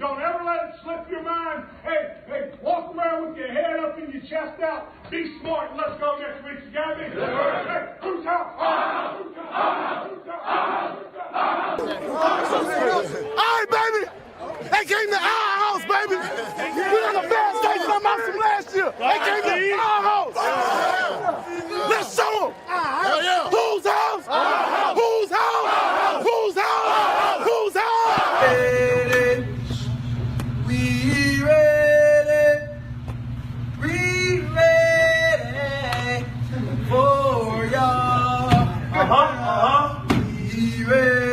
Don't ever let it slip your mind. Hey, walk around with your head up and your chest out. Be smart and let's go next week. You got me? Hey, who's out? All right, baby. They came to our house, baby. We got the best steak from out from last year. They came to our house. Let's show them. Whose house? Whose house? Whose house? Whose house? We ready. We ready for y'all. We ready.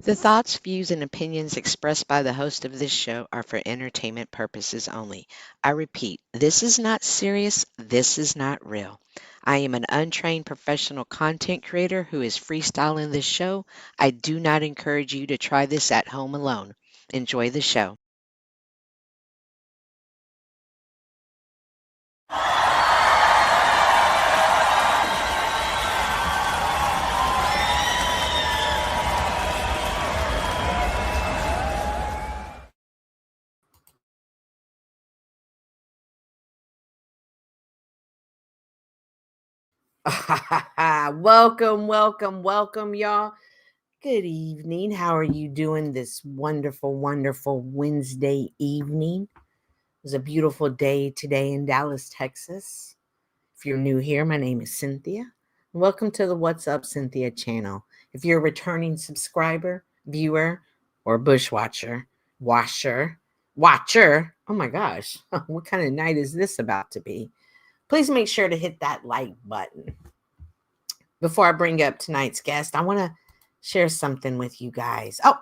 The thoughts, views, and opinions expressed by the host of this show are for entertainment purposes only. I repeat, this is not serious, this is not real. I am an untrained professional content creator who is freestyling this show. I do not encourage you to try this at home alone. Enjoy the show. Welcome, y'all. Good evening. How are you doing this wonderful Wednesday evening? It was a beautiful day today in Dallas, Texas. If you're new here, my name is Cynthia. Welcome to the What's Up Cynthia channel. If you're a returning subscriber, viewer, or watcher, oh my gosh, what kind of night is this about to be? Please make sure to hit that like button. Before I bring up tonight's guest, I want to share something with you guys. Oh,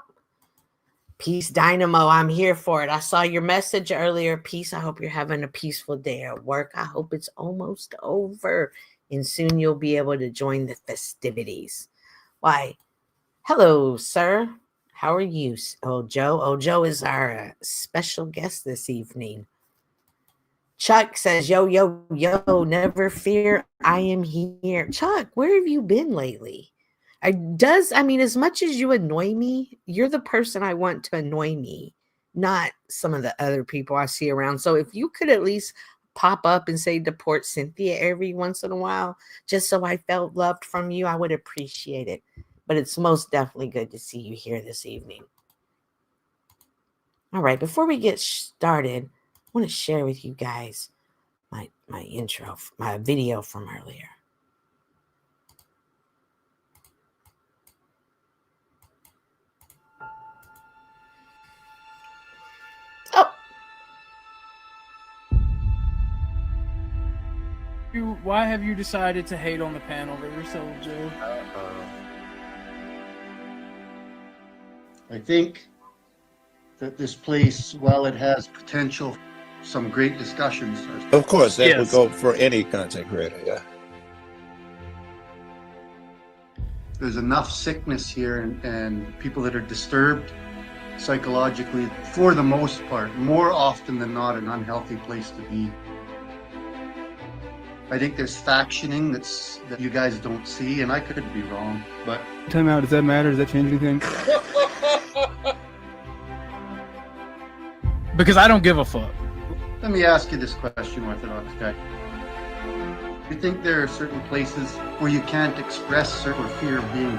Peace Dynamo, I'm here for it. I saw your message earlier. Peace, I hope you're having a peaceful day at work. I hope it's almost over and soon you'll be able to join the festivities. Why, hello, sir. How are you? Oh, Joe is our special guest this evening. Chuck says, yo, never fear, I am here. Chuck, where have you been lately? As much as you annoy me, you're the person I want to annoy me, not some of the other people I see around. So if you could at least pop up and say deport Cynthia every once in a while, just so I felt loved from you, I would appreciate it. But it's most definitely good to see you here this evening. All right, before we get started, I want to share with you guys my intro, my video from earlier. Oh, why have you decided to hate on the panel that you're so Joe? I think that this place, while it has potential, some great discussions. Of course, that would go for any content creator, yeah. There's enough sickness here and people that are disturbed psychologically, for the most part, more often than not, an unhealthy place to be. I think there's factioning that you guys don't see, and I could be wrong, but... Time out, does that matter? Does that change anything? Because I don't give a fuck. Let me ask you this question, Orthodox guy. Do you think there are certain places where you can't express certain fear of being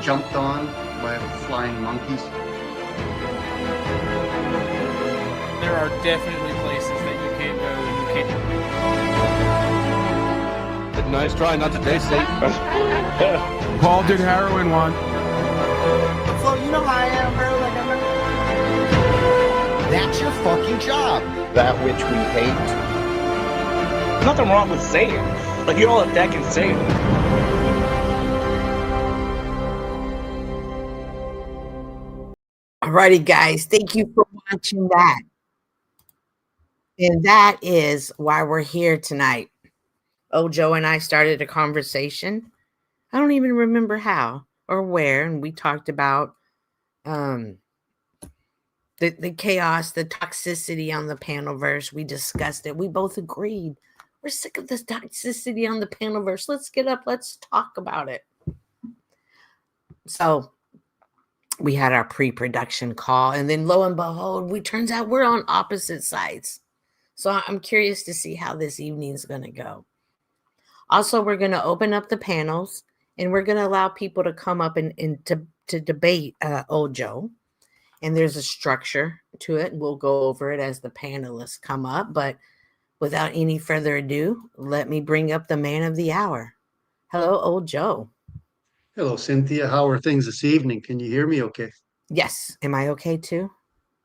jumped on by flying monkeys? There are definitely places that you can't go and you can't. Nice try not to date Satan. Paul did heroin one. So you know how I am, bro. Like that's your fucking job. That which we hate. Nothing wrong with saying Like, you all are that insane. Alrighty, guys. Thank you for watching that. And that is why we're here tonight. Ojo and I started a conversation. I don't even remember how or where. And we talked about the chaos, the toxicity on the Panelverse. We discussed it. We both agreed. We're sick of this toxicity on the Panelverse. Let's get up. Let's talk about it. So we had our pre-production call, and then lo and behold, turns out we're on opposite sides. So I'm curious to see how this evening's going to go. Also, we're going to open up the panels, and we're going to allow people to come up and to debate Ojo. And there's a structure to it. We'll go over it as the panelists come up. But without any further ado, let me bring up the man of the hour. Hello, Ojo. Hello, Cynthia. How are things this evening? Can you hear me okay? Yes. Am I okay too?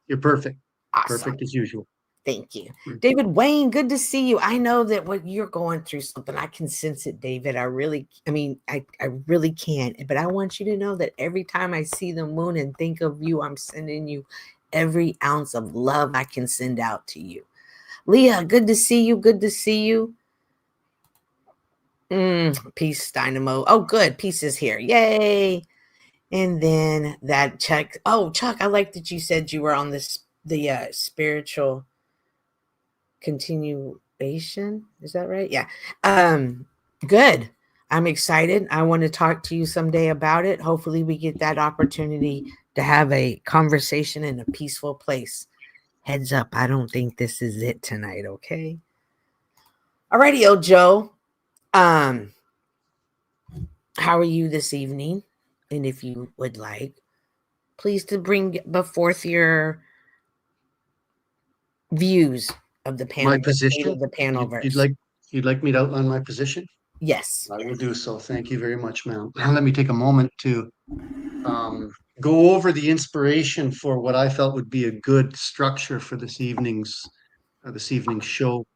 You're perfect. Awesome. Perfect as usual. Thank you. David Wayne, good to see you. I know that what you're going through something. I can sense it, David. I really can. But I want you to know that every time I see the moon and think of you, I'm sending you every ounce of love I can send out to you. Leah, good to see you. Good to see you. Peace, Dynamo. Oh, good. Peace is here. Yay. And then that Chuck. Oh, Chuck, I like that you said you were on the spiritual continuation. Is that right? Yeah. Good. I'm excited. I want to talk to you someday about it. Hopefully we get that opportunity to have a conversation in a peaceful place. Heads up, I don't think this is it tonight, okay? Alrighty, Ojo. How are you this evening? And if you would like, please to bring forth your views of the panel. My position? Of the Panelverse. You'd like me to outline my position? Yes. I will do so. Thank you very much, ma'am. Let me take a moment to go over the inspiration for what I felt would be a good structure for this evening's show.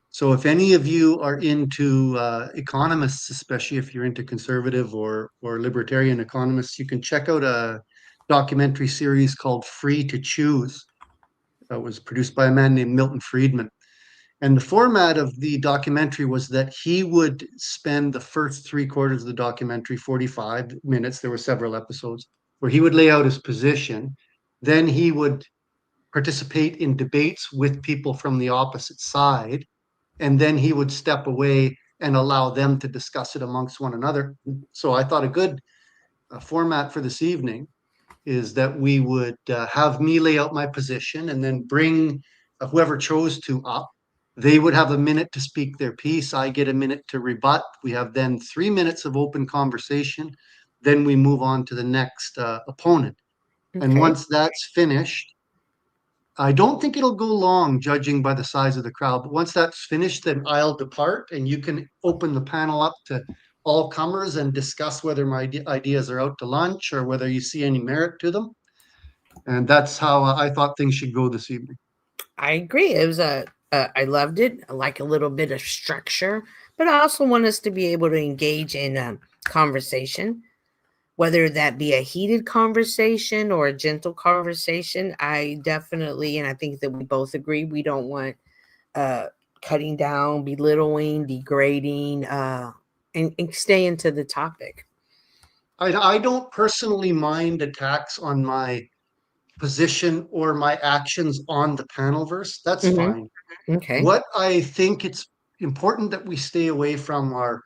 So if any of you are into economists, especially if you're into conservative or libertarian economists, you can check out a documentary series called Free to Choose. That was produced by a man named Milton Friedman. And the format of the documentary was that he would spend the first 3/4 of the documentary, 45 minutes, there were several episodes, where he would lay out his position. Then he would participate in debates with people from the opposite side. And then he would step away and allow them to discuss it amongst one another. So I thought a good format for this evening is that we would have me lay out my position and then bring whoever chose to up. They would have a minute to speak their piece. I get a minute to rebut. We have then 3 minutes of open conversation. Then we move on to the next opponent. Okay. And once that's finished, I don't think it'll go long, judging by the size of the crowd. But once that's finished, then I'll depart, and you can open the panel up to all comers and discuss whether my ideas are out to lunch or whether you see any merit to them. And that's how I thought things should go this evening. I agree. It was I loved it. I like a little bit of structure, but I also want us to be able to engage in a conversation, whether that be a heated conversation or a gentle conversation. I definitely, and I think that we both agree, we don't want cutting down, belittling, degrading, and stay into the topic. I don't personally mind attacks on my position or my actions on the Panelverse. That's fine. Okay. What I think it's important that we stay away from are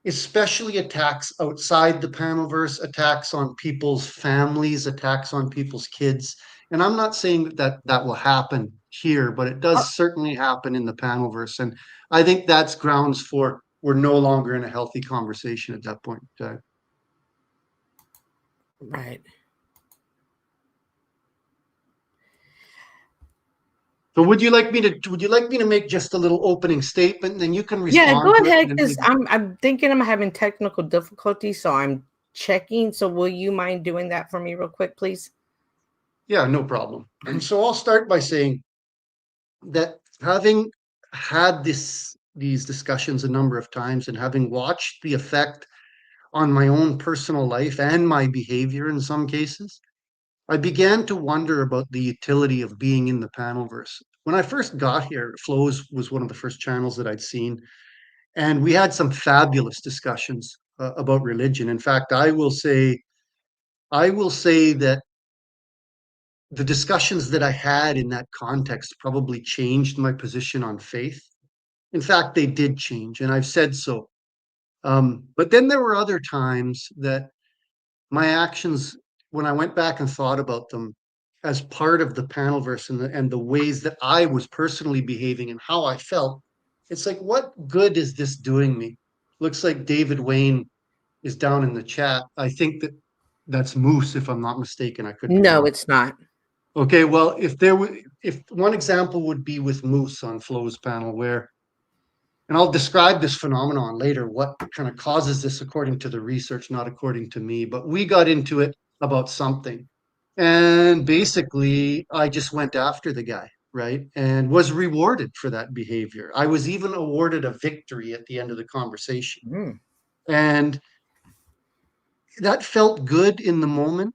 especially attacks outside the Panelverse, attacks on people's families, attacks on people's kids. And I'm not saying that will happen here, but it does certainly happen in the Panelverse. And I think that's grounds for we're no longer in a healthy conversation at that point. Right. So would you like me to make just a little opening statement, and then you can respond? Yeah, go ahead, because I'm thinking I'm having technical difficulties, so I'm checking. So will you mind doing that for me real quick, please? Yeah, no problem. And so I'll start by saying that having had this these discussions a number of times, and having watched the effect on my own personal life and my behavior in some cases, I began to wonder about the utility of being in the Panelverse. When I first got here, Flows was one of the first channels that I'd seen, and we had some fabulous discussions about religion. In fact, I will say that the discussions that I had in that context probably changed my position on faith. In fact, they did change, and I've said so. But then there were other times that my actions, when I went back and thought about them as part of the Panelverse and the ways that I was personally behaving and how I felt, it's like, what good is this doing me? Looks like David Wayne is down in the chat. I think that's Moose, if I'm not mistaken. I could be No, wrong. it's not. Okay, well, if one example would be with Moose on Flo's panel, where, and I'll describe this phenomenon later, what kind of causes this according to the research, not according to me, but we got into it about something. And basically, I just went after the guy, right? And was rewarded for that behavior. I was even awarded a victory at the end of the conversation. And that felt good in the moment.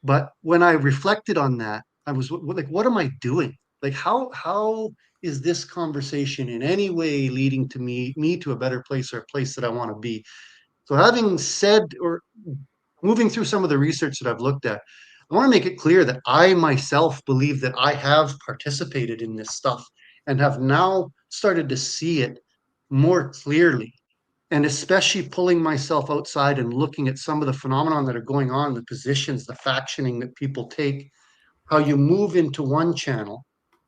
But when I reflected on that, I was like, what am I doing? Like, how is this conversation in any way leading to me to a better place, or a place that I want to be? So having said, or moving through some of the research that I've looked at, I want to make it clear that I myself believe that I have participated in this stuff and have now started to see it more clearly. And especially pulling myself outside and looking at some of the phenomenon that are going on, the positions, the factioning that people take, how you move into one channel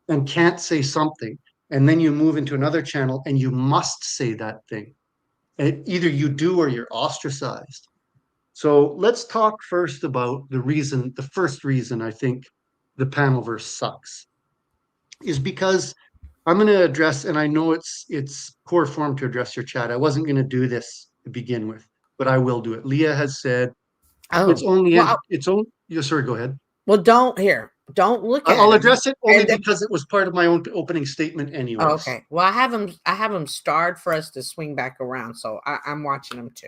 and can't say something, and then you move into another channel and you must say that thing. And either you do or you're ostracized. So let's talk first about the first reason I think the Panelverse sucks is because I'm going to address, and I know it's poor form to address your chat. I wasn't going to do this to begin with, but I will do it. Leah has said it's only, yeah, sorry, go ahead. Well, don't look at I'll him. address it only because it was part of my own opening statement anyways. Oh, okay. Well, I have them starred for us to swing back around, so I'm watching them too.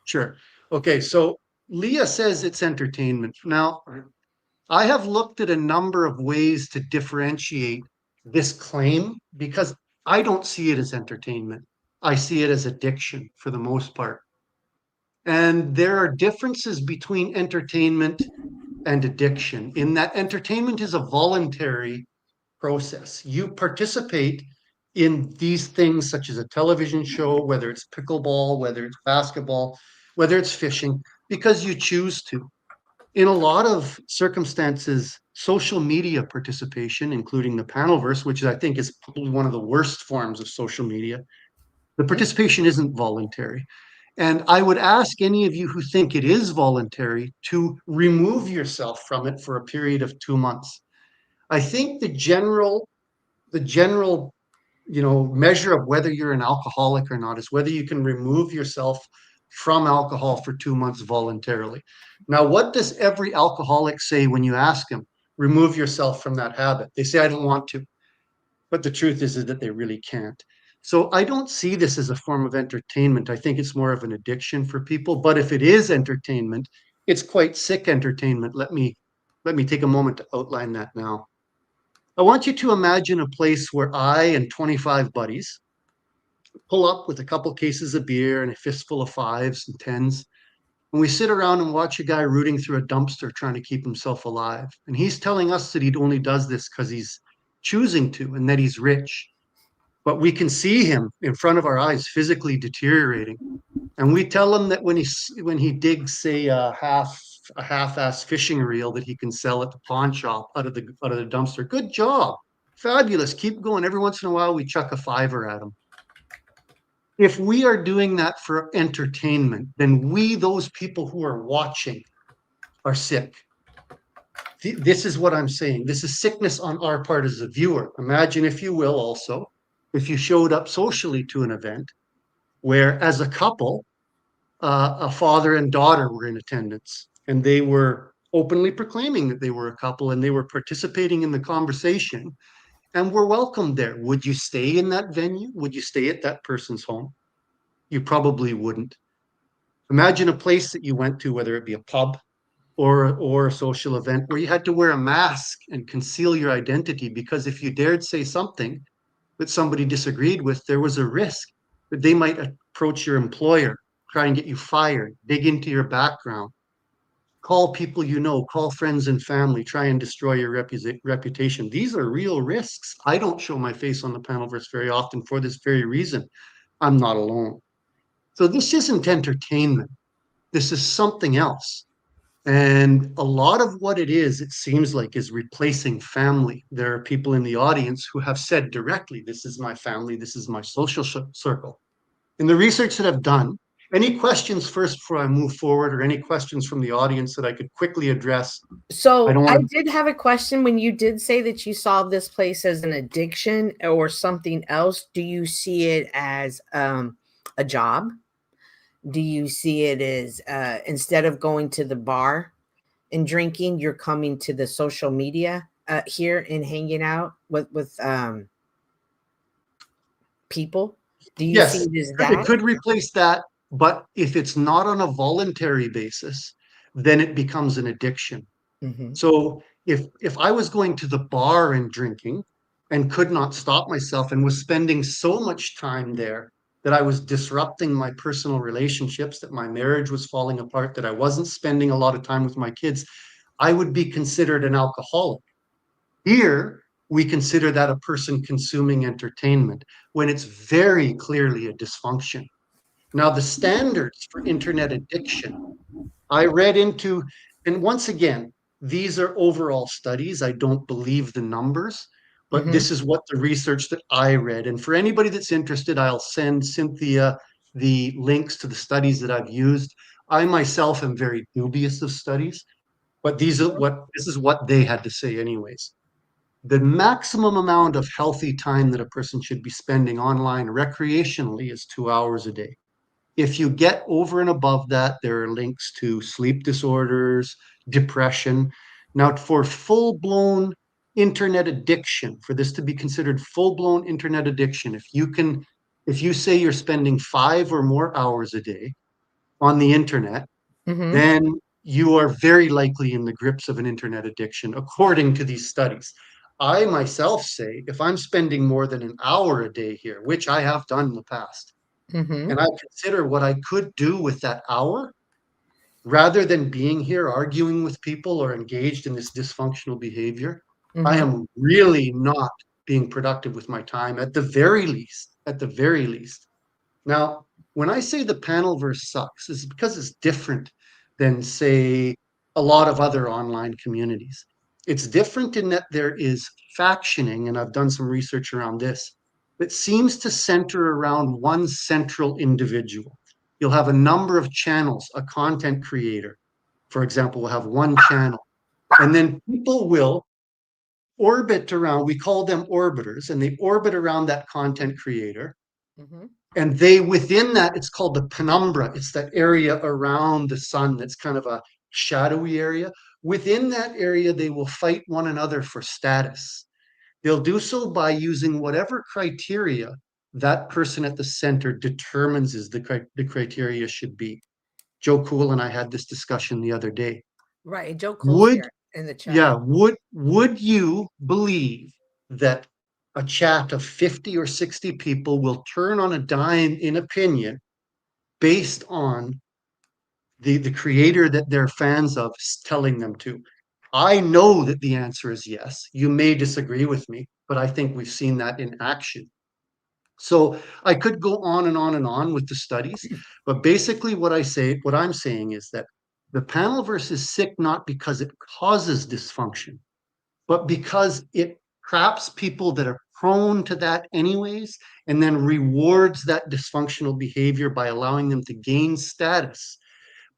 Sure. Okay, so Leah says it's entertainment. Now, I have looked at a number of ways to differentiate this claim because I don't see it as entertainment. I see it as addiction for the most part. And there are differences between entertainment and addiction in that entertainment is a voluntary process. You participate in these things such as a television show, whether it's pickleball, whether it's basketball, whether it's fishing, because you choose to. In a lot of circumstances, social media participation, including the Panelverse, which I think is probably one of the worst forms of social media, the participation isn't voluntary. And I would ask any of you who think it is voluntary to remove yourself from it for a period of 2 months. I think the general, measure of whether you're an alcoholic or not is whether you can remove yourself from alcohol for 2 months voluntarily. Now, what does every alcoholic say when you ask them, remove yourself from that habit? They say, I don't want to. But the truth is that they really can't. So I don't see this as a form of entertainment. I think it's more of an addiction for people. But if it is entertainment, it's quite sick entertainment. Let me take a moment to outline that now. I want you to imagine a place where I and 25 buddies pull up with a couple cases of beer and a fistful of 5s and 10s. And we sit around and watch a guy rooting through a dumpster trying to keep himself alive. And he's telling us that he only does this because he's choosing to and that he's rich. But we can see him in front of our eyes physically deteriorating. And we tell him that when he digs, say, a half-ass fishing reel that he can sell at the pawn shop out of the dumpster, good job, fabulous, keep going. Every once in a while we chuck a $5 at him. If we are doing that for entertainment, then those people who are watching, are sick. This is what I'm saying. This is sickness on our part as a viewer. Imagine, if you will, also, if you showed up socially to an event where, as a couple, a father and daughter were in attendance, and they were openly proclaiming that they were a couple, and they were participating in the conversation, and were welcomed there. Would you stay in that venue? Would you stay at that person's home? You probably wouldn't. Imagine a place that you went to, whether it be a pub or a social event, where you had to wear a mask and conceal your identity, because if you dared say something that somebody disagreed with, there was a risk that they might approach your employer, try and get you fired, dig into your background, call people you know, call friends and family, try and destroy your reputation. These are real risks. I don't show my face on the Panelverse very often for this very reason. I'm not alone. So this isn't entertainment. This is something else. And a lot of what it seems like, is replacing family. There are people in the audience who have said directly, this is my family, this is my social circle. In the research that I've done, any questions first before I move forward, or any questions from the audience that I could quickly address? So I did have a question. When you did say that you saw this place as an addiction or something else, do you see it as a job? Do you see it as instead of going to the bar and drinking, you're coming to the social media here and hanging out with people? Do you see it as that? It could replace that, but if it's not on a voluntary basis, then it becomes an addiction. Mm-hmm. So if I was going to the bar and drinking and could not stop myself and was spending so much time there that I was disrupting my personal relationships, that my marriage was falling apart, that I wasn't spending a lot of time with my kids, I would be considered an alcoholic. Here, we consider that a person consuming entertainment, when it's very clearly a dysfunction. Now, the standards for internet addiction, I read into, and once again, these are overall studies. I don't believe the numbers, but this is what the research that I read. And for anybody that's interested, I'll send Cynthia the links to the studies that I've used. I myself am very dubious of studies, but this is what they had to say anyways. The maximum amount of healthy time that a person should be spending online recreationally is 2 hours a day. If you get over and above that, there are links to sleep disorders, depression. Now, for full-blown internet addiction, for this to be considered full-blown internet addiction, if you say you're spending 5 or more hours a day on the internet, then you are very likely in the grips of an internet addiction, according to these studies. I myself say, if I'm spending more than an hour a day here, which I have done in the past, and I consider what I could do with that hour, rather than being here arguing with people or engaged in this dysfunctional behavior, I am really not being productive with my time, at the very least. Now, when I say the Panelverse sucks, it's because it's different than, say, a lot of other online communities. It's different in that there is factioning, and I've done some research around this, that seems to center around one central individual. You'll have a number of channels. A content creator, for example, will have one channel, and then people will orbit around, we call them orbiters, and they orbit around that content creator. And they, within that, it's called the penumbra. It's that area around the sun that's kind of a shadowy area. Within that area, they will fight one another for status. They'll do so by using whatever criteria that person at the center determines is the criteria should be. Joe Cool and I had this discussion the other day. Right, Joe Cool's here in the chat. Yeah, would you believe that a chat of 50 or 60 people will turn on a dime in opinion based on the creator that they're fans of telling them to? I know that the answer is yes. You may disagree with me, but I think we've seen that in action. So I could go on and on and on with the studies, but basically what I'm saying is that the Panelverse is sick not because it causes dysfunction, but because it traps people that are prone to that anyways, and then rewards that dysfunctional behavior by allowing them to gain status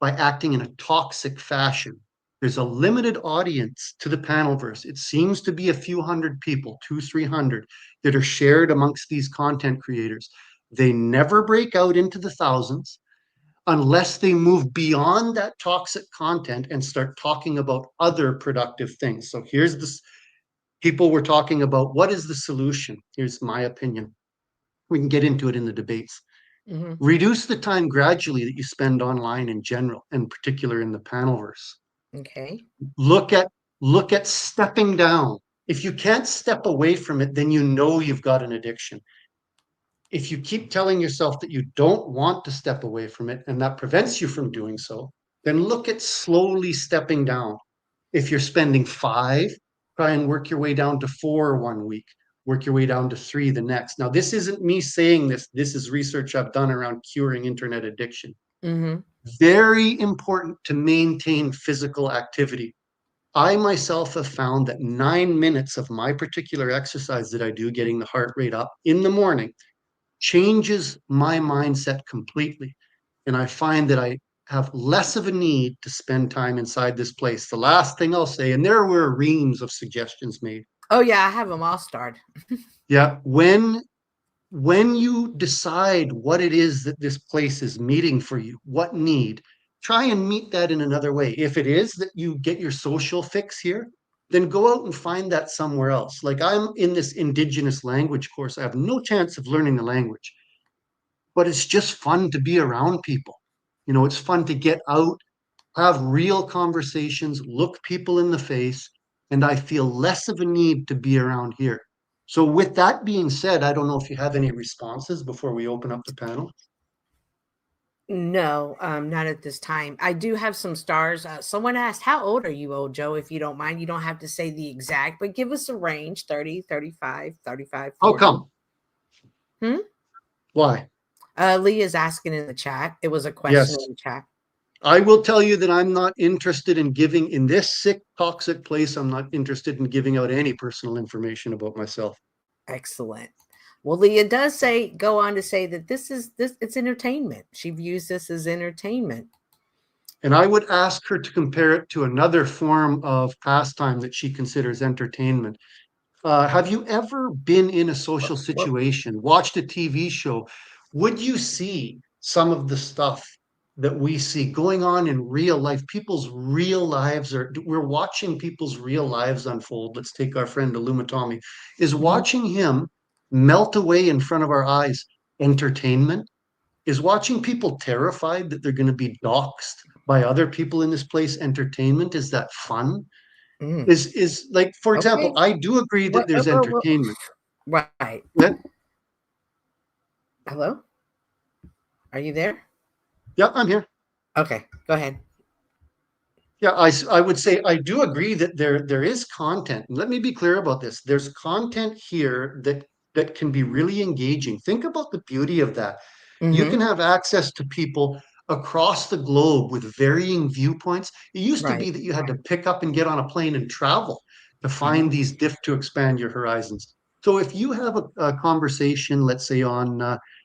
by acting in a toxic fashion. There's a limited audience to the Panelverse. It seems to be a few hundred people, 200-300, that are shared amongst these content creators. They never break out into the thousands unless they move beyond that toxic content and start talking about other productive things. So here's people were talking about what is the solution. Here's my opinion. We can get into it in the debates. Mhm. Reduce the time gradually that you spend online in general, in particular in the panelverse. Okay. Look at stepping down. If you can't step away from it, then you know you've got an addiction. If you keep telling yourself that you don't want to step away from it and that prevents you from doing so, then look at slowly stepping down. If you're spending 5, try and work your way down to 4 one week, work your way down to 3 the next. Now, this isn't me saying this. This is research I've done around curing internet addiction. Mm-hmm. Very important to maintain physical activity. I myself have found that 9 minutes of my particular exercise that I do, getting the heart rate up in the morning, changes my mindset completely. And I find that I have less of a need to spend time inside this place. The last thing I'll say, and there were reams of suggestions made. Oh yeah, I have them all starred. Yeah, when you decide what it is that this place is meeting for you, what need, try and meet that in another way. If it is that you get your social fix here, then go out and find that somewhere else. Like I'm in this Indigenous language course. I have no chance of learning the language, but it's just fun to be around people. You know, it's fun to get out, have real conversations, look people in the face, and I feel less of a need to be around here. So with that being said, I don't know if you have any responses before we open up the panel. No, not at this time. I do have some stars. Someone asked, how old are you, old Joe? If you don't mind, you don't have to say the exact, but give us a range, 30, 35, 35, 40. How come? Hmm? Why? Lee is asking in the chat. It was a question Yes. in the chat. I will tell you that I'm not interested in giving, in this sick, toxic place, I'm not interested in giving out any personal information about myself. Excellent. Well, Leah does go on to say that it's entertainment. She views this as entertainment. And I would ask her to compare it to another form of pastime that she considers entertainment. Have you ever been in a social situation, watched a TV show? Would you see some of the stuff that we see going on in real life? People's real lives we're watching people's real lives unfold. Let's take our friend Illumitami. Is watching him melt away in front of our eyes entertainment? Is watching people terrified that they're going to be doxxed by other people in this place entertainment? Is that fun? Is like, for example, I do agree that there's entertainment. Right. That, hello? Are you there? yeah, I'm here. Okay, go ahead. Yeah, I would say I do agree that there is content. And let me be clear about this. There's content here that can be really engaging. Think about the beauty of that. You can have access to people across the globe with varying viewpoints. It used to be that you had to pick up and get on a plane and travel to find these to expand your horizons. So if you have a conversation, let's say on,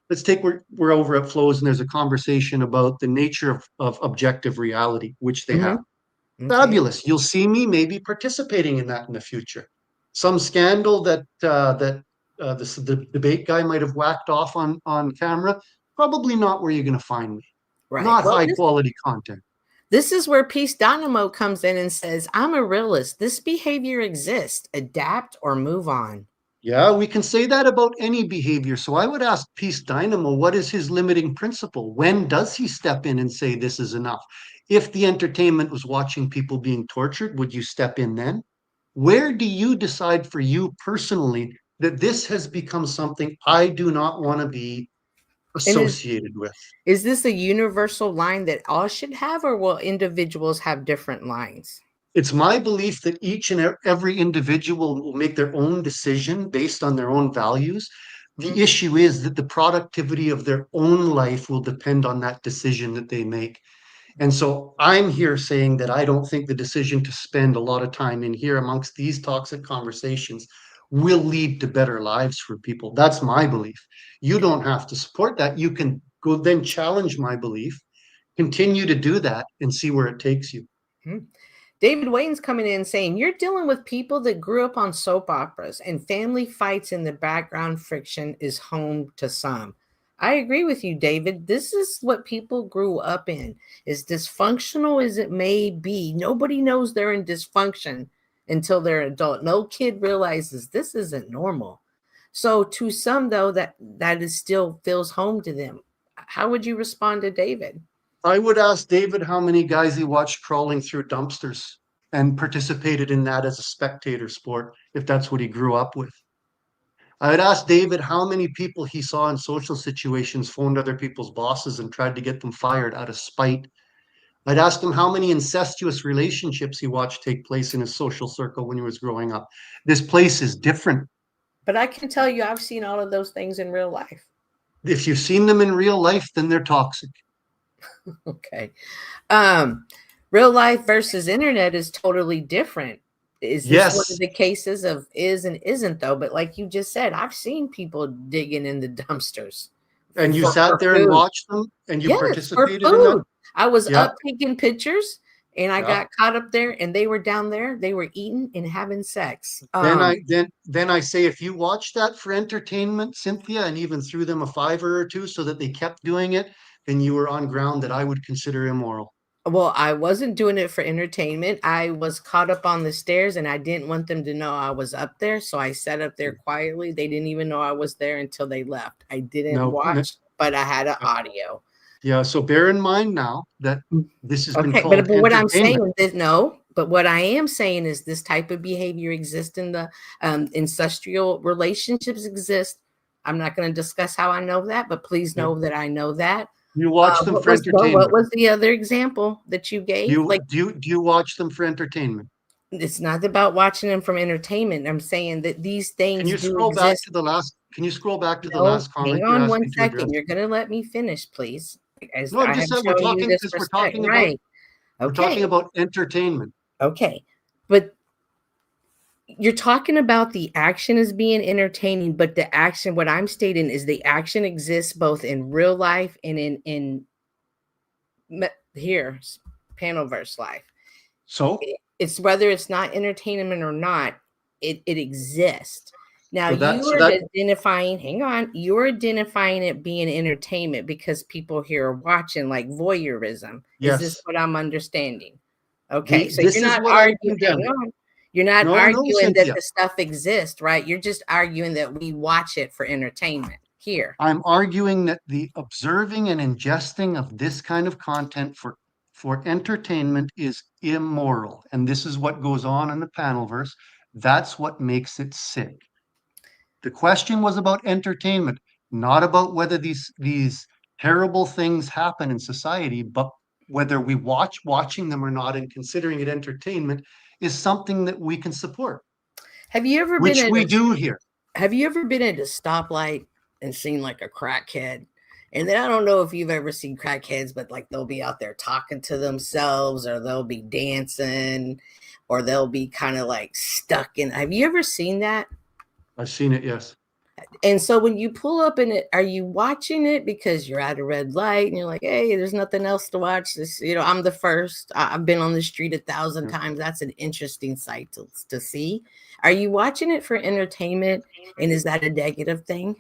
let's take, we're over at Flows and there's a conversation about the nature of objective reality, which they have. Fabulous. You'll see me maybe participating in that in the future. Some scandal that the debate guy might have whacked off on camera, probably not where you're going to find me. Right. Not high quality content. This is where Peace Dynamo comes in and says, I'm a realist. This behavior exists. Adapt or move on. Yeah, we can say that about any behavior. So I would ask Peace Dynamo, what is his limiting principle? When does he step in and say this is enough? If the entertainment was watching people being tortured, would you step in then? Where do you decide for you personally that this has become something I do not want to be associated with? Is this a universal line that all should have, or will individuals have different lines? It's my belief that each and every individual will make their own decision based on their own values. The issue is that the productivity of their own life will depend on that decision that they make. And so I'm here saying that I don't think the decision to spend a lot of time in here amongst these toxic conversations will lead to better lives for people. That's my belief. You don't have to support that. You can go then challenge my belief, continue to do that, and see where it takes you. David Wayne's coming in saying, you're dealing with people that grew up on soap operas and family fights in the background. Friction is home to some. I agree with you, David. This is what people grew up in. As dysfunctional as it may be, nobody knows they're in dysfunction until they're adult. No kid realizes this isn't normal. So to some, though, that is still feels home to them. How would you respond to David? I would ask David how many guys he watched crawling through dumpsters and participated in that as a spectator sport, if that's what he grew up with. I would ask David how many people he saw in social situations phoned other people's bosses and tried to get them fired out of spite. I'd ask him how many incestuous relationships he watched take place in his social circle when he was growing up. This place is different. But I can tell you, I've seen all of those things in real life. If you've seen them in real life, then they're toxic. Okay. Real life versus internet is totally different. Is this Yes. one of the cases of is and isn't, though? But like you just said, I've seen people digging in the dumpsters. And you for sat there and food. watched them and you Yes, for participated in food. that? I was Yeah. up taking pictures and I Yeah. got caught up there and they were down there. They were eating and having sex. Then I say, if you watch that for entertainment, Cynthia, and even threw them a $5 or $2 so that they kept doing it, then you were on ground that I would consider immoral. Well, I wasn't doing it for entertainment. I was caught up on the stairs and I didn't want them to know I was up there. So I sat up there quietly. They didn't even know I was there until they left. I didn't No, watch, but I had an audio. Yeah, so bear in mind now that this has been Okay, called but what I'm saying entertainment. is no. But what I am saying is this type of behavior exists in the incestual relationships exist. I'm not going to discuss how I know that, but please know that I know that. You watch them for What entertainment. was the other example that you gave? Do you watch them for entertainment? It's not about watching them from entertainment. I'm saying that these things Can you do scroll back exist. to the last? Can you scroll back to the No, last comment? hang you're on asking one to second. address? You're going to let me finish, please. As No, I'm I just have saying we're shown you talking this because we're respect. talking about Right. we're talking about entertainment. Okay. But you're talking about the action as being entertaining, but the action, what I'm stating is the action exists both in real life and in here, Panelverse life. So It's whether it's not entertainment or not, it exists. Now So identifying, hang on, you're identifying it being entertainment because people here are watching like voyeurism. Is this Yes. what I'm understanding? Okay, so This you're is not what I arguing. Hang condemn. on. You're not No, arguing that Cynthia. the stuff exists, right? You're just arguing that we watch it for entertainment here. I'm arguing that the observing and ingesting of this kind of content for entertainment is immoral. And this is what goes on in the Panelverse. That's what makes it sick. The question was about entertainment, not about whether these terrible things happen in society, but whether we watching them or not and considering it entertainment is something that we can support, Have you ever which been at we a, do here. Have you ever been at a stoplight and seen like a crackhead? And then I don't know if you've ever seen crackheads, but like they'll be out there talking to themselves or they'll be dancing or they'll be kind of like stuck in. Have you ever seen that? I've seen it, yes. And so when you pull up in it, are you watching it because you're at a red light and you're like, hey, there's nothing else to watch? This, I'm the first. I've been on the street 1,000 times. That's an interesting sight to see. Are you watching it for entertainment? And is that a negative thing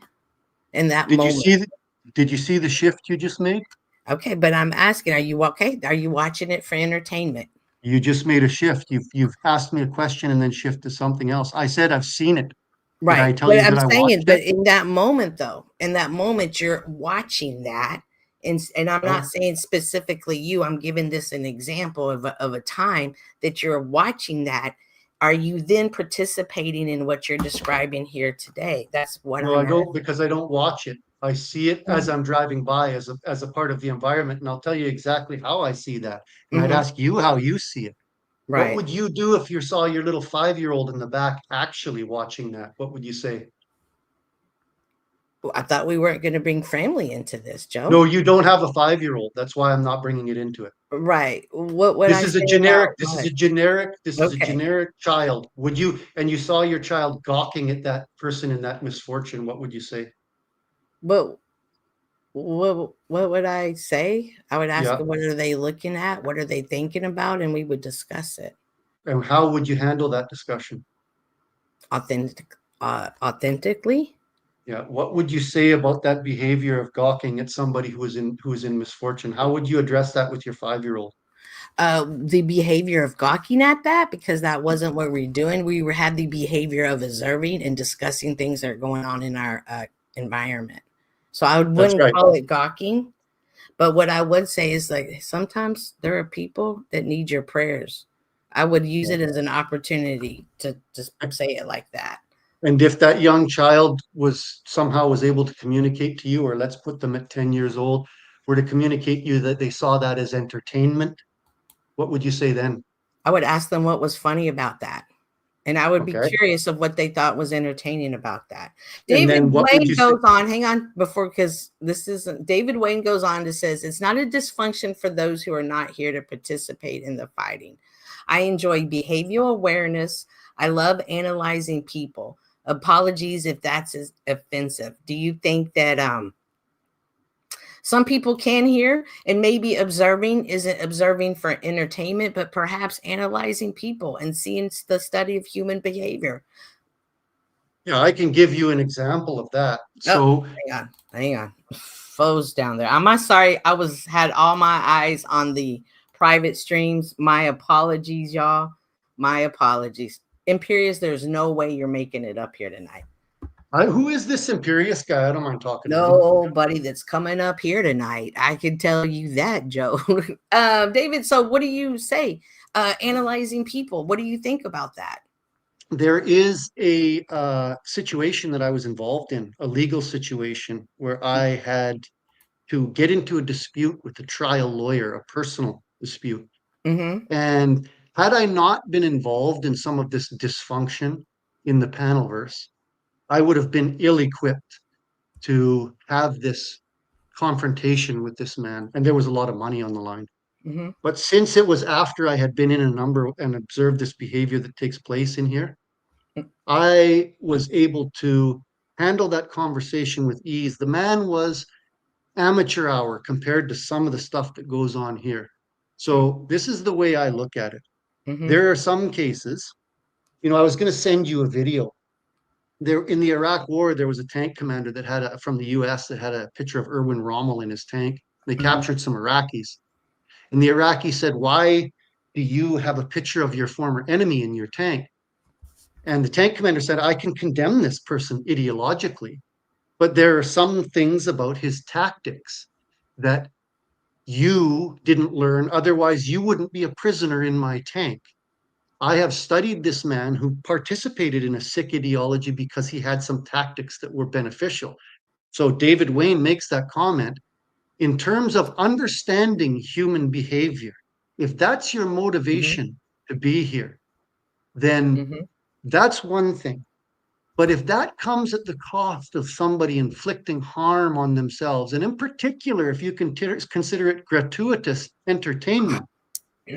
in that Did moment? Did you see the shift you just made? Okay, but I'm asking, are you okay? Are you watching it for entertainment? You just made a shift. You've asked me a question and then shift to something else. I said I've seen it. Did I Right. tell But you that I'm I saying, watched but it? in that moment, though, in that moment, you're watching that. And I'm not saying specifically you, I'm giving this an example of a time that you're watching that. Are you then participating in what you're describing here today? That's what No, I I'm don't, because I don't watch it. I see it as I'm driving by as a part of the environment, and I'll tell you exactly how I see that. And I'd Mhm. ask you how you see it. What Right. would you do if you saw your little 5-year-old in the back actually watching that? What would you say? Well, I thought we weren't going to bring family into this, Joe. No, you don't have a 5-year-old. That's why I'm not bringing it into it. Right. What would This I is a say generic, about this is what? a generic, this is a Okay. generic child. Would you, and you saw your child gawking at that person in that misfortune, what would you say? But what would I say? I would ask Yeah. them, what are they looking at? What are they thinking about? And we would discuss it. And how would you handle that discussion? Authentically. Yeah. What would you say about that behavior of gawking at somebody who is in misfortune? How would you address that with your 5-year-old? the behavior of gawking at that, because that wasn't what we were doing. We had the behavior of observing and discussing things that are going on in our environment. So I wouldn't call it gawking, but what I would say is, like, sometimes there are people that need your prayers. I would use it as an opportunity to just say it like that. And if that young child was able to communicate to you, or let's put them at 10 years old, were to communicate you that they saw that as entertainment, what would you say then? I would ask them what was funny about that. And I would be curious of what they thought was entertaining about that. David Wayne goes on, hang on, because this isn't, David Wayne goes on to says, it's not a dysfunction for those who are not here to participate in the fighting. I enjoy behavioral awareness. I love analyzing people. Apologies if that's offensive. Do you think that some people can hear, and maybe observing isn't observing for entertainment, but perhaps analyzing people and seeing the study of human behavior? Yeah, I can give you an example of that. So hang on. Foes down there. I'm sorry. I had all my eyes on the private streams. My apologies, y'all. My apologies. Imperious, there's no way you're making it up here tonight. Who is this Imperious guy? I don't mind talking to him. Nobody that's coming up here tonight. I can tell you that, Joe. David, so what do you say? Analyzing people. What do you think about that? There is a situation that I was involved in, a legal situation, where I had to get into a dispute with a trial lawyer, a personal dispute. Mm-hmm. And had I not been involved in some of this dysfunction in the Panelverse, I would have been ill-equipped to have this confrontation with this man. And there was a lot of money on the line. Mm-hmm. But since it was after I had been in a number and observed this behavior that takes place in here, I was able to handle that conversation with ease. The man was amateur hour compared to some of the stuff that goes on here. So this is the way I look at it. Mm-hmm. There are some cases, I was going to send you a video. There in the Iraq War, there was a tank commander that had from the US that had a picture of Erwin Rommel in his tank. They captured some Iraqis. And the Iraqi said, "Why do you have a picture of your former enemy in your tank?" And the tank commander said, "I can condemn this person ideologically, but there are some things about his tactics that you didn't learn. Otherwise, you wouldn't be a prisoner in my tank. I have studied this man who participated in a sick ideology because he had some tactics that were beneficial." So David Wayne makes that comment in terms of understanding human behavior. If that's your motivation to be here, then that's one thing. But if that comes at the cost of somebody inflicting harm on themselves, and in particular, if you consider it gratuitous entertainment,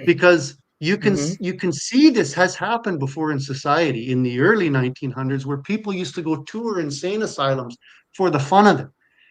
because you can see this has happened before in society in the early 1900s, where people used to go tour insane asylums for the fun of it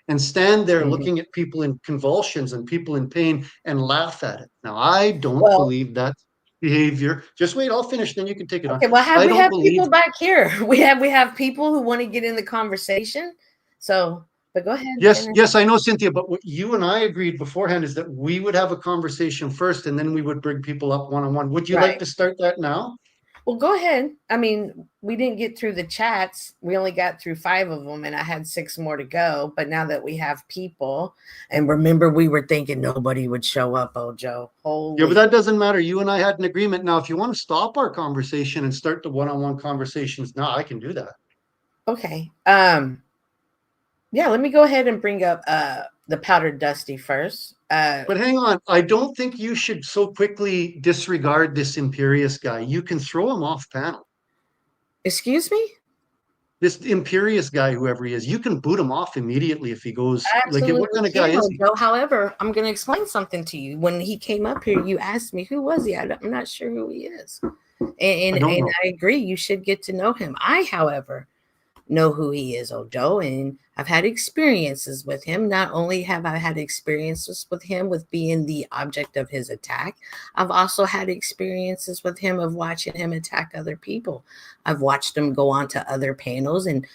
and stand there looking at people in convulsions and people in pain and laugh at it. Now, I don't believe that's behavior. Just wait, I'll finish, then you can take it on. Okay, well, we have people back here. We have people who want to get in the conversation. So, but go ahead. Yes, I know, Cynthia, but what you and I agreed beforehand is that we would have a conversation first and then we would bring people up one-on-one. Would you like to start that now? Well, go ahead. I mean, we didn't get through the chats. We only got through 5 of them and I had 6 more to go. But now that we have people, and remember, we were thinking nobody would show up, Joe. Yeah, but that doesn't matter. You and I had an agreement. Now, if you want to stop our conversation and start the one-on-one conversations now, I can do that. Okay. Yeah, let me go ahead and bring up the Powdered Dusty first. But hang on, I don't think you should so quickly disregard this Imperious guy. You can throw him off panel. Excuse me? This Imperious guy, whoever he is, you can boot him off immediately if he goes. Absolutely, like, what kind of guy is he? However, I'm going to explain something to you. When he came up here, you asked me, who was he? I'm not sure who he is. And I agree, you should get to know him. I, however, know who he is, Joe, and I've had experiences with him. Not only have I had experiences with him with being the object of his attack, I've also had experiences with him of watching him attack other people. I've watched him go on to other panels and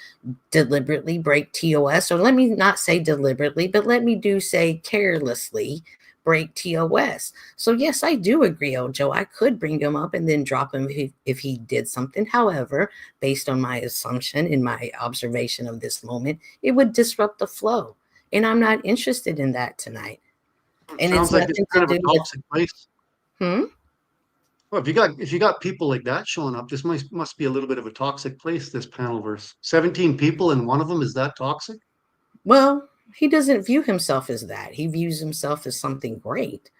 deliberately break TOS, or let me not say deliberately, but let me say carelessly break TOS. So yes, I do agree, Ojo. I could bring him up and then drop him if he did something. However, based on my assumption and my observation of this moment, it would disrupt the flow. And I'm not interested in that tonight. And Sounds like it's kind of a do with- toxic place. Hmm? Well, if you got people like that showing up, this must be a little bit of a toxic place, this Panelverse. 17 people and one of them is that toxic? Well, he doesn't view himself as that. He views himself as something great.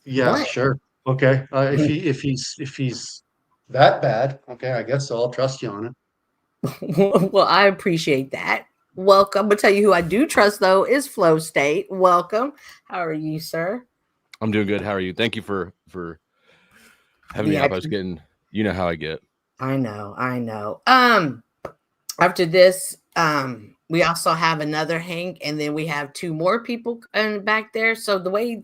Yeah, What? sure. Okay. If he's that bad, okay, I guess so. I'll trust you on it. Well, I appreciate that. Welcome. I'm gonna tell you who I do trust though is Flow State. Welcome. How are you, sir? I'm doing good. How are you? Thank you for having me Yeah, up. I was getting, you know how I get. I know. After this, we also have another Hank, and then we have two more people back there. So the way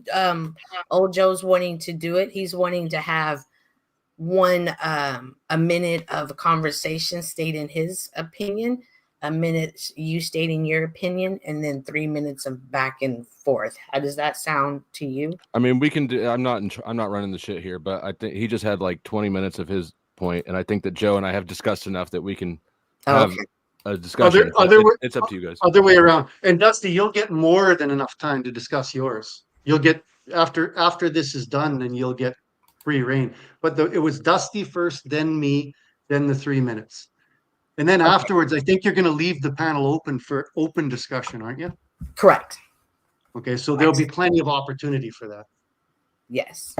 Old Joe's wanting to do it, he's wanting to have a minute of conversation stating his opinion, a minute you stating your opinion, and then 3 minutes of back and forth. How does that sound to you? I mean, we can do. I'm not running the shit here, but I think he just had like 20 minutes of his point, and I think that Joe and I have discussed enough that we can have a discussion. It's up to you guys. Other way around. And Dusty, you'll get more than enough time to discuss yours. You'll get after this is done, then you'll get free reign. But it was Dusty first, then me, then the 3 minutes. And then afterwards, I think you're going to leave the panel open for open discussion, aren't you? Correct. Okay, so there'll be plenty of opportunity for that. Yes.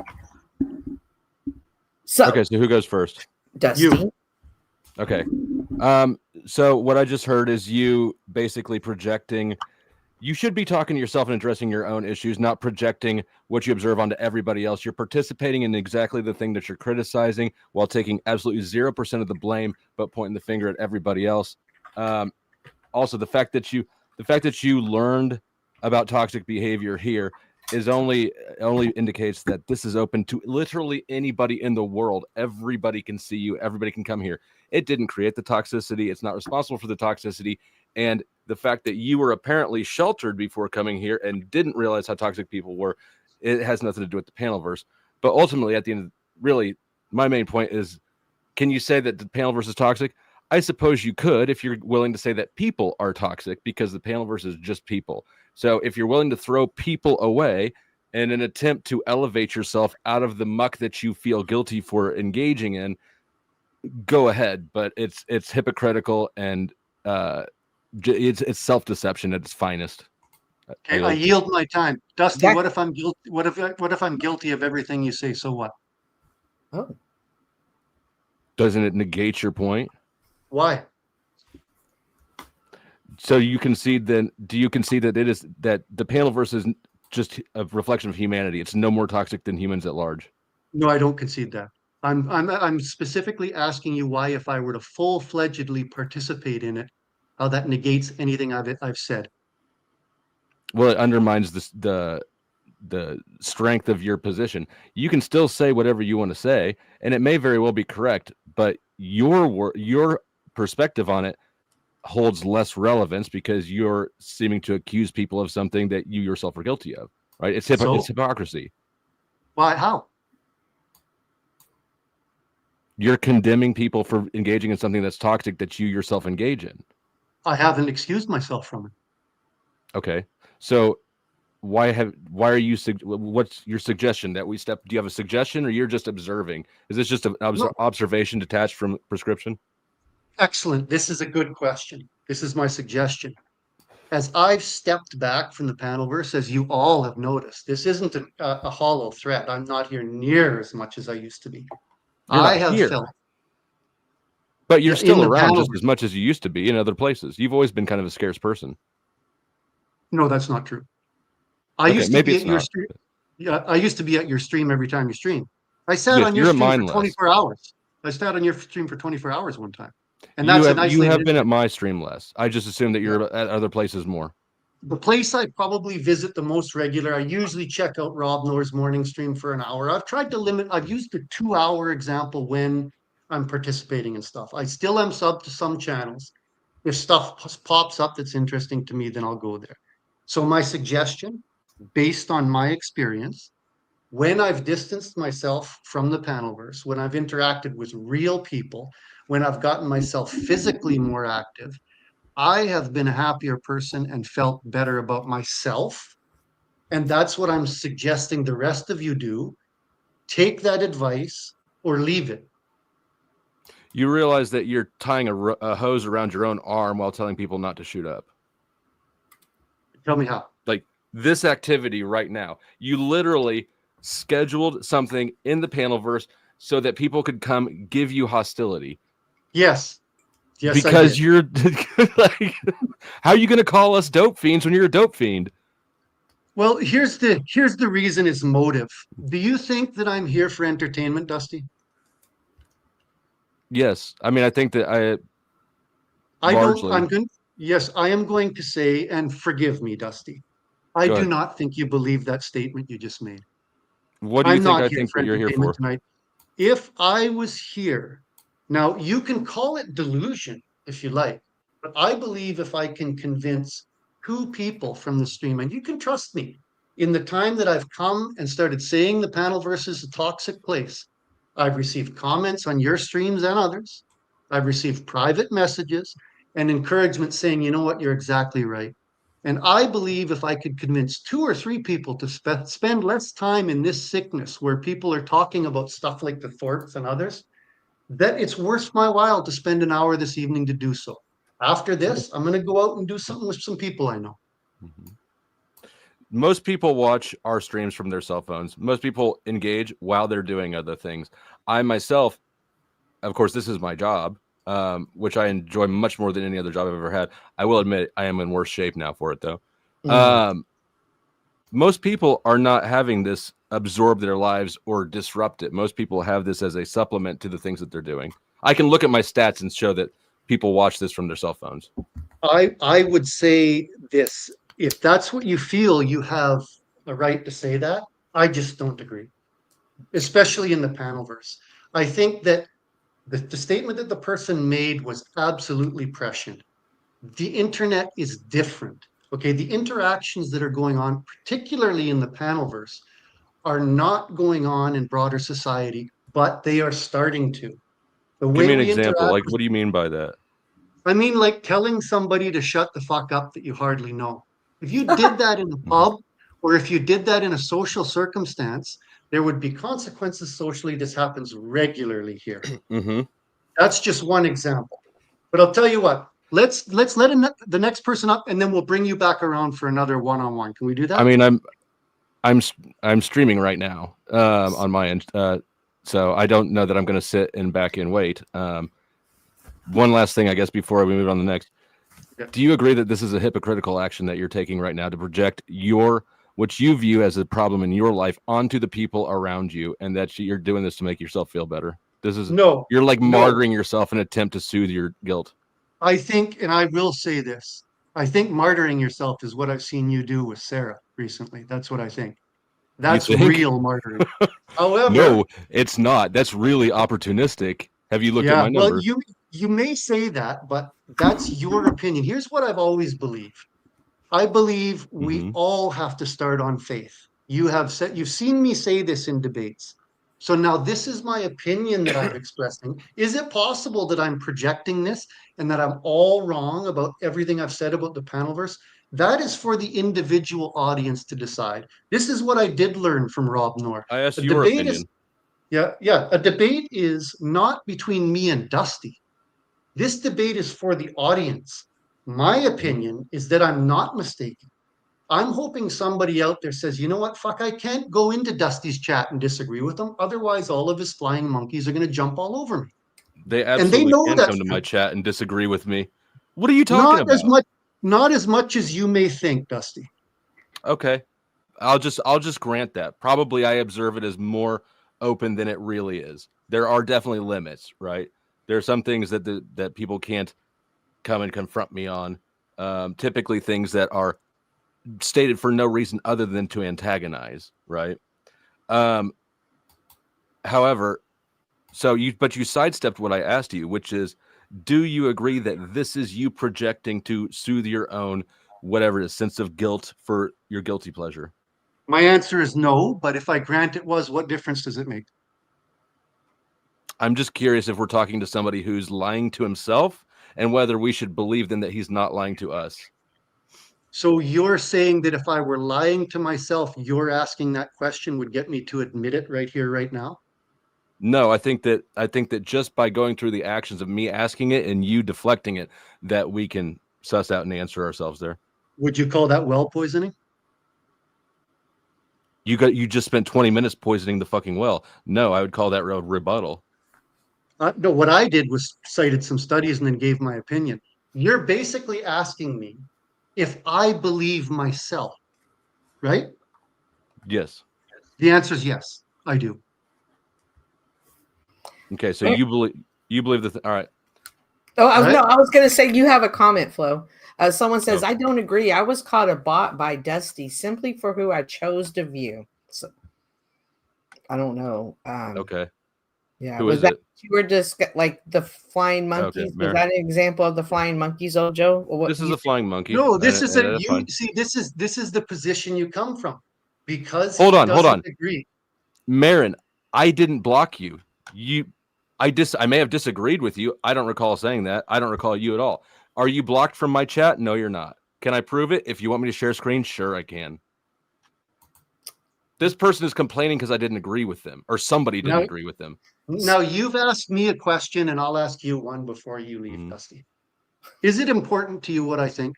So Okay, so who goes first? Dusty. You. Okay. So what I just heard is you basically projecting. You should be talking to yourself and addressing your own issues, not projecting what you observe onto everybody else. You're participating in exactly the thing that you're criticizing while taking absolutely 0% of the blame, but pointing the finger at everybody else. Also, the fact that you learned about toxic behavior here is only indicates that this is open to literally anybody in the world. Everybody can see you. Everybody can come here. It didn't create the toxicity. It's not responsible for the toxicity. And the fact that you were apparently sheltered before coming here and didn't realize how toxic people were, it has nothing to do with the Panelverse. But ultimately, at the end, really, my main point is, can you say that the Panelverse is toxic? I suppose you could if you're willing to say that people are toxic, because the Panelverse is just people. So if you're willing to throw people away in an attempt to elevate yourself out of the muck that you feel guilty for engaging in, go ahead. But it's hypocritical and it's self-deception at its finest. Okay, I yield my time. Dusty, what if I'm guilty? What if I'm guilty of everything you say? So what? Oh. Doesn't it negate your point? Why? So you concede then? Do you concede that that the Panelverse is just a reflection of humanity? It's no more toxic than humans at large. No, I don't concede that. I'm specifically asking you why, if I were to full-fledgedly participate in it, how that negates anything I've said. Well, it undermines the strength of your position. You can still say whatever you want to say, and it may very well be correct, but your perspective on it holds less relevance because you're seeming to accuse people of something that you yourself are guilty of, right? It's hypocrisy. Why? How? You're condemning people for engaging in something that's toxic that you yourself engage in. I haven't excused myself from it. Okay. So why are you, what's your suggestion that we do you have a suggestion, or you're just observing? Is this just an observation detached from prescription? Excellent. This is a good question. This is my suggestion. As I've stepped back from the Panelverse, as you all have noticed, this isn't a hollow threat. I'm not here near as much as I used to be. I have felt. But you're still around just as much as you used to be in other places. You've always been kind of a scarce person. No, that's not true. I used to be at your stream. Yeah, I used to be at your stream every time you stream. I sat on your stream for 24 hours. I sat on your stream for 24 hours one time. And that's you have been at my stream less. I just assume that you're at other places more. The place I probably visit the most regular, I usually check out Rob Noor's morning stream for an hour. I've tried to limit, I've used the 2-hour example when I'm participating in stuff. I still am sub to some channels. If stuff pops up that's interesting to me, then I'll go there. So my suggestion based on my experience, when I've distanced myself from the panelverse, when I've interacted with real people, when I've gotten myself physically more active, I have been a happier person and felt better about myself. And that's what I'm suggesting the rest of you do. Take that advice or leave it. You realize that you're tying a hose around your own arm while telling people not to shoot up. Tell me how. Like this activity right now, you literally scheduled something in the panelverse so that people could come give you hostility. Yes. Yes, because you're like, how are you going to call us dope fiends when you're a dope fiend? Well, here's the reason is motive. Do you think that I'm here for entertainment, Dusty? Yes. I mean, I think that yes, I am going to say, and forgive me, Dusty, I do not think you believe that statement you just made. What do you think I think that you're here for? Tonight. If I was here, now you can call it delusion if you like, but I believe if I can convince 2 people from the stream, and you can trust me, in the time that I've come and started saying the panelverse is a toxic place, I've received comments on your streams and others. I've received private messages and encouragement saying, you know what, you're exactly right. And I believe if I could convince 2 or 3 people to spend less time in this sickness where people are talking about stuff like the Thorpes and others, that it's worth my while to spend an hour this evening to do so. After this, I'm going to go out and do something with some people I know. Mm-hmm. Most people watch our streams from their cell phones. Most people engage while they're doing other things. I myself, of course, this is my job, which I enjoy much more than any other job I've ever had. I will admit I am in worse shape now for it, though. Most people are not having this absorb their lives or disrupt it. Most people have this as a supplement to the things that they're doing. I can look at my stats and show that people watch this from their cell phones. I would say this. If that's what you feel, you have a right to say that. I just don't agree, especially in the panelverse. I think that the statement that the person made was absolutely prescient. The internet is different. Okay, the interactions that are going on, particularly in the panelverse, are not going on in broader society, but they are starting to. Give me an example. Like, what do you mean by that? I mean, like telling somebody to shut the fuck up that you hardly know. If you did that in a pub, or if you did that in a social circumstance, there would be consequences socially. This happens regularly here. Mm-hmm. That's just one example. But I'll tell you what. Let's let the next person up, and then we'll bring you back around for another one-on-one. Can we do that? I mean, I'm streaming right now on my end, so I don't know that I'm going to sit and back and wait. One last thing, I guess, before we move on to the next. Yeah. Do you agree that this is a hypocritical action that you're taking right now to project what you view as a problem in your life onto the people around you, and that you're doing this to make yourself feel better? You're like martyring yourself in an attempt to soothe your guilt. I think, and I will say this, I think martyring yourself is what I've seen you do with Sarah recently. That's what I think. That's real martyring. However, no, it's not. That's really opportunistic. Have you looked at my number? Well, you may say that, but that's your opinion. Here's what I've always believed. I believe we all have to start on faith. You've seen me say this in debates. So now this is my opinion that I'm expressing. Is it possible that I'm projecting this and that I'm all wrong about everything I've said about the panelverse? That is for the individual audience to decide. This is what I did learn from Rob Knorr. I asked your opinion. A debate is not between me and Dusty. This debate is for the audience. My opinion is that I'm not mistaken. I'm hoping somebody out there says, you know what, fuck, I can't go into Dusty's chat and disagree with him. Otherwise, all of his flying monkeys are going to jump all over me. They absolutely can come to my chat and disagree with me. What are you talking about? Not as much as you may think, Dusty. Okay. I'll just grant that. Probably I observe it as more open than it really is. There are definitely limits, right? There are some things that people can't come and confront me on. Typically things that are stated for no reason other than to antagonize, right? However, you sidestepped what I asked you, which is, do you agree that this is you projecting to soothe your own whatever it is, sense of guilt for your guilty pleasure? My answer is no, but if I grant it was, what difference does it make? I'm just curious if we're talking to somebody who's lying to himself and whether we should believe then that he's not lying to us. So you're saying that if I were lying to myself, you're asking that question would get me to admit it right here, right now? No, I think that just by going through the actions of me asking it and you deflecting it, that we can suss out and answer ourselves there. Would you call that well poisoning? You just spent 20 minutes poisoning the fucking well. No, I would call that a rebuttal. No, what I did was cited some studies and then gave my opinion. You're basically asking me if I believe myself, right? Yes. The answer is yes, I do. Okay, so you believe that. All right. Oh, Right? no, I was going to say you have a comment, Flo. Someone says, I don't agree. I was called a bot by Dusty simply for who I chose to view. So I don't know. Okay. Yeah. Who was is that it? you were just like the flying monkeys? Was Mary. that an example of the flying monkeys, Ojo? Or what This is you a flying monkey. No, this and- is and a that's you fine. see. This is the position you come from because Hold he on. doesn't agree. Marin, I didn't block you. I may have disagreed with you. I don't recall saying that. I don't recall you at all. Are you blocked from my chat? No, you're not. Can I prove it? If you want me to share screen, sure I can. This person is complaining because I didn't agree with them, or somebody didn't No. agree with them. Now you've asked me a question, and I'll ask you one before you leave, Mhm. Dusty. Is it important to you what I think?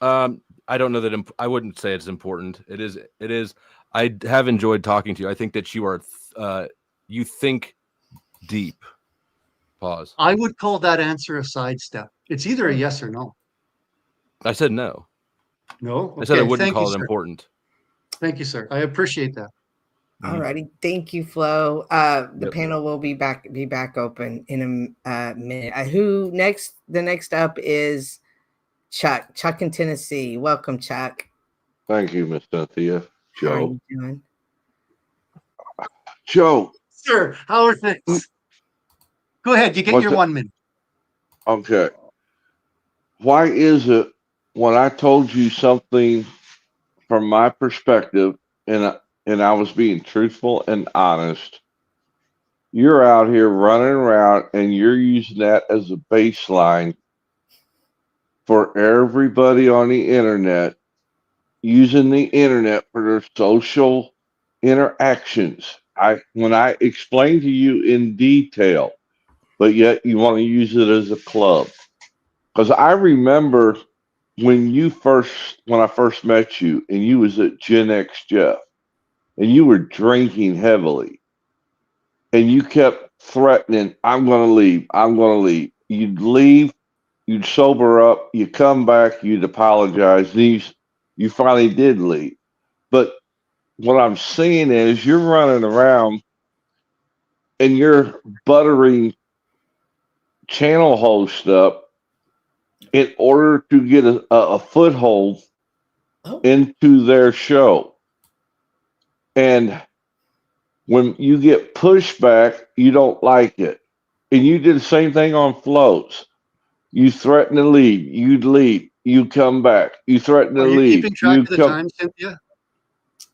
I don't know that I wouldn't say it's important. It is. I have enjoyed talking to you. I think that you are. You think deep. Pause. I would call that answer a sidestep. It's either a yes or no. I said no. No. I said I Okay, wouldn't thank call you, it sir. important. Thank you, sir. I appreciate that. All righty. Thank you, Flo. The Yep. panel will be back open in a minute. Who next? The next up is Chuck. Chuck in Tennessee. Welcome, Chuck. Thank you, Miss Cynthia. How are Joe. you doing? Joe, Sir, how are things? Go ahead. You get What's your it- 1 minute. okay. Why is it when I told you something from my perspective and I was being truthful and honest, you're out here running around and you're using that as a baseline for everybody on the internet, using the internet for their social interactions. When I explained to you in detail, but yet you want to use it as a club. Because I remember when I first met you and you was at Gen X Jeff and you were drinking heavily and you kept threatening, I'm going to leave. I'm going to leave. You'd leave, you'd sober up, you come back, you'd apologize. You finally did leave. But what I'm seeing is you're running around and you're buttering channel host up in order to get a foothold into their show. And when you get pushback, you don't like it. And you did the same thing on Flows. You threaten to leave, you'd leave, you come back. You threaten to Are you leave, keeping track you of the come. time, Cynthia?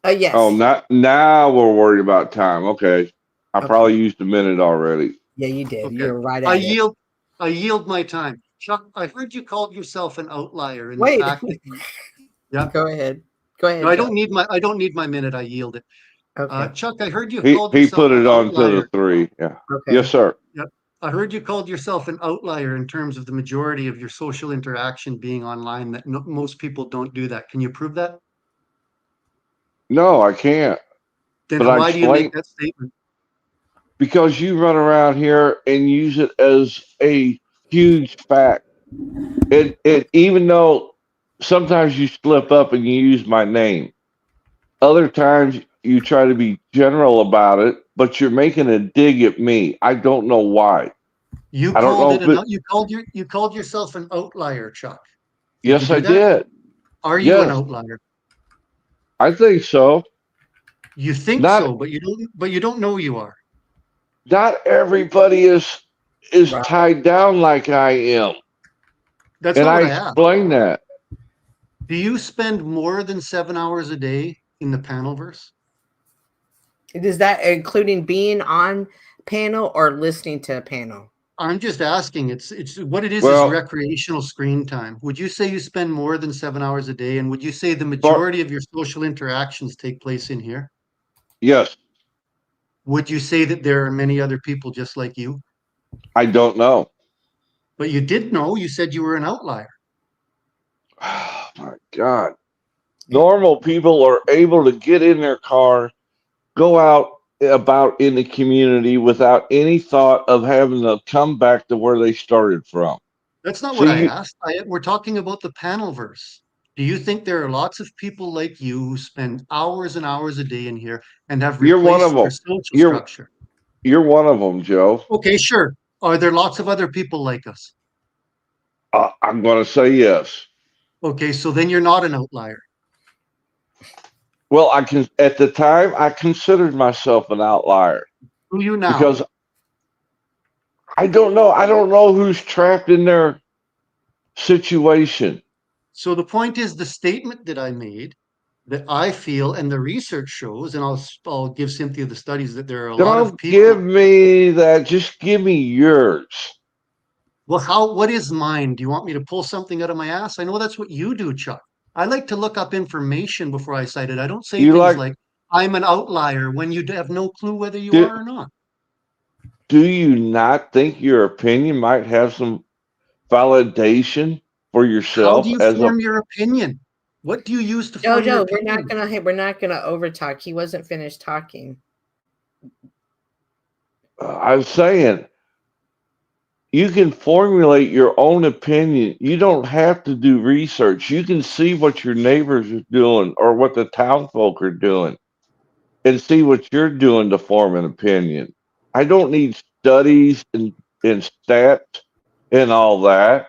Yes. Oh, now we're worried about time. Okay. I probably used a minute already. Yeah, you did. Okay. You're right I at it. yield my time. Chuck, I heard you called yourself an outlier in Wait. the fact that yeah. Go ahead. Go ahead. No, I Chuck. don't need my minute. I yield it. Okay. Chuck, I heard you He called yourself put an it on to outlier. the 3. Yeah. Okay. Yes, sir. I heard you called yourself an outlier in terms of the majority of your social interaction being online, that most people don't do that. Can you prove that? No, I can't. Then But I why do you explain- make that statement? Because you run around here and use it as a huge fact. It even though sometimes you slip up and you use my name, other times you try to be general about it, but you're making a dig at me. I don't know why. You I don't called know it if you called yourself an outlier, Chuck. Yes, you I do that? did. Are you an Yes. outlier? I think so. You think Not- so, but you don't know you are. Not everybody is Right. tied down like I am. That's And not I what I asked. explained that. Do you spend more than 7 hours a day in the Panelverse? Is that including being on panel or listening to a panel? I'm just asking. It's what it is Well- recreational screen time. Would you say you spend more than 7 hours a day? And would you say the For- majority of your social interactions take place in here? Yes, Would you say that there are many other people just like you? I don't know. But you did know. You said you were an outlier. Oh my God. Normal people are able to get in their car, go out about in the community without any thought of having to come back to where they started from. That's not So what I you- asked. We're talking about the Panelverse. Do you think there are lots of people like you who spend hours and hours a day in here and have You're one replaced of their them. social You're- structure? You're one of them, Joe. Okay, sure. Are there lots of other people like us? I'm going to say yes. Okay, so then you're not an outlier. Well, at the time I considered myself an outlier Who you now? because I don't know. I don't know who's trapped in their situation. So the point is the statement that I made that I feel and the research shows, and I'll give Cynthia the studies that there are a lot of Don't people. give me that. Just give me yours. Well, what is mine? Do you want me to pull something out of my ass? I know that's what you do, Chuck. I like to look up information before I cite it. I don't say You things like- like I'm an outlier when you have no clue whether you Do- are or not. Do you not think your opinion might have some validation for How yourself do you as form your opinion? What do you use to form your Jojo, we're opinion? not gonna overtalk. He wasn't finished talking. I'm saying you can formulate your own opinion. You don't have to do research. You can see what your neighbors are doing or what the townfolk are doing and see what you're doing to form an opinion. I don't need studies and stats and all that.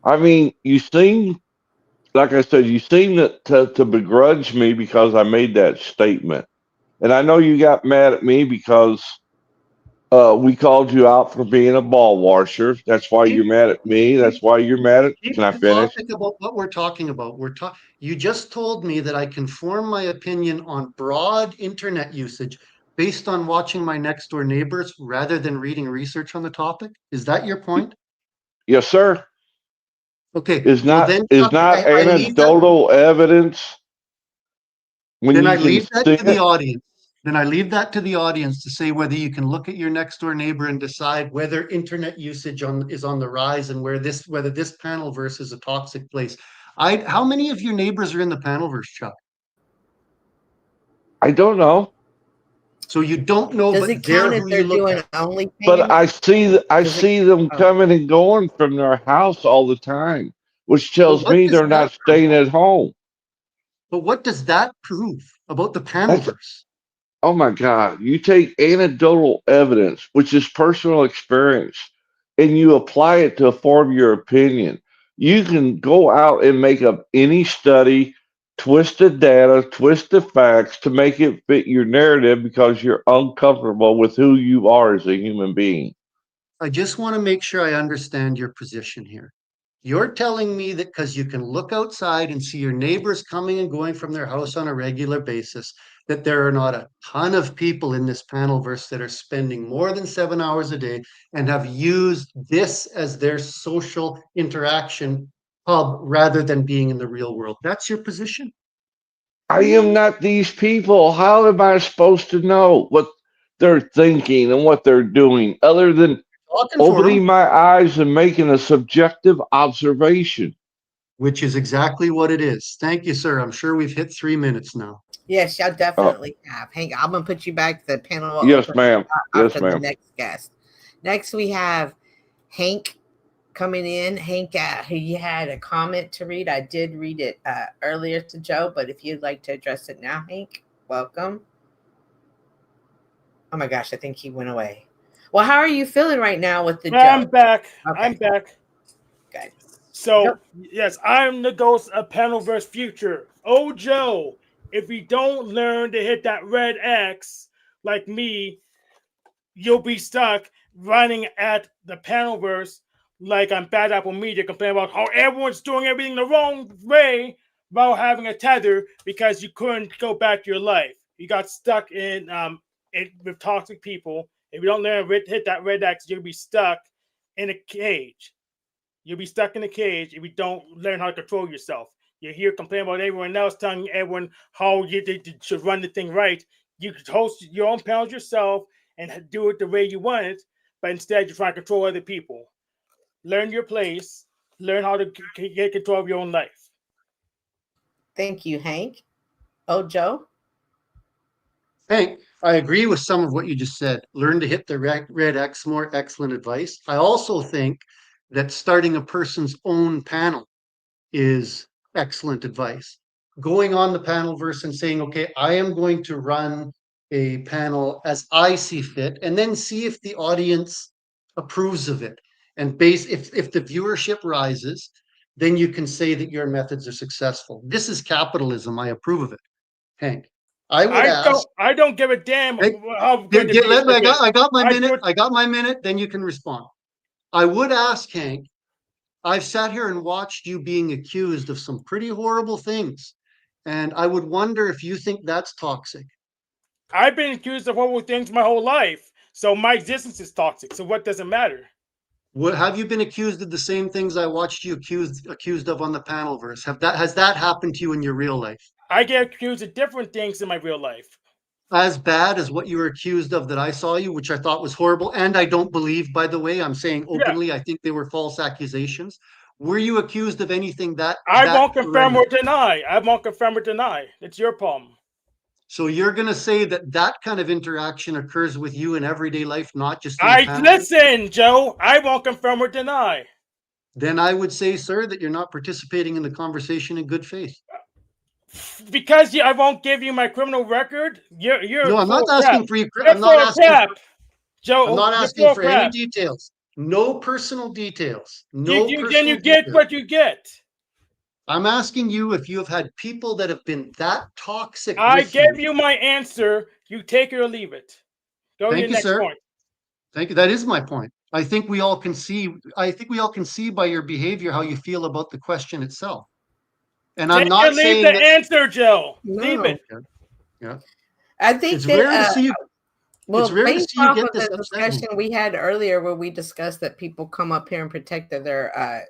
I mean, you seem, like I said, you seem to begrudge me because I made that statement. And I know you got mad at me because we called you out for being a ball washer. That's why you're mad at me. That's why you're mad at. Keep Can I the finish? topic about what we're talking about. You just told me that I can form my opinion on broad internet usage based on watching my next door neighbors rather than reading research on the topic. Is that your point? Yes, sir. Okay. Is well not then, is Chuck, not I leave that- anecdotal evidence when Then you I can leave that see to the it? audience. Then I leave that to the audience to say whether you can look at your next door neighbor and decide whether internet usage is on the rise and whether this Panelverse is a toxic place. How many of your neighbors are in the Panelverse, Chuck? I don't know, So you don't know, Does but it they're count if who they're you look doing at. OnlyFans? but I Does it- see them oh. coming and going from their house all the time, which Well, tells what me does they're not that staying at home. But what does that prove about the Panelverse? Oh my God. You take anecdotal evidence, which is personal experience, and you apply it to form your opinion. You can go out and make up any study, twist the data, twist the facts to make it fit your narrative because you're uncomfortable with who you are as a human being. I just want to make sure I understand your position here. You're telling me that because you can look outside and see your neighbors coming and going from their house on a regular basis, that there are not a ton of people in this Panelverse that are spending more than 7 hours a day and have used this as their social interaction hub rather than being in the real world. That's your position? I am not these people. How am I supposed to know what they're thinking and what they're doing other than Talking for opening them, my eyes and making a subjective observation? which is exactly what it is. Thank you, sir. I'm sure we've hit 3 minutes now. Yes, y'all definitely have. Hank, I'm gonna put you back. The panel will Yes, open ma'am. Yes, after the ma'am. next guest. Next, we have Hank coming in. Hank, he had a comment to read. I did read it earlier to Joe, but if you'd like to address it now, Hank, welcome. Oh my gosh, I think he went away. Well, how are you feeling right now with the Joe? I'm back. Okay. I'm back. Okay. So, Yep. yes, I'm the ghost of Panelverse Future. Oh, Joe, if you don't learn to hit that red X like me, you'll be stuck running at the Panelverse like I'm Bad Apple Media complaining about how everyone's doing everything the wrong way about having a tether because you couldn't go back to your life. You got stuck with toxic people. If you don't learn to hit that red X, you'll be stuck in a cage. You'll be stuck in a cage if you don't learn how to control yourself. You hear complain about everyone else telling everyone how you should run the thing right. You could host your own panels yourself and do it the way you want it, but instead you're trying to control other people. Learn your place. Learn how to get control of your own life. Thank you, Hank. Oh, Joe? Hank, I agree with some of what you just said. Learn to hit the red X more. Excellent advice. I also think that starting a person's own panel is excellent advice. Going on the Panelverse and saying, okay, I am going to run a panel as I see fit, and then see if the audience approves of it. And if the viewership rises, then you can say that your methods are successful. This is capitalism. I approve of it. Hank, I don't give a damn how good I got my minute. Then you can respond. I would ask, Hank, I've sat here and watched you being accused of some pretty horrible things. And I would wonder if you think that's toxic. I've been accused of horrible things my whole life. So my existence is toxic. So what does it matter? What, have you been accused of the same things I watched you accused of on the Panelverse? Has that happened to you in your real life? I get accused of different things in my real life. As bad as what you were accused of that I saw you, which I thought was horrible, and I don't believe, by the way, I'm saying openly, I think they were false accusations. Were you accused of anything that I won't confirm or deny. I won't confirm or deny. It's your problem. So you're going to say that that kind of interaction occurs with you in everyday life, not just in listen, Joe. I won't confirm or deny. Then I would say, sir, that you're not participating in the conversation in good faith. Because I won't give you my criminal record. You're no, I'm not asking for you. I'm not asking, Joe. I'm not asking for any details. No personal details. No. Then you get what you get. I'm asking you if you have had people that have been that toxic. I gave you my answer. You take it or leave it. Go to your next point. Thank you. That is my point. I think we all can see. I think we all can see by your behavior how you feel about the question itself. And I'm not saying leave the answer, Joe. No. Leave it. Yeah. I think it's rare to see you. Well, it's rare to see you get this the discussion we had earlier, where we discussed that people come up here and protect their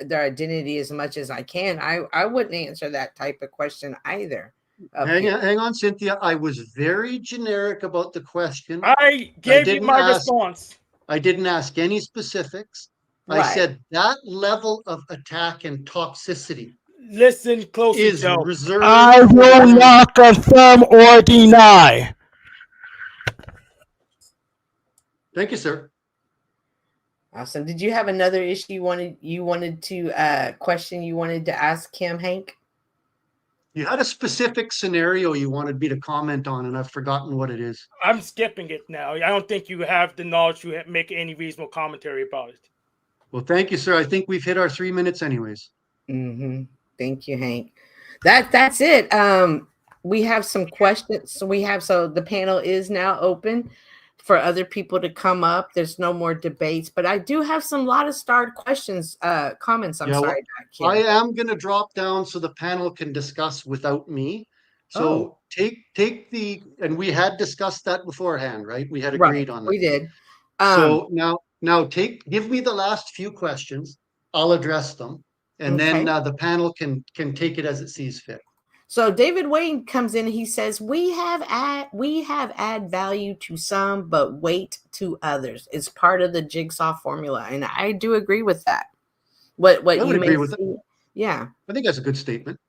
identity as much as I can. I wouldn't answer that type of question either. Hang on, Cynthia. I was very generic about the question. I gave you my response. I didn't ask any specifics. Right. I said that level of attack and toxicity. Listen closely, Joe. Reserved. I will not confirm or deny. Thank you, sir. Awesome. Did you have another issue you wanted to question you wanted to ask Kim, Hank? You had a specific scenario you wanted me to comment on, and I've forgotten what it is. I'm skipping it now. I don't think you have the knowledge to make any reasonable commentary about it. Well, thank you, sir. I think we've hit our 3 minutes anyways. Mm-hmm. Thank you, Hank. That's it. We have some questions. So the panel is now open for other people to come up. There's no more debates, but I do have some lot of starred questions, comments. Sorry. I am going to drop down so the panel can discuss without me. So take and we had discussed that beforehand, right? We had agreed on that. We did. So now give me the last few questions. I'll address them, and then the panel can take it as it sees fit. So David Wayne comes in and he says, we have add value to some, but weight to others. It's part of the jigsaw formula. And I do agree with that. What I would agree with it. Yeah. I think that's a good statement.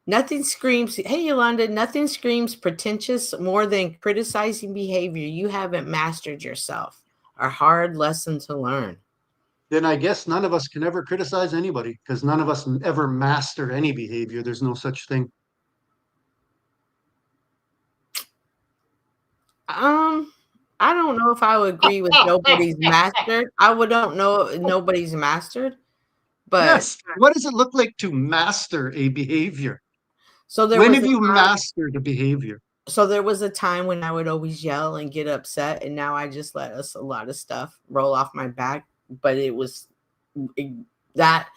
Nothing screams, hey Yolanda, nothing screams pretentious more than criticizing behavior you haven't mastered yourself. A hard lesson to learn. Then I guess none of us can ever criticize anybody because none of us ever master any behavior. There's no such thing. I don't know if I would agree with nobody's mastered. don't know if nobody's mastered, but yes. What does it look like to master a behavior? So when have you mastered a behavior? So there was a time when I would always yell and get upset, and now I just let a lot of stuff roll off my back. But it was that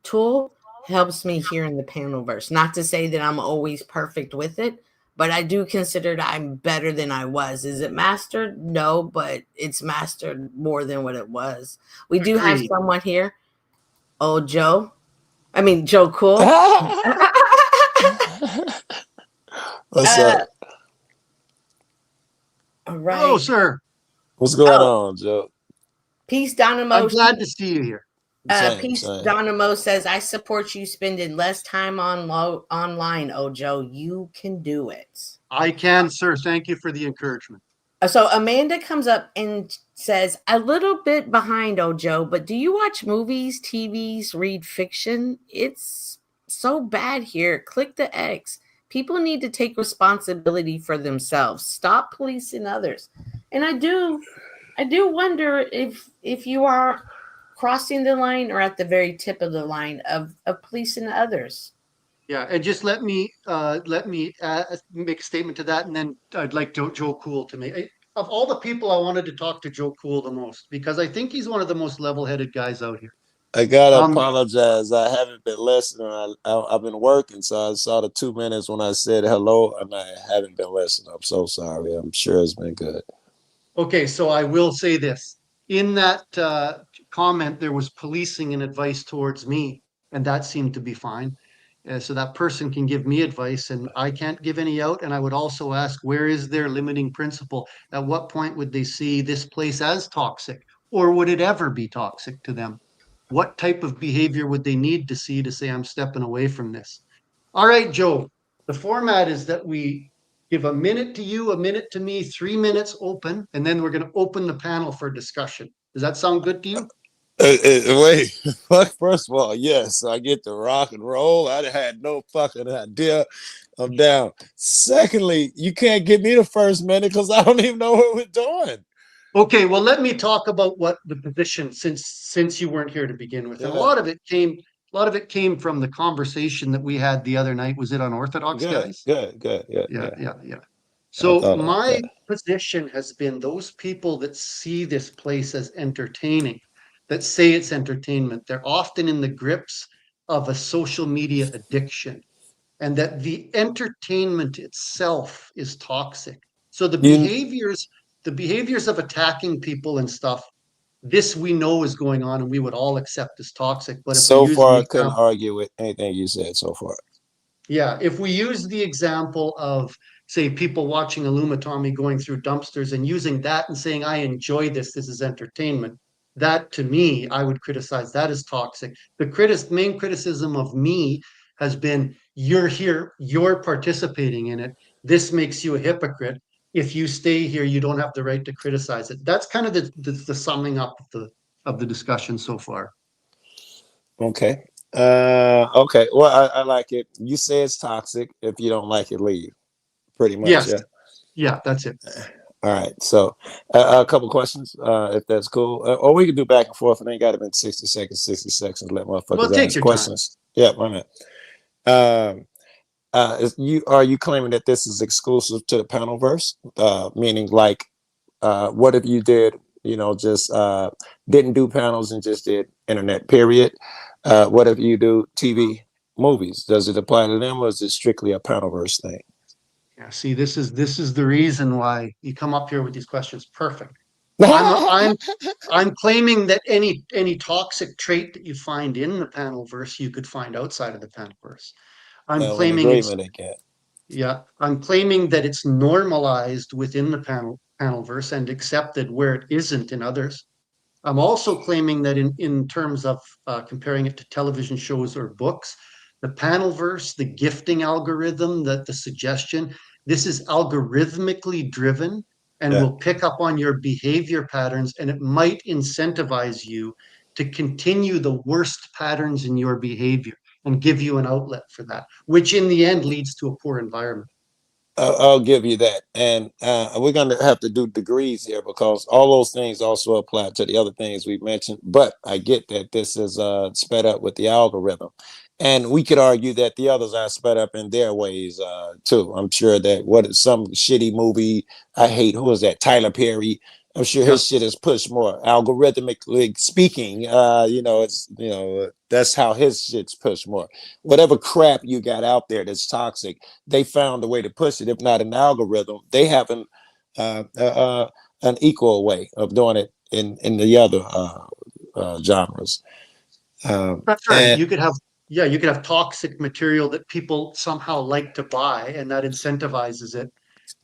tool helps me here in the Panelverse. Not to say that I'm always perfect with it, but I do consider that I'm better than I was. Is it mastered? No, but it's mastered more than what it was. We do have Agreed. someone here. Oh, Joe. I mean, Joe Cool. What's up? All right. Hello, sir. What's going Oh. on, Joe? Peace, Dynamo. I'm glad to see you here. Peace, Dynamo says, I support you spending less time online, Ojo. You can do it. I can, sir. Thank you for the encouragement. So Amanda comes up and says, a little bit behind, Ojo, but do you watch movies, TVs, read fiction? It's so bad here. Click the X. People need to take responsibility for themselves. Stop policing others. And I do wonder if you are crossing the line or at the very tip of the line of policing others. Yeah, and just let me make a statement to that, and then I'd like Joe Cool to make. Of all the people, I wanted to talk to Joe Cool the most because I think he's one of the most level-headed guys out here. I gotta apologize. I haven't been listening. I've been working, so I saw the 2 minutes when I said hello, and I haven't been listening. I'm so sorry. I'm sure it's been good. Okay, so I will say this. In that comment, there was policing and advice towards me, and that seemed to be fine. So that person can give me advice, and I can't give any out. And I would also ask, where is their limiting principle? At what point would they see this place as toxic, or would it ever be toxic to them? What type of behavior would they need to see to say, I'm stepping away from this? All right, Joe, the format is that we give a minute to you, a minute to me, 3 minutes open, and then we're going to open the panel for discussion. Does that sound good to you? Wait, first of all, yes, I get to rock and roll. I had no fucking idea. I'm down. Secondly, you can't give me the first minute because I don't even know what we're doing. Okay, well, let me talk about what the position, since you weren't here to begin with. And a lot of it came from the conversation that we had the other night. Was it Unorthodox Guys? Good. Yeah. So my position has been those people that see this place as entertaining, that say it's entertainment, they're often in the grips of a social media addiction, and that the entertainment itself is toxic. So the behaviors of attacking people and stuff, this we know is going on, and we would all accept as toxic. But if so far, I couldn't argue with anything you said so far. Yeah, if we use the example of, say, people watching Illumitomy going through dumpsters and using that and saying, I enjoy this is entertainment, that to me, I would criticize that as toxic. The main criticism of me has been, you're here, you're participating in it. This makes you a hypocrite. If you stay here, you don't have the right to criticize it. That's kind of the summing up of the discussion so far. Okay. Okay. Well, I like it. You say it's toxic. If you don't like it, leave. Pretty much. Yes. Yeah, that's it. All right. So a couple questions, if that's cool. Or we can do back and forth. It ain't got to be 60 seconds. Let motherfuckers ask questions. Time. Yeah, 1 minute. Are you claiming that this is exclusive to the Panelverse? Meaning, like, what if you did, just didn't do panels and just did internet, period? What if you do TV, movies? Does it apply to them, or is it strictly a Panelverse thing? Yeah, see, this is the reason why you come up here with these questions. Perfect. I'm claiming that any toxic trait that you find in the Panelverse, you could find outside of the Panelverse. I'm claiming that it's normalized within the Panelverse and accepted where it isn't in others. I'm also claiming that in terms of comparing it to television shows or books, the Panelverse, the gifting algorithm, the suggestion, this is algorithmically driven and will pick up on your behavior patterns, and it might incentivize you to continue the worst patterns in your behavior and give you an outlet for that, which in the end leads to a poor environment. I'll give you that. And we're going to have to do degrees here because all those things also apply to the other things we mentioned. But I get that this is sped up with the algorithm. And we could argue that the others are sped up in their ways too. I'm sure that some shitty movie I hate, who is that? Tyler Perry. I'm sure his shit is pushed more algorithmically speaking. That's how his shit's pushed more. Whatever crap you got out there that's toxic, they found a way to push it. If not an algorithm, they have an equal way of doing it in the other genres. That's right. You could have toxic material that people somehow like to buy, and that incentivizes it.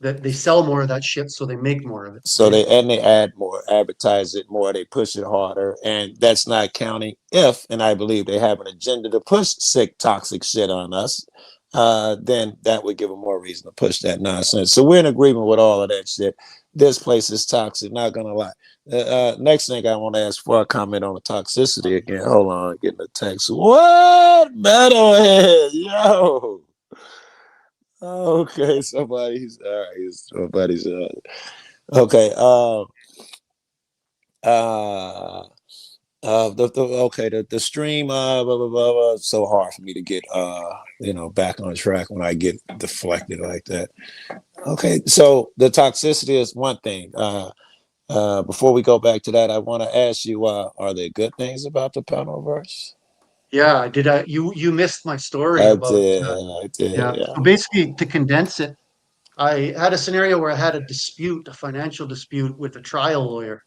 That they sell more of that shit, so they make more of it. So they add more, advertise it more, they push it harder, and that's not counting if, and I believe they have an agenda to push sick, toxic shit on us. Then that would give them more reason to push that nonsense. So we're in agreement with all of that shit. This place is toxic, not gonna lie. Next thing I want to ask before I comment on the toxicity again. Hold on, getting a text. What? Metalhead, yo. Okay, somebody's all right. Somebody's okay. The stream blah, blah, blah, blah, it's so hard for me to get back on track when I get deflected like that. Okay, so the toxicity is one thing. Before we go back to that, I want to ask you, are there good things about the Panelverse? Yeah, I did. You missed my story about. I did. Yeah. So basically, to condense it, I had a scenario where I had a financial dispute with a trial lawyer,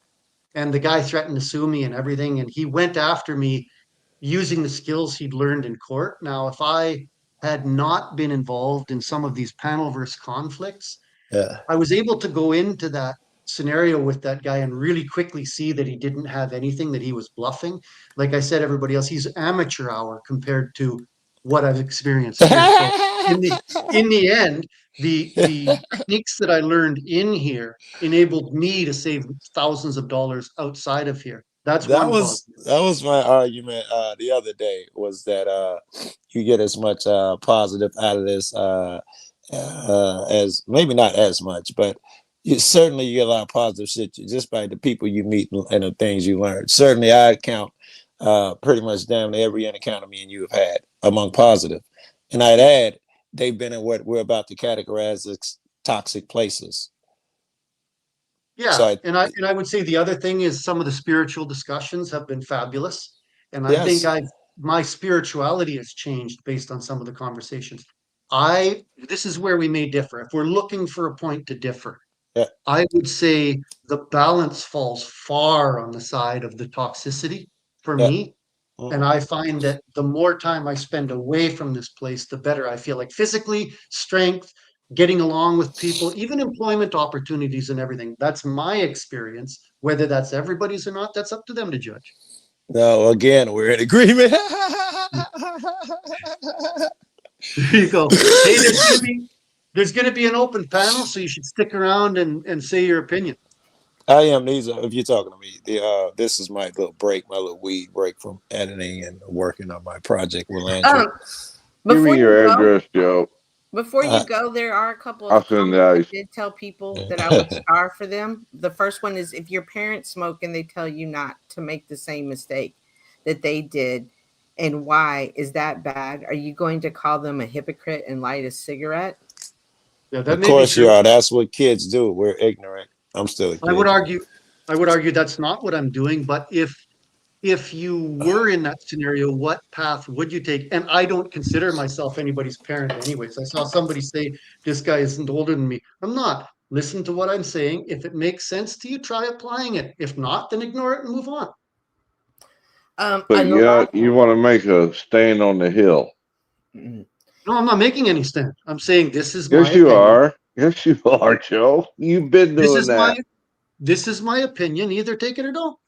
and the guy threatened to sue me and everything, and he went after me using the skills he'd learned in court. Now, if I had not been involved in some of these Panelverse conflicts, I was able to go into that scenario with that guy and really quickly see that he didn't have anything, that he was bluffing. Like I said, everybody else, he's amateur hour compared to what I've experienced here. So in the end, the techniques that I learned in here enabled me to save thousands of dollars outside of here. That was my argument the other day, was that you get as much positive out of this as, maybe not as much, but you get a lot of positive shit just by the people you meet and the things you learn. Certainly, I count pretty much damn every encounter me and you have had among positive. And I'd add, they've been in what we're about to categorize as toxic places. Yeah, so I would say the other thing is some of the spiritual discussions have been fabulous. And I think my spirituality has changed based on some of the conversations. This is where we may differ. If we're looking for a point to differ, I would say the balance falls far on the side of the toxicity for me. And I find that the more time I spend away from this place, the better I feel, like physically, strength, getting along with people, even employment opportunities and everything. That's my experience. Whether that's everybody's or not, that's up to them to judge. No, again, we're in agreement. There you go. Hey, there's going to be an open panel, so you should stick around and say your opinion. I am. If you're talking to me, this is my little break, my little weed break from editing and working on my project with Andrew. Give me your address, Joe. Before you go, there are a couple of comments I did tell people that I would star for them. The first one is, if your parents smoke and they tell you not to make the same mistake that they did, and why is that bad? Are you going to call them a hypocrite and light a cigarette? Yeah, of course you are. That's what kids do. We're ignorant. I'm still a kid. I would argue that's not what I'm doing. But if you were in that scenario, what path would you take? And I don't consider myself anybody's parent anyways. I saw somebody say, this guy isn't older than me. I'm not. Listen to what I'm saying. If it makes sense to you, try applying it. If not, then ignore it and move on. But you want to make a stand on the hill. No, I'm not making any stand. I'm saying this is my opinion. Are. Yes, you are, Joe. You've been doing that. This is my opinion. Either take it or don't.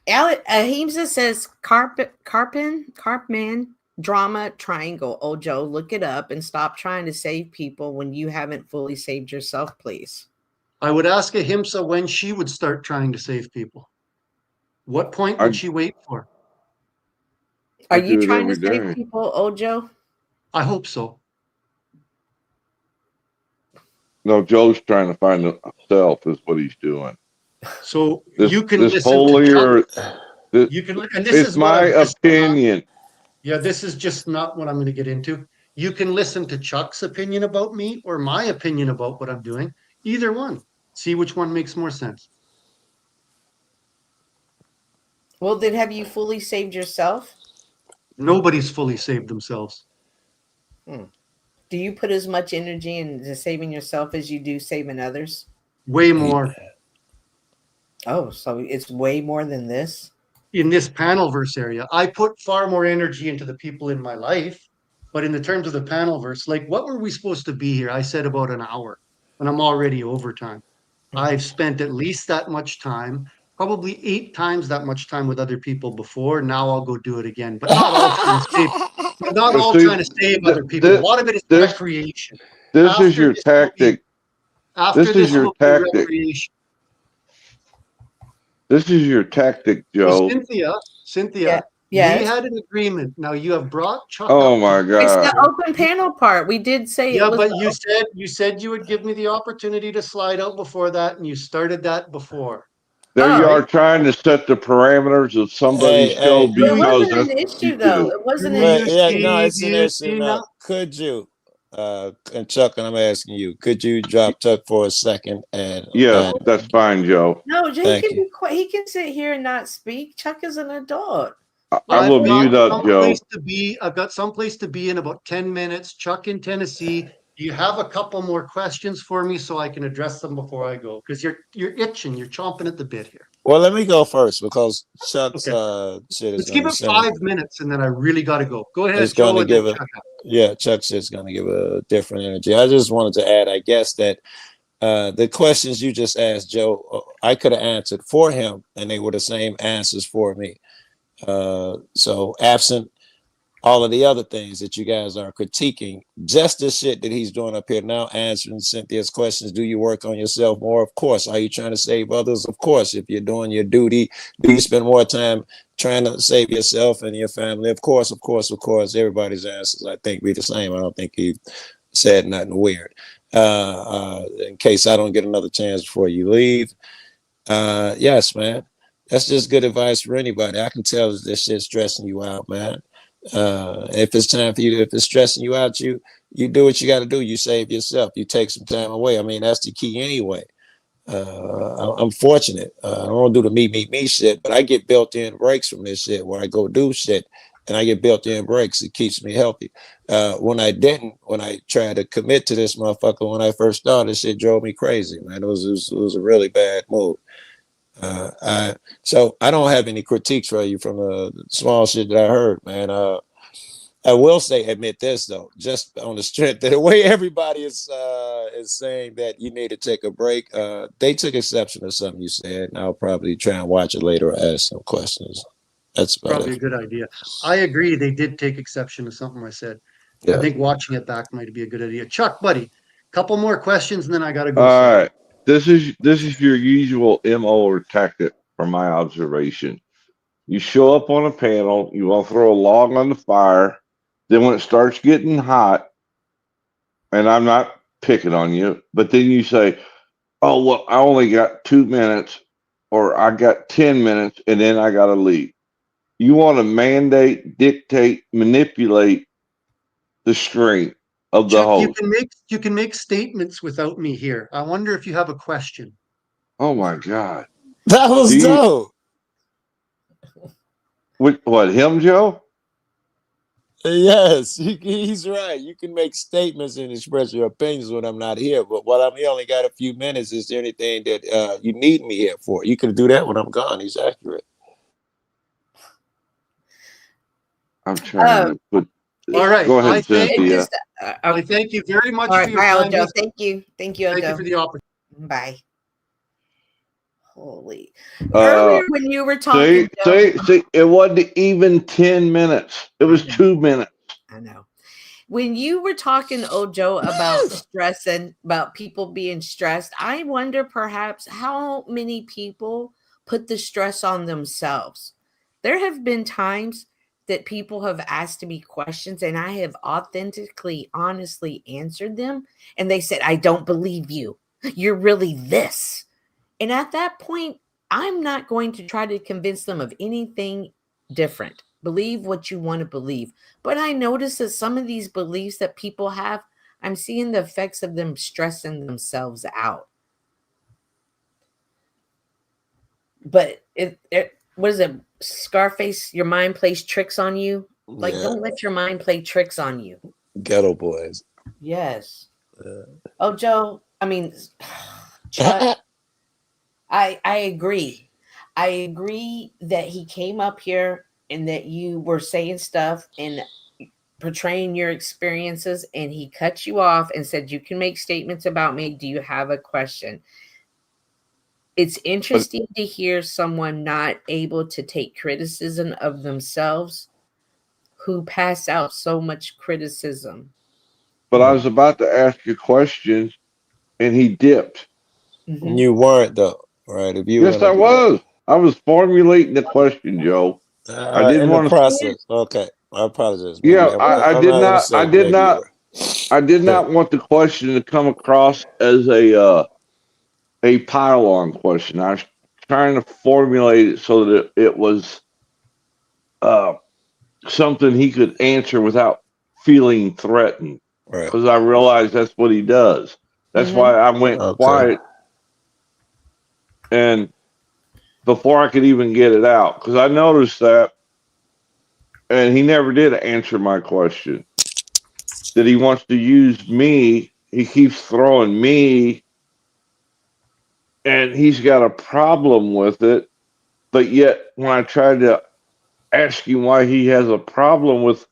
Ahimsa says Carpman drama triangle. Oh, Joe, look it up and stop trying to save people when you haven't fully saved yourself, please. I would ask Ahimsa when she would start trying to save people. What point would she wait for? Are you trying to save people, Ojo? I hope so. No, Joe's trying to find himself is what he's doing. So you can listen to Chuck. You can, and this is my opinion. Yeah, this is just not what I'm going to get into. You can listen to Chuck's opinion about me or my opinion about what I'm doing. Either one. See which one makes more sense. Well, then have you fully saved yourself? Nobody's fully saved themselves. Do you put as much energy into saving yourself as you do saving others? Way more. Oh, so it's way more than this? In this Panelverse area, I put far more energy into the people in my life. But in the terms of the Panelverse, like what were we supposed to be here? I said about an hour, and I'm already over time. I've spent at least that much time, probably 8 times that much time with other people before. Now I'll go do it again. But not all trying to save, not all trying to save other people. A lot of it is recreation. This is your tactic. This is your tactic. This is your tactic, Joe. Cynthia, Yes. we had an agreement. Now you have brought Chuck. Oh my God! It's the open panel part. We did say. Yeah, it was but you said you would give me the opportunity to slide out before that, and you started that before. There you are trying to set the parameters of somebody's show It because wasn't that's an what issue, you though. do. It wasn't an But, issue. yeah, no, it's an issue. No. Could you, and Chuck, and I'm asking you, could you drop Chuck for a second? And Yeah, that's fine, Joe. No, he Thank can be quiet. He can sit here and not speak. Chuck is an adult. I will mute up, Joe. I've got someplace to be in about 10 minutes. Chuck in Tennessee. Do you have a couple more questions for me so I can address them before I go? Because you're itching, you're chomping at the bit here. Well, let me go first because Chuck's shit is. Let's give it 5 minutes and then I really got to go. Go ahead, It's Joe. going to give and it. then Chuck. Yeah, Chuck's shit's going to give a different energy. I just wanted to add, I guess that the questions you just asked, Joe, I could have answered for him, and they were the same answers for me. So absent all of the other things that you guys are critiquing, just the shit that he's doing up here now, answering Cynthia's questions. Do you work on yourself more? Of course. Are you trying to save others? Of course. If you're doing your duty, do you spend more time trying to save yourself and your family? Of course, of course, of course. Everybody's answers, I think, be the same. I don't think he said nothing weird. In case I don't get another chance before you leave. Yes, man. That's just good advice for anybody. I can tell this shit's stressing you out, man. If it's time for you, if it's stressing you out, you do what you got to do. You save yourself. You take some time away. I mean, that's the key anyway. I'm fortunate. I don't do the me shit, but I get built-in breaks from this shit where I go do shit and I get built-in breaks. It keeps me healthy. When I tried to commit to this motherfucker when I first started, shit drove me crazy, man. It was a really bad move. So I don't have any critiques for you from the small shit that I heard, man. I will admit this though, just on the strength that the way everybody is saying that you need to take a break. They took exception to something you said, and I'll probably try and watch it later or ask some questions. That's probably a good idea. I agree. They did take exception to something I said. Yeah. I think watching it back might be a good idea. Chuck, buddy, couple more questions and then I got to go. All right. This is your usual MO or tactic from my observation. You show up on a panel, you want to throw a log on the fire, then when it starts getting hot, and I'm not picking on you, but then you say, oh, well, I only got 2 minutes, or I got 10 minutes, and then I got to leave. You want to mandate, dictate, manipulate the stream of the host. You can make statements without me here. I wonder if you have a question. Oh my God. That was dope. What, him, Joe? Yes, he's right. You can make statements and express your opinions when I'm not here. But while I'm here, only got a few minutes. Is there anything that you need me here for? You can do that when I'm gone. He's accurate. I'm trying to put. All right. Go ahead, Cynthia. I thank you very much for your time. Joe. Thank you. Thank you, Thank you for the opportunity. Bye. Holy. Earlier when you were talking, see, it wasn't even 10 minutes. It was 2 minutes. I know. When you were talking, Joe, about stress and about people being stressed, I wonder perhaps how many people put the stress on themselves. There have been times that people have asked me questions and I have authentically, honestly answered them. And they said, I don't believe you. You're really this. And at that point, I'm not going to try to convince them of anything different. Believe what you want to believe. But I notice that some of these beliefs that people have, I'm seeing the effects of them stressing themselves out. but what is it? Scarface, your mind plays tricks on you. Like, Yeah. don't let your mind play tricks on you. Ghetto boys. Yes. Oh, Joe. I mean, Chuck. I agree. I agree that he came up here and that you were saying stuff and portraying your experiences, and he cut you off and said, "You can make statements about me. Do you have a question?" It's interesting to hear someone not able to take criticism of themselves who pass out so much criticism. But I was about to ask you questions, and he dipped. Mhm. You weren't though, right? If you Yes, I was. I was formulating the question, Joe. I didn't in the want to. process. Okay, I apologize. Yeah, Maybe I I'm did not not. I did not. I did not want the question to come across as a pile-on question. I was trying to formulate it so that it was something he could answer without feeling threatened. Right. Because I realized that's what he does. That's why I went quiet. And before I could even get it out, because I noticed that, and he never did answer my question. That he wants to use me. He keeps throwing me, and he's got a problem with it. But yet, when I tried to ask him why he has a problem with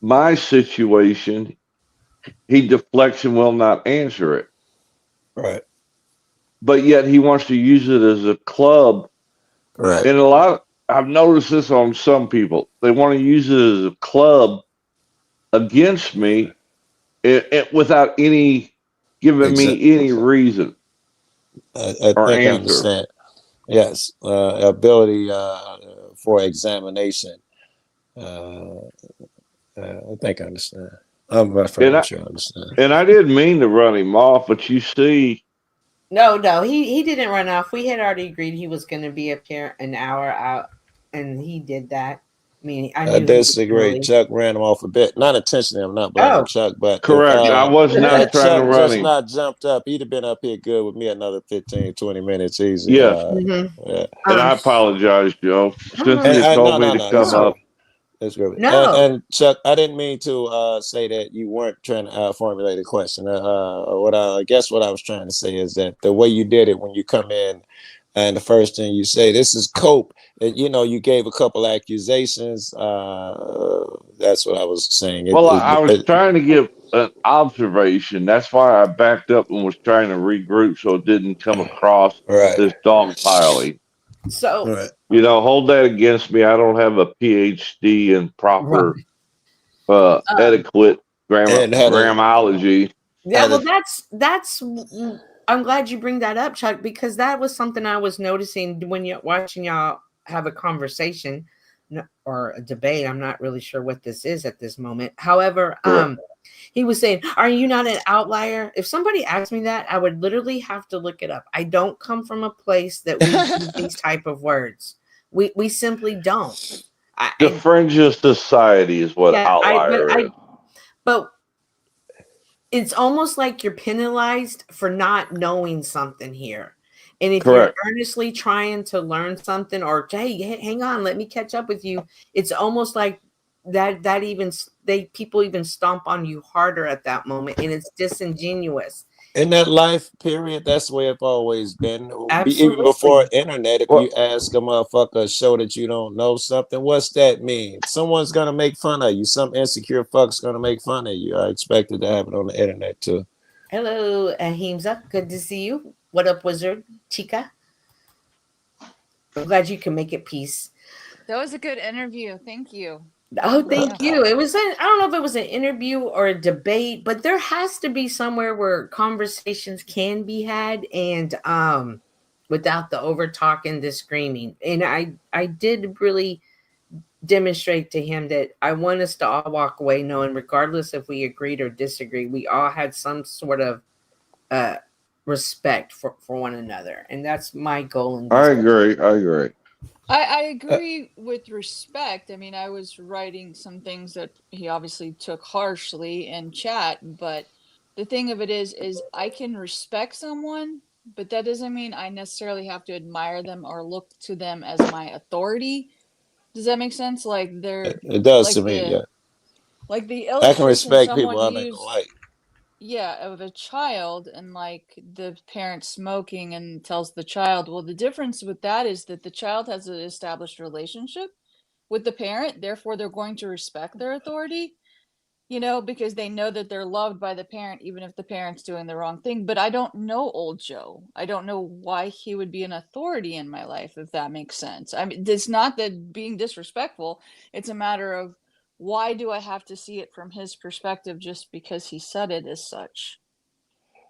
my situation, he deflects and will not answer it. Right. But yet he wants to use it as a club. Right. And I've noticed this on some people. They want to use it as a club against me without any giving me any reason I or think I answer. understand. Yes, ability for examination. I think I understand. I'm referring to you. I understand. And I didn't mean to run him off, but you see. No, he didn't run off. We had already agreed he was going to be up here an hour out, and he did that. I mean, I knew disagree. Chuck ran him off a bit. Not intentionally, I'm not blaming Chuck, but correct. I was not trying to run just him. not jumped up. He'd have been up here good with me another 15, 20 minutes easy. Yes. Yeah. And I apologize, Joe. Cynthia told me to come up. That's great. No. And Chuck, I didn't mean to say that you weren't trying to formulate a question. What I was trying to say is that the way you did it when you come in, and the first thing you say, "This is Cope," and you gave a couple accusations. That's what I was saying. I was trying to give an observation. That's why I backed up and was trying to regroup so it didn't come across this dogpiling. So, hold that against me. I don't have a PhD in proper adequate grammology. Yeah, well, that's. I'm glad you bring that up, Chuck, because that was something I was noticing when you're watching y'all have a conversation or a debate. I'm not really sure what this is at this moment. However, he was saying, "Are you not an outlier?" If somebody asked me that, I would literally have to look it up. I don't come from a place that we use these type of words. We simply don't. The fringe of society is what outlier is. But it's almost like you're penalized for not knowing something here. And if you're earnestly trying to learn something, or hey, hang on, let me catch up with you, it's almost like people even stomp on you harder at that moment, and it's disingenuous. In that life period, that's the way it's always been. Absolutely. Even before internet, if you ask a motherfucker, show that you don't know something, what's that mean? Someone's gonna make fun of you. Some insecure fuck's gonna make fun of you. I expected to have it on the internet too. Hello, Ahimsa. Good to see you. What up, Wizard? Chica? I'm glad you can make it, peace. That was a good interview. Thank you. Oh, thank you. It was I don't know if it was an interview or a debate, but there has to be somewhere where conversations can be had and without the over talking, the screaming. And I did really demonstrate to him that I want us to all walk away knowing, regardless if we agreed or disagreed, we all had some sort of respect for one another. And that's my goal. I agree. I agree with respect. I mean, I was writing some things that he obviously took harshly in chat, but the thing of it is I can respect someone, but that doesn't mean I necessarily have to admire them or look to them as my authority. Does that make sense? Like It does to like me, yeah. like the I can illustration respect people someone I may used, not like. yeah, of a child and like the parent smoking and tells the child, well, the difference with that is that the child has an established relationship with the parent, therefore they're going to respect their authority, you know, because they know that they're loved by the parent, even if the parent's doing the wrong thing. But I don't know old Joe. I don't know why he would be an authority in my life, if that makes sense. I mean, it's not that being disrespectful, it's a matter of why do I have to see it from his perspective just because he said it as such?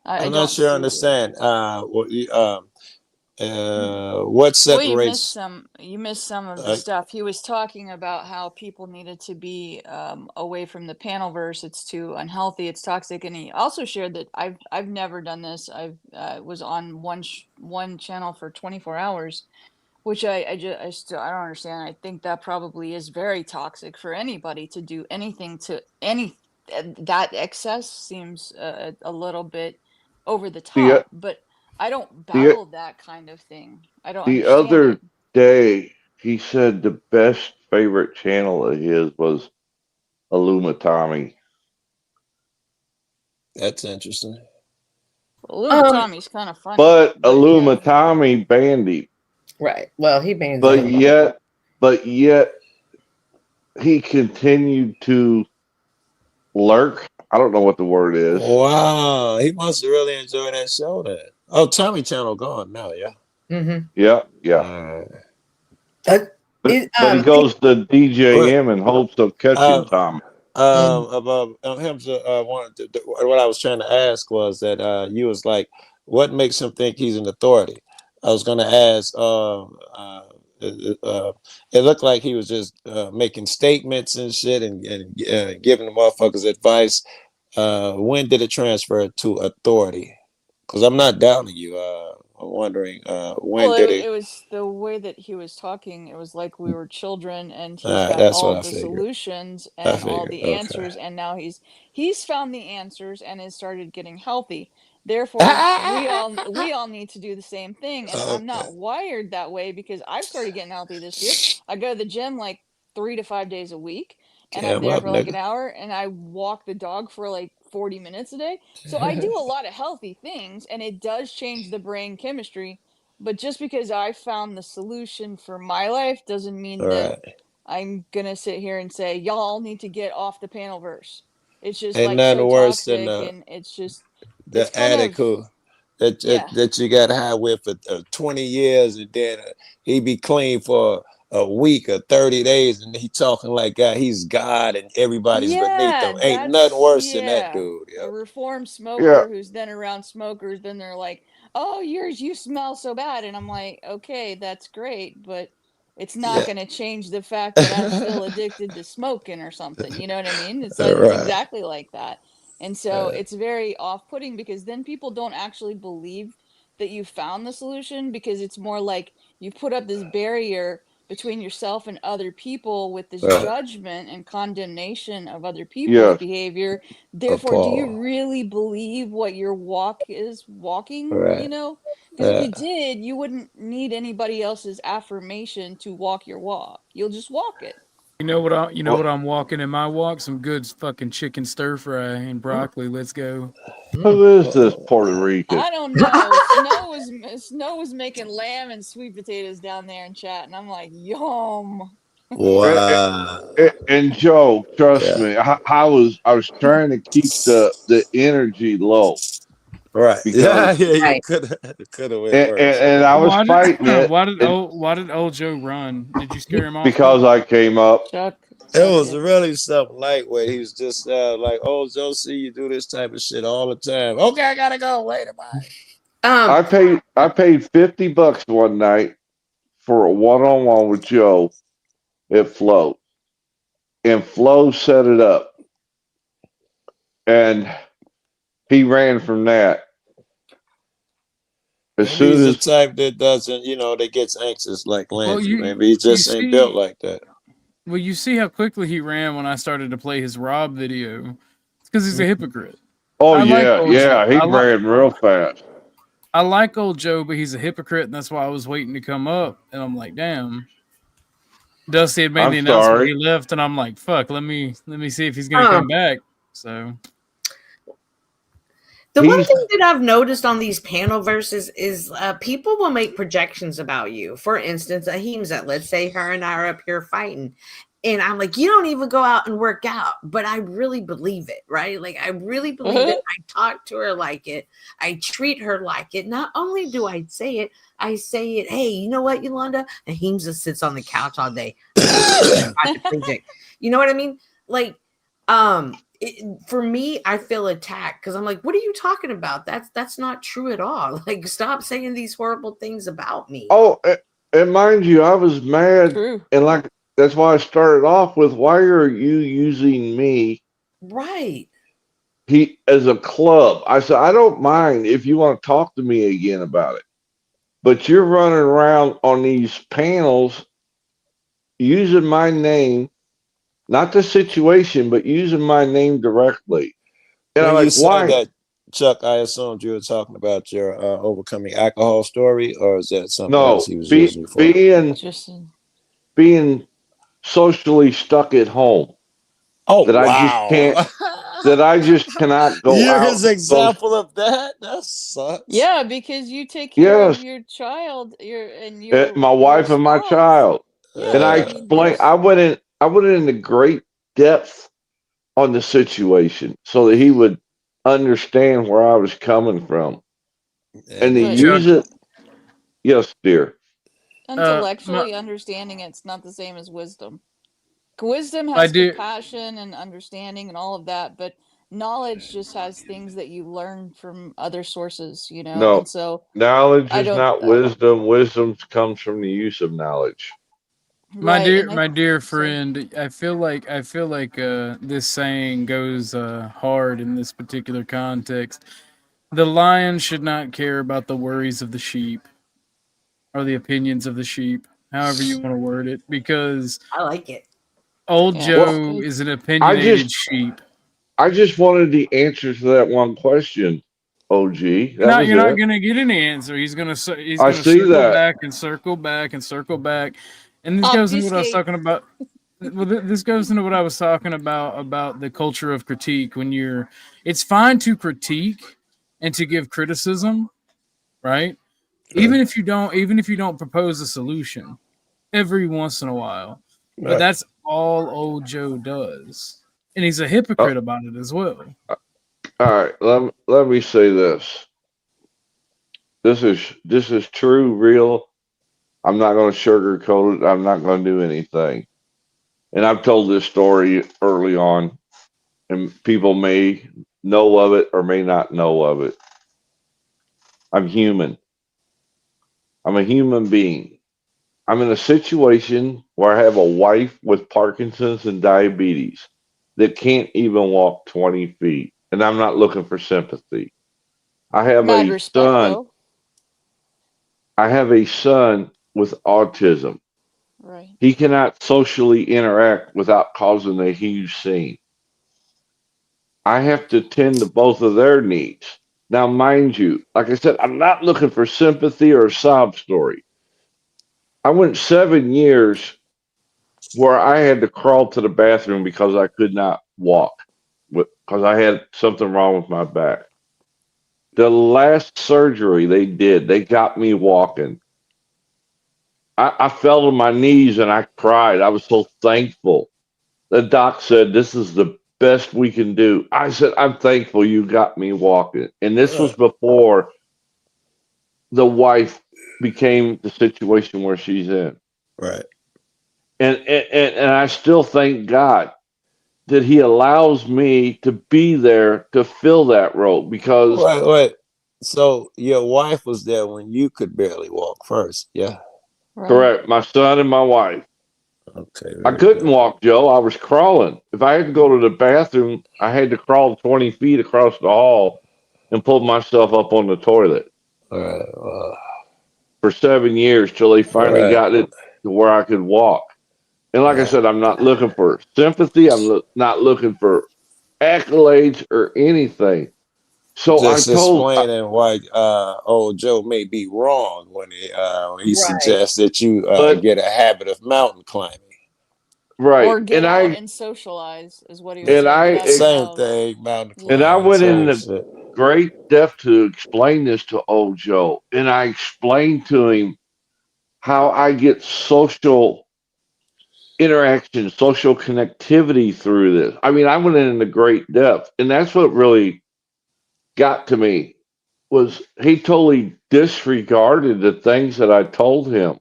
I I'm not don't sure I see it. understand. What Well, separates? you missed some of the stuff. He was talking about how people needed to be away from the panelverse. It's too unhealthy. It's toxic. And he also shared that I've never done this. I've was on one channel for 24 hours, which I don't understand. I think that probably is very toxic for anybody to do anything to any that excess seems a little bit over the top, but I don't battle that kind of thing. I don't The understand other it. day, he said the best favorite channel of his was Illumitami. That's interesting. Tommy's kind of funny. But Illumitami banned him. Right. Well, he bans But everybody. yet he continued to lurk. I don't know what the word is. Wow, he must have really enjoyed that show then. Oh, Tommy Channel gone now, yeah. Mm-hmm. Yeah. But he goes to DJM in hopes of catching Tom. About him. What I was trying to ask was that you was like, what makes him think he's an authority? I was going to ask. It looked like he was just making statements and shit and giving the motherfuckers advice. When did it transfer to authority? Because I'm not doubting you. I'm wondering when did it? It was the way that he was talking. It was like we were children, and he's Alright, got that's all what I the figured. solutions I and all figured, the okay. answers, and now he's found the answers and has started getting healthy. Therefore, we all need to do the same thing. And I'm not wired that way because I've started getting healthy this year. I go to the gym like 3 to 5 days a week, and I'm Damn there up, for like nigga. an hour, and I walk the dog for like 40 minutes a day. So I do a lot of healthy things, and it does change the brain chemistry. But just because I found the solution for my life doesn't mean that Right. I'm gonna sit here and say y'all need to get off the panelverse. It's just Ain't like nothing so worse than toxic, and it's the kind addict of who yeah. that you got high with for 20 years, and then he be clean for a week or 30 days, and he talking like he's God and everybody's beneath him. Ain't nothing worse than that dude. A reformed smoker who's then around smokers, then they're like, "Oh, you smell so bad," and I'm like, "Okay, that's great, but it's not going to change the fact that I'm still addicted to smoking or something." You know what I mean? It's Right. exactly like that. And so it's very off-putting because then people don't actually believe that you found the solution, because it's more like you put up this barrier between yourself and other people with this Right. judgment and condemnation of other people's Yes. behavior. Therefore, do you Paul. really believe what your walk is walking? Right. You know, because if Yeah. you did, you wouldn't need anybody else's affirmation to walk your walk. You'll just walk it. You know what I'm walking in my walk? Some good fucking chicken stir fry and broccoli. Let's go. Who is this Puerto Rican? I don't know. Snow was making lamb and sweet potatoes down there in chat, and I'm like, yum. Wow. And Joe, trust me, I was trying to keep the energy low. Right. Because, You could have went worse. and I was fighting it. Why did old Joe run? Did you scare him off? Because I came up. It was really something lightweight. He was just like, "Oh, Joe, see you do this type of shit all the time." Okay, I gotta go. Wait a minute. I paid $50 one night for a one-on-one with Joe at Flow, and Flow set it up, and he ran from that. As Maybe soon he's as the type that doesn't, that gets anxious like Landry. you- Maybe he just ain't built like that. Well, you see how quickly he ran when I started to play his Rob video. It's because he's a hypocrite. Oh I like yeah, old yeah, Joe. he ran real fast. I like old Joe, but he's a hypocrite, and that's why I was waiting to come up. And I'm like, damn. Dusty had made I'm the announcement, sorry. he left, and I'm like, fuck, let me see if he's gonna come back. So the one thing that I've noticed on these panel verses is people will make projections about you. For instance, Ahimsa, let's say her and I are up here fighting. And I'm like, you don't even go out and work out, but I really believe it, right? Like, I really believe it. I talk to her like it. I treat her like it. Not only do I say it, hey, you know what, Yolanda? And Ahimsa sits on the couch all day. You know what I mean? Like, for me, I feel attacked because I'm like, what are you talking about? That's not true at all. Like, stop saying these horrible things about me. Oh, and mind you, I was mad. True. And like, that's why I started off with, why are you using me? Right. As a club. I said, I don't mind if you want to talk to me again about it. But you're running around on these panels using my name, not the situation, but using my name directly. And When I'm you like, why? said that, Chuck, I assumed you were talking about your overcoming alcohol story, or is that something No, else he was using you for? being socially stuck at home. Oh, that I just cannot go You're out. his example of that? That sucks. Yeah, because you take care Yes. of your child, My wife and my child. And I explained, I went into great depth on the situation so that he would understand where I was coming from. And to use it, yes, dear. Intellectually understanding it's not the same as wisdom. Wisdom has compassion and understanding and all of that, but knowledge just has things that you learn from other sources, you know. No, And so knowledge is not wisdom. Wisdom comes from the use of knowledge. My dear friend, I feel like this saying goes hard in this particular context. The lion should not care about the worries of the sheep or the opinions of the sheep, however you want to word it, because I like it. Old Joe is an opinionated sheep. I just wanted the answer to that one question, OG. You're not going to get any answer. He's going to circle back and circle back and circle back. And this goes into what I was talking about. Well, this goes into what I was talking about the culture of critique. It's fine to critique and to give criticism, right? Even if you don't propose a solution every once in a while. But that's all old Joe does. And he's a hypocrite about it as well. All right, let me say this. This is true, real. I'm not going to sugarcoat it. I'm not going to do anything. And I've told this story early on, and people may know of it or may not know of it. I'm human. I'm a human being. I'm in a situation where I have a wife with Parkinson's and diabetes that can't even walk 20 feet. And I'm not looking for sympathy. I have a son. I have a son with autism. Right. He cannot socially interact without causing a huge scene. I have to tend to both of their needs. Now, mind you, like I said, I'm not looking for sympathy or a sob story. I went 7 years where I had to crawl to the bathroom because I could not walk, because I had something wrong with my back. The last surgery they did, they got me walking. I fell to my knees and I cried. I was so thankful. The doc said, this is the best we can do. I said, I'm thankful you got me walking. And this was before the wife became the situation where she's in. Right. And I still thank God that he allows me to be there to fill that role because. Wait. So your wife was there when you could barely walk first. Yeah. Right. Correct. My son and my wife. Okay. I couldn't walk, Joe. I was crawling. If I had to go to the bathroom, I had to crawl 20 feet across the hall and pull myself up on the toilet. For 7 years till they finally got it to where I could walk. And like I said, I'm not looking for sympathy. I'm not looking for accolades or anything. So I Just told, explaining why old Joe may be wrong when he Right. suggests that you but get a habit of mountain climbing. right, Or get out and socialize is what he was and saying. Get I out of the Same house. thing, mountain and I climbing, went same into shit. great depth to explain this to old Joe, and I explained to him how I get social interaction, social connectivity through this. I mean, I went into great depth, and that's what really got to me was he totally disregarded the things that I told him.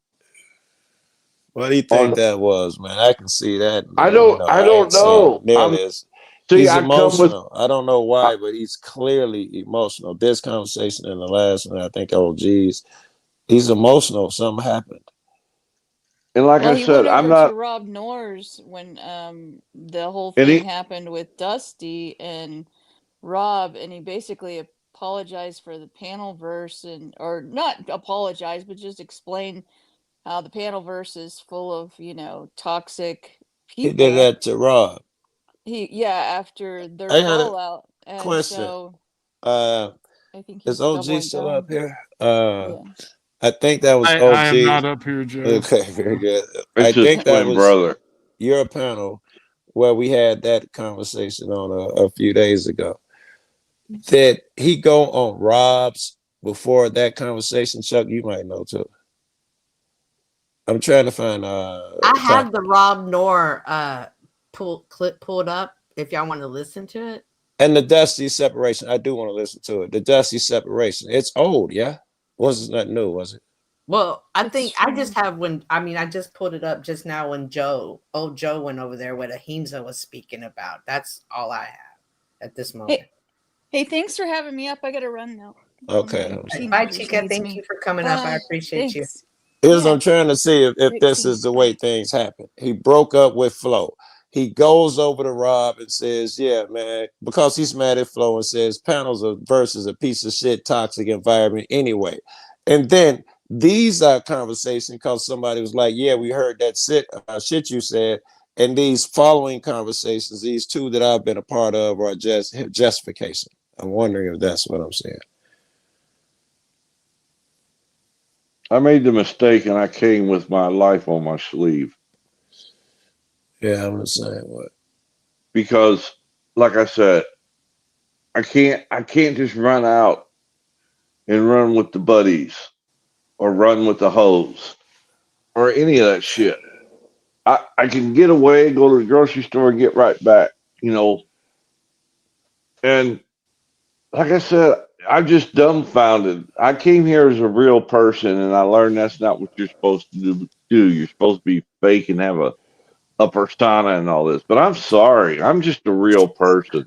What do you think that was, man? I can see that. I You know, I I ain't don't seen know. nearly as See, he's I come with emotional. I don't know why, but he's clearly emotional. This conversation and the last one, I think, oh geez, he's emotional. Something happened. and like Well, I he said, went I'm over to not Rob Noor's when the whole and thing he happened with Dusty and Rob, and he basically apologized for the panel verse or not apologize, but just explain how the panel verse is full of, toxic He did people. that to Rob. After their I had a fallout, and question. so Uh, I think is he's OG doubling still down. up here? Yeah. I think that was I am OG. not up here, Joe. Okay, very good. I it's his think that twin was brother. your panel where we had that conversation on a few days ago. Did he go on Rob's before that conversation? Chuck, you might know too. I'm trying to find I have the Rob Noor clip pulled up if y'all want to listen to it. and the Dusty separation. I do want to listen to it. The Dusty separation. It's old, yeah. Wasn't that new, was it? Well, I think I just have I just pulled it up just now when old Joe went over there what Ahimsa was speaking about. That's all I have at this moment. Hey, thanks for having me up. I gotta run now. Okay. Bye, Chica. Thank you for coming up. I appreciate you. Here's what I'm trying to see if this is the way things happen. He broke up with Flo. He goes over to Rob and says, yeah, man, because he's mad at Flo and says panels of versus a piece of shit, toxic environment anyway. And then these are conversations because somebody was like, yeah, we heard that shit you said. And these following conversations, these two that I've been a part of are just justification. I'm wondering if that's what I'm saying. I made the mistake and I came with my life on my sleeve. Yeah, I'm the same way. Because, like I said, I can't just run out and run with the buddies or run with the hoes or any of that shit. I can get away, go to the grocery store, and get right back, And like I said, I'm just dumbfounded. I came here as a real person, and I learned that's not what you're supposed to do. You're supposed to be fake and have a persona and all this. But I'm sorry, I'm just a real person.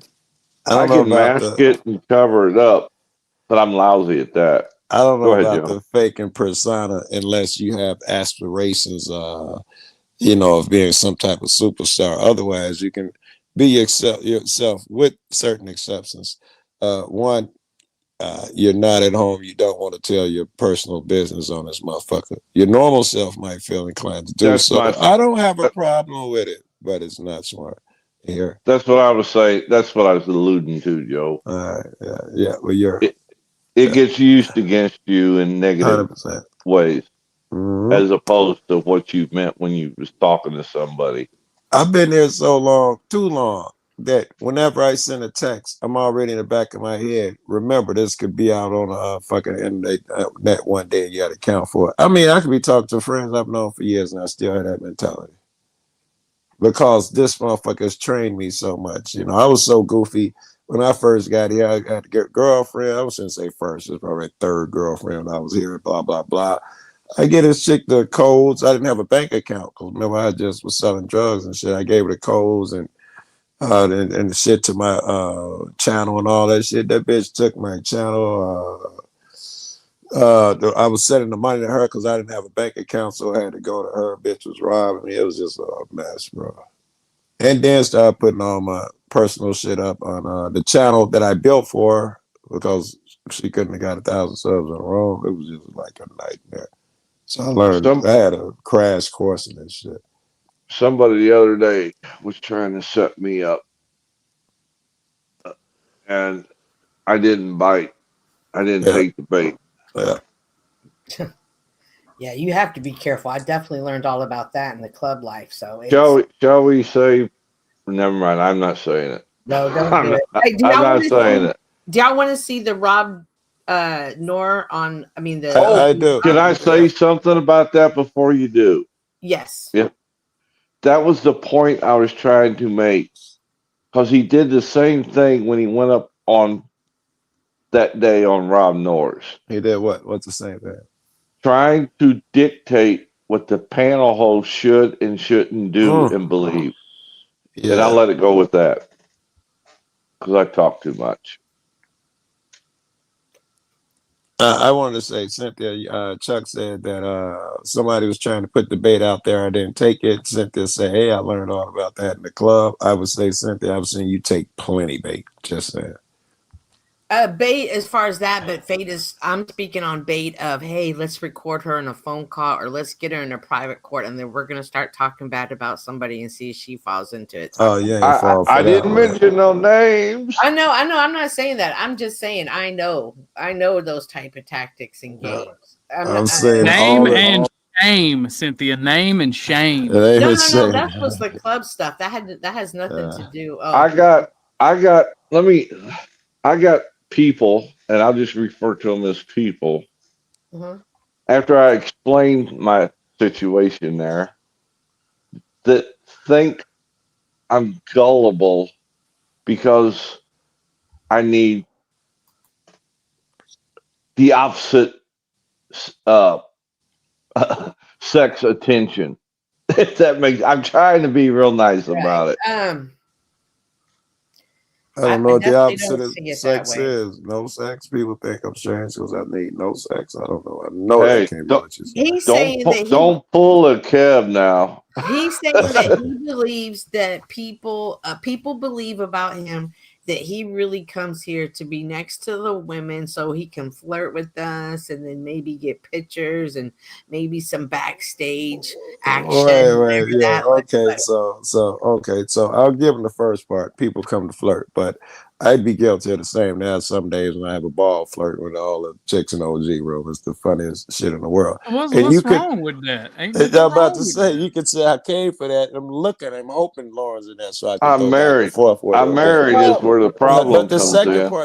I don't I know can about mask it and cover it up, but I'm lousy at that. I don't know Go ahead, about Joe. the fake and persona unless you have aspirations, of being some type of superstar. Otherwise, you can be yourself with certain exceptions. One, you're not at home. You don't want to tell your personal business on this motherfucker. Your normal self might feel inclined to do That's so. my. I don't have a problem with it, but it's not smart. Here. That's what I was saying. That's what I was alluding to, Joe. Yeah. Well, it gets used against you in negative 100%. ways, Mm-hmm. as opposed to what you meant when you was talking to somebody. I've been there so long, too long, that whenever I send a text, I'm already in the back of my head. Remember, this could be out on a fucking internet net one day. And you got to account for it. I mean, I could be talking to friends I've known for years, and I still have that mentality because this motherfucker's trained me so much. I was so goofy when I first got here. I got a girlfriend. I was going to say first. It was probably third girlfriend. I was here. Blah blah blah. I get this chick the codes. I didn't have a bank account because remember I just was selling drugs and shit. I gave her the codes and the shit to my channel and all that shit. That bitch took my channel. I was sending the money to her because I didn't have a bank account, so I had to go to her. Bitch was robbing me. It was just a mess, bro. And then started putting all my personal shit up on the channel that I built for her because she couldn't have got 1,000 subs in a row. It was just like a nightmare. So I learned. I had a crash course in this shit. Somebody the other day was trying to set me up, and I didn't bite. I didn't take the bait. Yeah. Yeah, you have to be careful. I definitely learned all about that in the club life. So shall we say? Never mind. I'm not saying it. No, don't I'm do it. not, Hey, I'm not saying it. Do y'all want to see the Rob Noor on? I mean, the. I do. Can I say something about that before you do? Yes. Yeah. That was the point I was trying to make, because he did the same thing when he went up on that day on Rob Noor's. He did what? What's the same thing? Trying to dictate what the panel host should and shouldn't do and believe. Yeah. And I let it go with that because I talk too much. I wanted to say, Cynthia, Chuck said that somebody was trying to put the bait out there. I didn't take it. Cynthia said, hey, I learned all about that in the club. I would say, Cynthia, I've seen you take plenty bait. Just saying. Bait as far as that, but Fate is, I'm speaking on bait of, hey, let's record her in a phone call or let's get her in a private court and then we're going to start talking bad about somebody and see if she falls into it. Oh, yeah. I didn't mention no names. I know. I'm not saying that. I'm just saying I know those type of tactics and games. I'm saying name and shame, Cynthia. Name and shame. No. That was the club stuff. That has nothing to do. Oh. I got people, and I'll just refer to them as people. Mm-hmm. After I explained my situation there, that think I'm gullible because I need the opposite sex attention. If that makes, I'm trying to be real nice about it. I don't know what the opposite of sex is. No sex. People think I'm strange because I need no sex. I don't know. I know that can't be what you said. He's saying that don't pull a Kev now. He's saying that he believes that people believe about him that he really comes here to be next to the women so he can flirt with us and then maybe get pictures and maybe some backstage action. Right. Yeah. Okay. So I'll give him the first part. People come to flirt, but I'd be guilty of the same. Now, some days when I have a ball flirting with all the chicks in OG room, it's the funniest shit in the world. What's wrong with that? I'm about to say, you could say I came for that. I'm looking. I'm hoping Lauren's in that, so I can. I'm married. I'm married is where the problem comes in.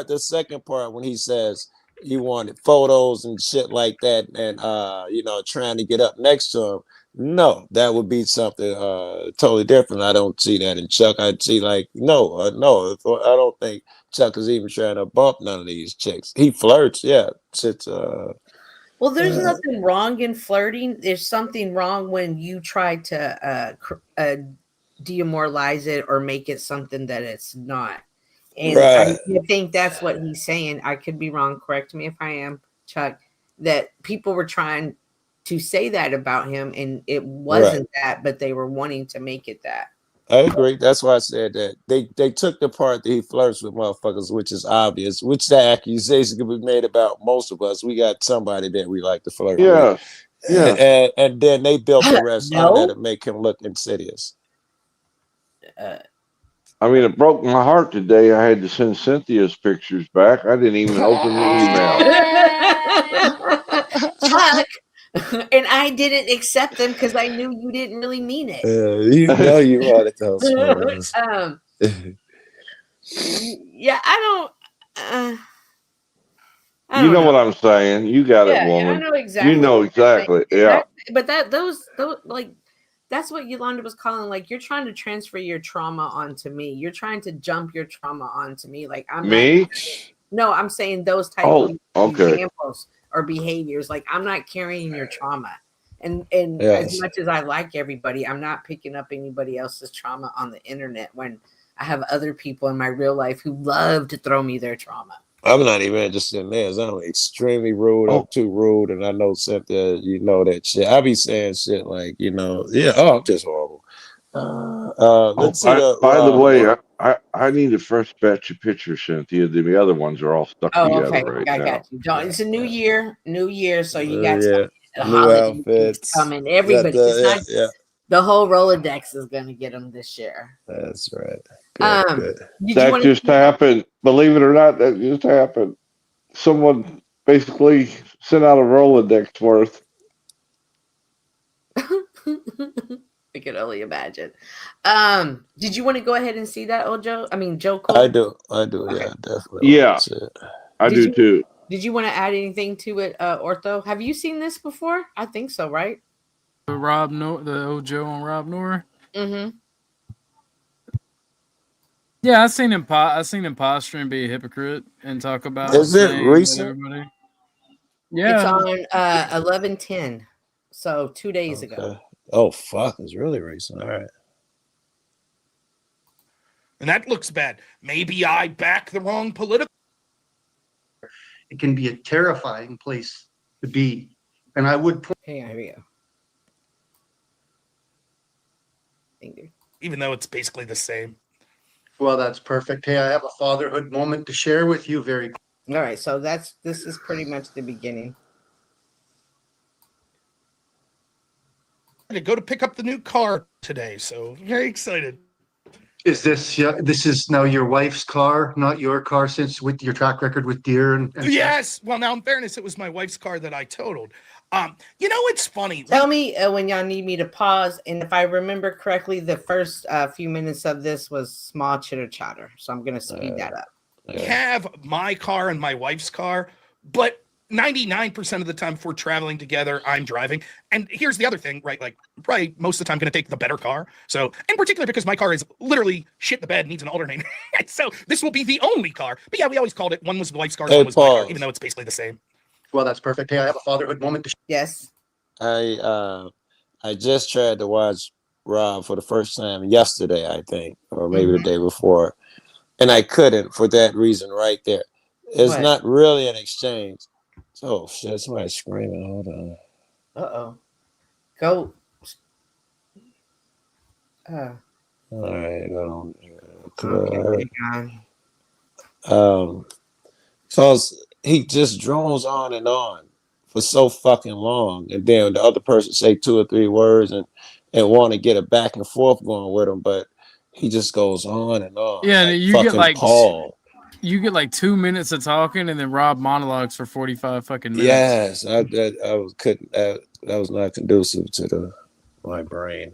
The second part, when he says he wanted photos and shit like that, and trying to get up next to him. No, that would be something totally different. I don't see that in Chuck. I'd see no. I don't think Chuck is even trying to bump none of these chicks. He flirts, yeah. Well, there's nothing wrong in flirting. There's something wrong when you try to demoralize it or make it something that it's not. And I think that's what he's saying. I could be wrong. Correct me if I am, Chuck. That people were trying to say that about him, and it wasn't that, but they were wanting to make it that. I agree. That's why I said that they took the part that he flirts with motherfuckers, which is obvious, which the accusation could be made about most of us. We got somebody that we like to flirt with. Yeah. And then they built the rest on that to make him look insidious. I mean, it broke my heart today. I had to send Cynthia's pictures back. I didn't even open the email. Chuck. And I didn't accept them because I knew you didn't really mean it. You know you wanted those. Yeah, I don't know what I'm saying. You got it, woman. I know exactly. You know exactly. Yeah. But those like that's what Yolanda was calling. Like, you're trying to transfer your trauma onto me. You're trying to jump your trauma onto me. Like, I'm no, I'm saying those type of examples or behaviors. Like, I'm not carrying your trauma. And as much as I like everybody, I'm not picking up anybody else's trauma on the internet when I have other people in my real life who love to throw me their trauma. I'm not even interested in theirs. I'm extremely rude. I'm too rude. And I know Cynthia, you know that shit. I be saying shit like, I'm just horrible. Let's see. By the way, I need a fresh batch of pictures, Cynthia. The other ones are all stuck together right now. I got you. It's a new year, so you got new outfits coming. Everybody, The whole Rolodex is going to get them this year. That's right. Good. That just happened. Believe it or not, that just happened. Someone basically sent out a Rolodex worth. I could only imagine. Did you want to go ahead and see that, Joe? I mean, Joe Cole? I do. Okay. Yeah, definitely. Yeah, I do too. Did you want to add anything to it, Ortho? Have you seen this before? I think so, right? The old Joe on Rob Noor. Mm-hmm. Yeah, I seen him posture and be a hypocrite and talk about. Is it recent? Yeah, it's on 11/10, so 2 days ago. Oh fuck, it's really recent. All right. And that looks bad. Maybe I back the wrong political. It can be a terrifying place to be. And I would point. Hang on, here we go. Even though it's basically the same. Well, that's perfect. Hey, I have a fatherhood moment to share with you. Very. All right, so this is pretty much the beginning. I'm gonna go to pick up the new car today, so very excited. Is this this is now your wife's car, not your car, since with your track record with deer and yes. Well, now in fairness, it was my wife's car that I totaled. It's funny. Tell me when y'all need me to pause, and if I remember correctly, the first few minutes of this was small chitter chatter, so I'm gonna speed that up. I have my car and my wife's car, but 99% of the time if we're traveling together, I'm driving. And here's the other thing, right? Like, right, most of the time, going to take the better car. So, in particular, because my car is literally shit the bed, needs an alternator. So, this will be the only car. But yeah, we always called it. One was the wife's car, one was my car, even though it's basically the same. Well, that's perfect. Hey, I have a fatherhood moment to Yes. I just tried to watch Rob for the first time yesterday, I think, or maybe the day before. And I couldn't for that reason right there. It's not really an exchange. Oh shit! Somebody's screaming. Hold on. Go. All right, go on. So he just drones on and on for so fucking long, and then the other person say 2 or 3 words and want to get a back and forth going with him, but he just goes on and on. Yeah, like you get like Paul. You get like 2 minutes of talking, and then Rob monologues for 45 fucking minutes. Yes, I couldn't. That was not conducive to my brain.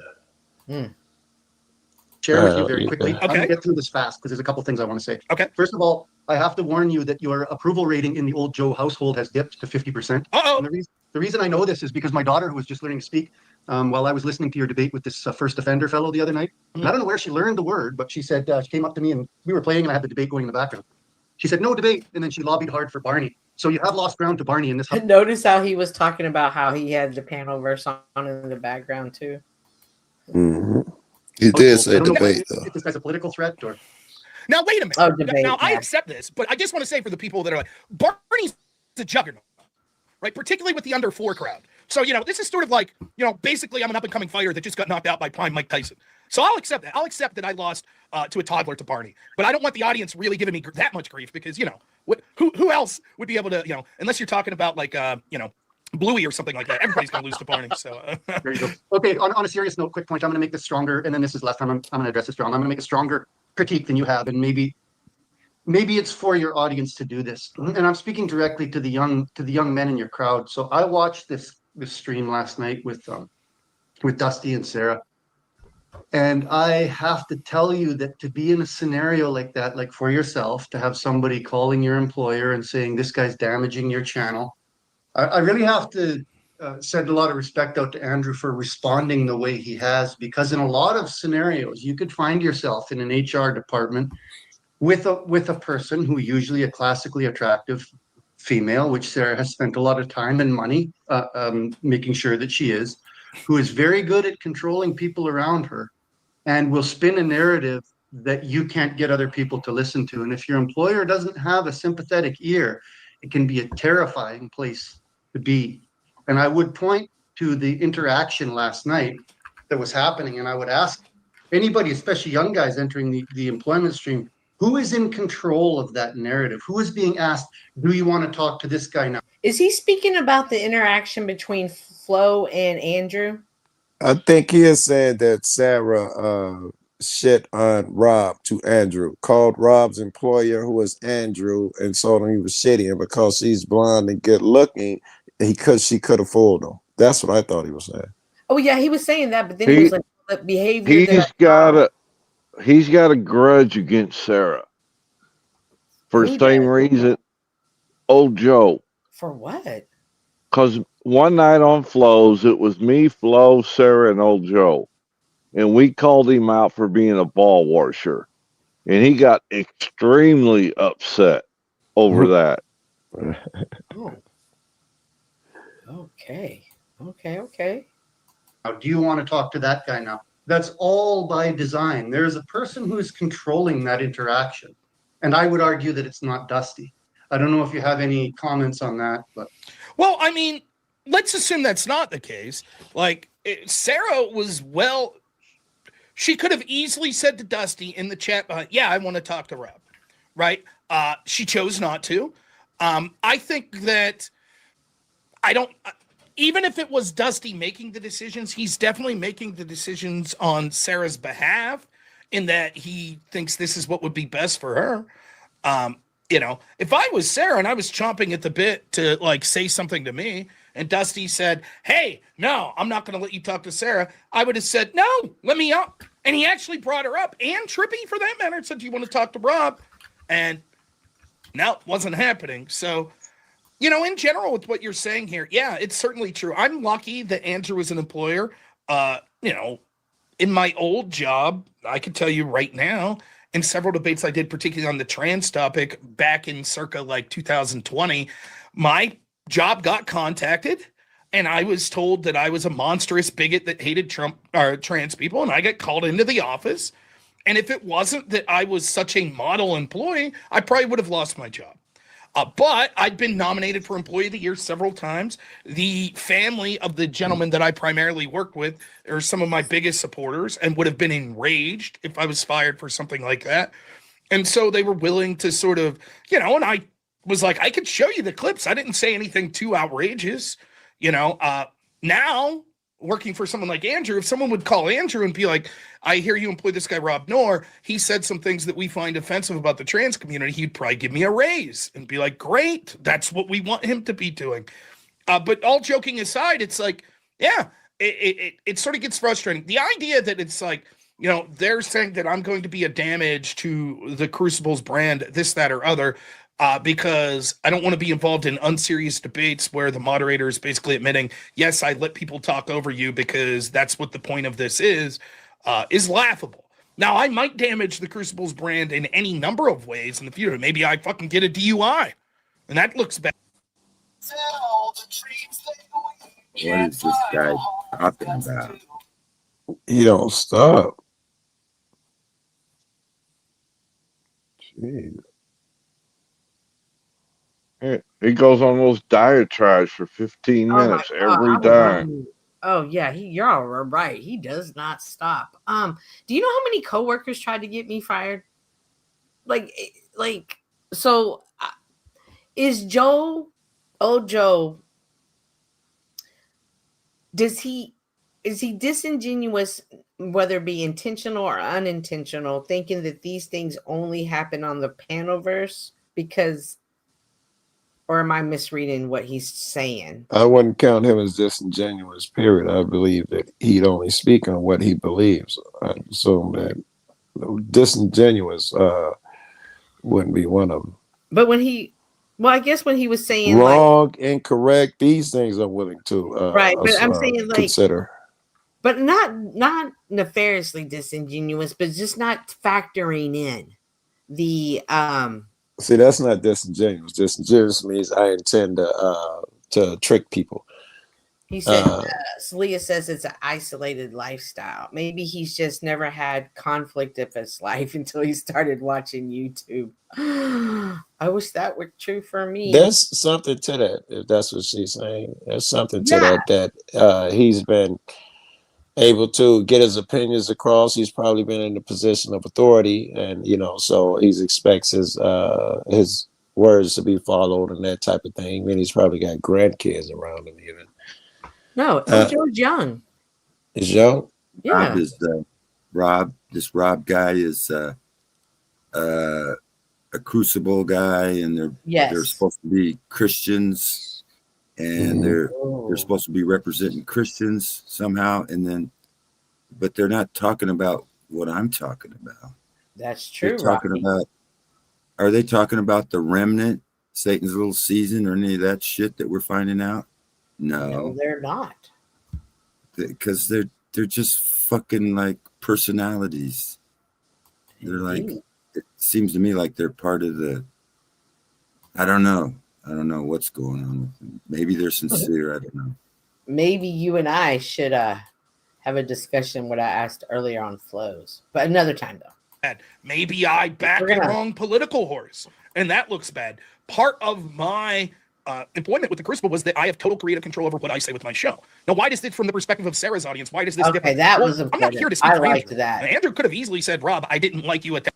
Share with you very quickly. I'm going to get through this fast because there's a couple things I want to say. Okay. First of all, I have to warn you that your approval rating in the old Joe household has dipped to 50%. Uh-oh. And the reason I know this is because my daughter, who was just learning to speak, while I was listening to your debate with this first offender fellow the other night, and I don't know where she learned the word, but she said, she came up to me and we were playing and I had the debate going in the background. She said, no debate. And then she lobbied hard for Barney. So you have lost ground to Barney in this. Notice how he was talking about how he had the panel verse on in the background too. Mm-hmm. He did say debate, though. If this guy's a political threat or. Now, wait a minute. Oh, debate, now, I accept this, but I just want to say for the people that are like, Barney's a juggernaut, right? Particularly with the under 4 crowd. So, this is sort of like, basically I'm an up-and-coming fighter that just got knocked out by prime Mike Tyson. So I'll accept that. I'll accept that I lost to a toddler to Barney. But I don't want the audience really giving me that much grief because, who else would be able to, unless you're talking about like, Bluey or something like that. Everybody's going to lose to Barney. So there you go. Okay, on a serious note, quick point. I'm going to make this stronger, and then this is last time I'm going to address it strong. I'm going to make a stronger critique than you have, and maybe it's for your audience to do this. And I'm speaking directly to the young men in your crowd. So I watched this stream last night with Dusty and Sarah, and I have to tell you that to be in a scenario like that, like for yourself, to have somebody calling your employer and saying this guy's damaging your channel. I really have to send a lot of respect out to Andrew for responding the way he has, because in a lot of scenarios, you could find yourself in an HR department with a person who usually a classically attractive female, which Sarah has spent a lot of time and money making sure that she is, who is very good at controlling people around her and will spin a narrative that you can't get other people to listen to. And if your employer doesn't have a sympathetic ear, it can be a terrifying place to be. And I would point to the interaction last night that was happening, and I would ask anybody, especially young guys entering the employment stream, who is in control of that narrative? Who is being asked, do you want to talk to this guy now? Is he speaking about the interaction between Flo and Andrew? I think he is saying that Sarah shit on Rob to Andrew, called Rob's employer, who was Andrew, and told him he was shitty, and because she's blonde and good looking, she could have fooled him. That's what I thought he was saying. Oh yeah, he was saying that, but then he was like, the behavior. He's got a grudge against Sarah for the same reason. Old Joe. For what? Because one night on Flo's, it was me, Flo, Sarah, and Old Joe. And we called him out for being a ball washer. And he got extremely upset over that. Oh. Okay. Now, do you want to talk to that guy now? That's all by design. There's a person who is controlling that interaction. And I would argue that it's not Dusty. I don't know if you have any comments on that, but. Well, I mean, let's assume that's not the case. Like, Sarah was she could have easily said to Dusty in the chat, yeah, I want to talk to Rob, right? She chose not to. I think that even if it was Dusty making the decisions, he's definitely making the decisions on Sarah's behalf in that he thinks this is what would be best for her. If I was Sarah and I was chomping at the bit to like say something to me and Dusty said, hey, no, I'm not going to let you talk to Sarah, I would have said, no, let me up. And he actually brought her up, and Trippy for that matter said, do you want to talk to Rob? And no, it wasn't happening. So, in general with what you're saying here, yeah, it's certainly true. I'm lucky that Andrew is an employer. In my old job, I can tell you right now, in several debates I did, particularly on the trans topic back in circa like 2020, my job got contacted and I was told that I was a monstrous bigot that hated trans people, and I got called into the office. And if it wasn't that I was such a model employee, I probably would have lost my job. But I'd been nominated for Employee of the Year several times. The family of the gentleman that I primarily worked with are some of my biggest supporters and would have been enraged if I was fired for something like that. And so they were willing to sort of, and I was like, I could show you the clips. I didn't say anything too outrageous. Now working for someone like Andrew, if someone would call Andrew and be like, I hear you employ this guy, Rob Knorr, he said some things that we find offensive about the trans community, he'd probably give me a raise and be like, great, that's what we want him to be doing. But all joking aside, it's like, yeah, it sort of gets frustrating. The idea that it's like, they're saying that I'm going to be a damage to the Crucibles brand, this, that, or other, because I don't want to be involved in unserious debates where the moderator is basically admitting, yes, I let people talk over you because that's what the point of this is laughable. Now, I might damage the Crucibles brand in any number of ways in the future. Maybe I fucking get a DUI, and that looks bad. What is this guy talking about? He don't stop. Jeez. He goes on those diatribes for 15 minutes every time. Oh yeah, you're all right. He does not stop. Do you know how many coworkers tried to get me fired? So is old Joe, is he disingenuous, whether it be intentional or unintentional, thinking that these things only happen on the Panelverse? Or am I misreading what he's saying? I wouldn't count him as disingenuous, period. I believe that he'd only speak on what he believes. I assume that disingenuous wouldn't be one of them. But I guess when he was saying wrong, incorrect, these things I'm willing to right. But I'm saying consider. But not nefariously disingenuous, but just not factoring in the See, that's not disingenuous. Disingenuous means I intend to trick people. He said, Leah says it's an isolated lifestyle. Maybe he's just never had conflict of his life until he started watching YouTube. I wish that were true for me. There's something to that, if that's what she's saying. There's something to that he's been able to get his opinions across. He's probably been in a position of authority, and so he expects his words to be followed and that type of thing. And he's probably got grandkids around him even. No, Joe's young. Is Joe? Yeah. Rob is Rob. This Rob guy is a Crucible guy, and they're supposed to be Christians, and they're supposed to be representing Christians somehow, but they're not talking about what I'm talking about. That's true. They're talking about. Are they talking about the remnant, Satan's little season, or any of that shit that we're finding out? No, they're not. Because they're just fucking like personalities. They're like, it seems to me like they're part of the. I don't know what's going on with them. Maybe they're sincere. I don't know. Maybe you and I should have a discussion what I asked earlier on flows, but another time though. Maybe I backed the wrong political horse, and that looks bad. Part of my employment with the Crucible was that I have total creative control over what I say with my show. Now, why does this, from the perspective of Sarah's audience, why does this differ? That was important. I'm not here to speak for liked Andrew. that. Andrew could have easily said, Rob, I didn't like you at that.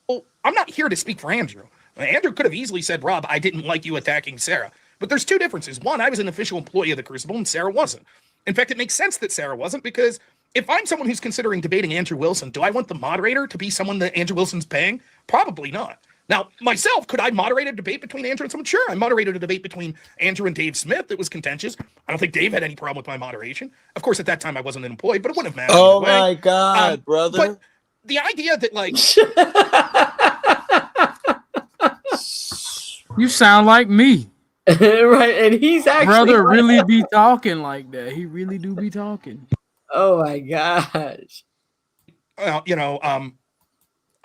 Well, I'm not here to speak for Andrew. Andrew could have easily said, Rob, I didn't like you attacking Sarah. But there's two differences. One, I was an official employee of the Crucible, and Sarah wasn't. In fact, it makes sense that Sarah wasn't, because if I'm someone who's considering debating Andrew Wilson, do I want the moderator to be someone that Andrew Wilson's paying? Probably not. Now, myself, could I moderate a debate between Andrew and someone? Sure, I moderated a debate between Andrew and Dave Smith that was contentious. I don't think Dave had any problem with my moderation. Of course, at that time, I wasn't an employee, but it wouldn't have mattered. Oh, my God, brother. But the idea that, like... You sound like me. Right, and he's actually... Brother really be talking like that. He really do be talking. Oh, my gosh. Well,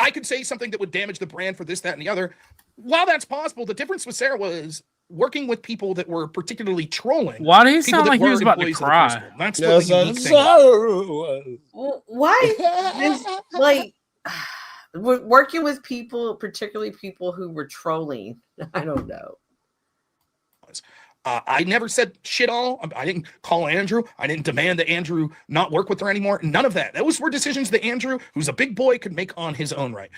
I could say something that would damage the brand for this, that, and the other. While that's possible, the difference with Sarah was working with people that were particularly trolling. Why did he sound like he was about to cry? That's what the unique thing. Why? Like, working with people, particularly people who were trolling. I don't know. I never said shit all. I didn't call Andrew. I didn't demand that Andrew not work with her anymore. None of that. Those were decisions that Andrew, who's a big boy, could make on his own right.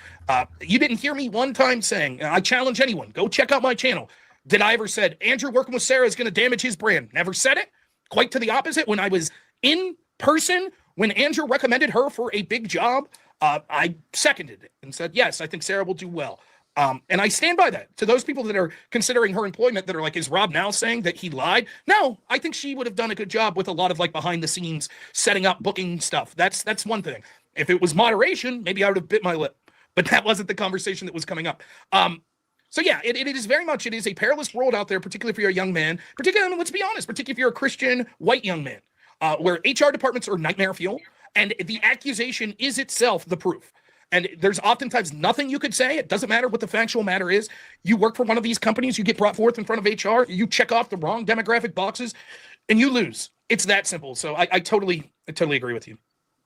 You didn't hear me one time saying, I challenge anyone, go check out my channel. Did I ever said, Andrew working with Sarah is going to damage his brand? Never said it. Quite to the opposite. When I was in person, when Andrew recommended her for a big job, I seconded it and said, yes, I think Sarah will do well. And I stand by that. To those people that are considering her employment that are like, is Rob now saying that he lied? No, I think she would have done a good job with a lot of like behind the scenes setting up booking stuff. That's one thing. If it was moderation, maybe I would have bit my lip, but that wasn't the conversation that was coming up. So yeah, it is very much, it is a perilous world out there, particularly if you're a young man, particularly, let's be honest, particularly if you're a Christian white young man, where HR departments are nightmare fuel and the accusation is itself the proof. And there's oftentimes nothing you could say. It doesn't matter what the factual matter is. You work for one of these companies, you get brought forth in front of HR, you check off the wrong demographic boxes, and you lose. It's that simple. So I totally agree with you.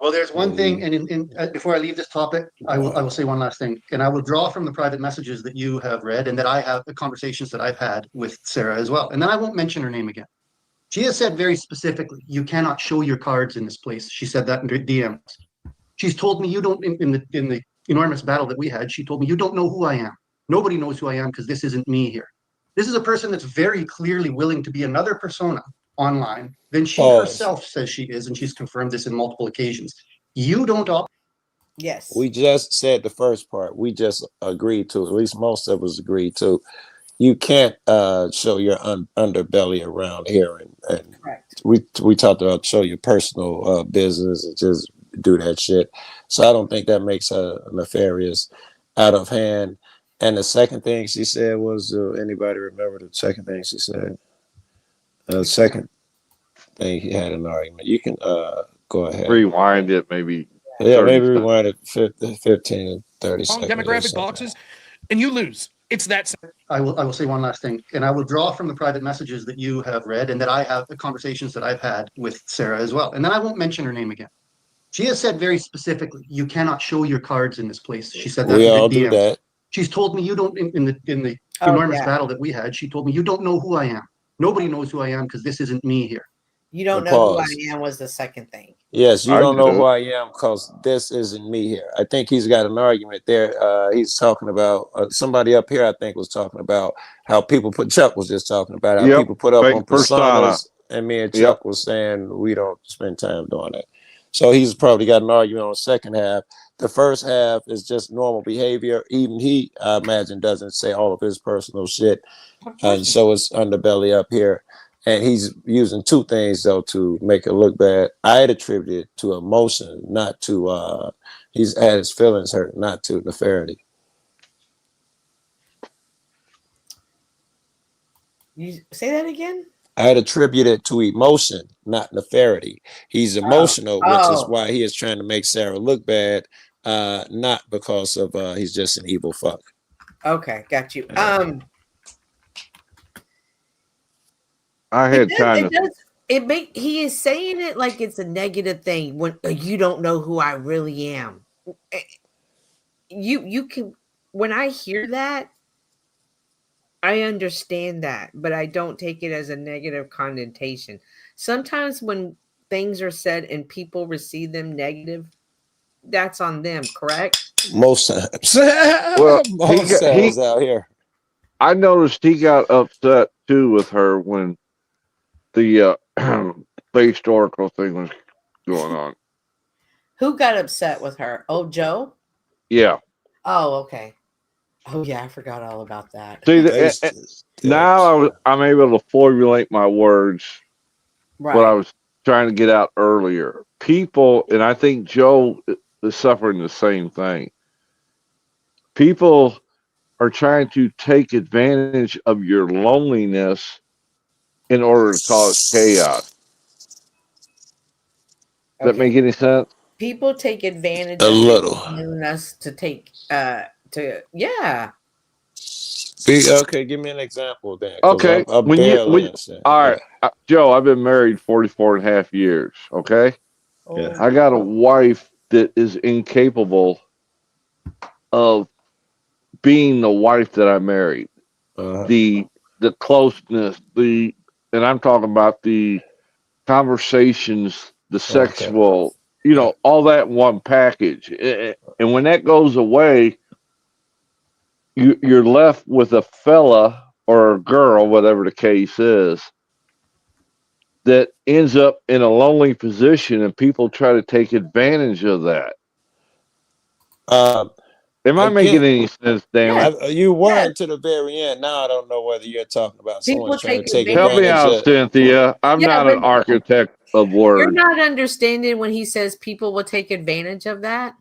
Well, there's one thing, and before I leave this topic, I will say one last thing, and I will draw from the private messages that you have read and that I have, the conversations that I've had with Sarah as well. And then I won't mention her name again. She has said very specifically, you cannot show your cards in this place. She said that in her DMs. She's told me you don't, in the enormous battle that we had, she told me you don't know who I am. Nobody knows who I am because this isn't me here. This is a person that's very clearly willing to be another persona online than she herself says she is, and she's confirmed this in multiple occasions. You don't. Yes. We just said the first part. We just agreed to, at least most of us agreed to. You can't show your underbelly around here, and we talked about show your personal business and just do that shit. So I don't think that makes her nefarious, out of hand. And the second thing she said was, anybody remember the second thing she said? The second thing, he had an argument. You can go ahead. Rewind it, maybe. Yeah, maybe rewind it 15, 30 seconds. Demographic boxes, and you lose. It's that simple. I will say one last thing, and I will draw from the private messages that you have read and that I have, the conversations that I've had with Sarah as well. And then I won't mention her name again. She has said very specifically, you cannot show your cards in this place. She said that. We all do that. She's told me you don't, in the enormous battle that we had, she told me you don't know who I am. Nobody knows who I am because this isn't me here. You don't know who I am was the second thing. Yes, you don't know who I am because this isn't me here. I think he's got an argument there. He's talking about somebody up here, I think, was talking about how people put, Chuck was just talking about how people put up on personas and me and Chuck was saying we don't spend time doing that. So he's probably got an argument on the second half. The first half is just normal behavior. Even he, I imagine, doesn't say all of his personal shit. And so it's underbelly up here. And he's using two things, though, to make it look bad. I had attributed it to emotion, not to, he's had his feelings hurt, not to nefariety. You say that again? I had attributed to emotion, not nefariety. He's emotional, which is why he is trying to make Sarah look bad, not because of he's just an evil fuck. Okay, got you. I had kind of. He is saying it like it's a negative thing when you don't know who I really am. You can, when I hear that, I understand that, but I don't take it as a negative connotation. Sometimes when things are said and people receive them negative, that's on them, correct? Most times. Well, Most times out here. I noticed he got upset too with her when the historical thing was going on. Who got upset with her? Oh, Joe? Yeah. Oh, okay. Oh, yeah, I forgot all about that. See, now I'm able to formulate my words. Right. What I was trying to get out earlier. People, and I think Joe is suffering the same thing. People are trying to take advantage of your loneliness in order to cause chaos. Does that make any sense? People take advantage a of little. us to take yeah. Okay, give me an example then. Okay. I barely understand. All right. Joe, I've been married 44 and a half years. Okay. Yeah. I got a wife that is incapable of being the wife that I married. The closeness, and I'm talking about the conversations, the sexual, all that in one package. And when that goes away, you're left with a fella or a girl, whatever the case is, that ends up in a lonely position, and people try to take advantage of that. Am I making any sense, Dan? You were to the very end. Now I don't know whether you're talking about someone trying to take Help me out, Cynthia. I'm not an architect of words. You're not understanding when he says people will take advantage of that.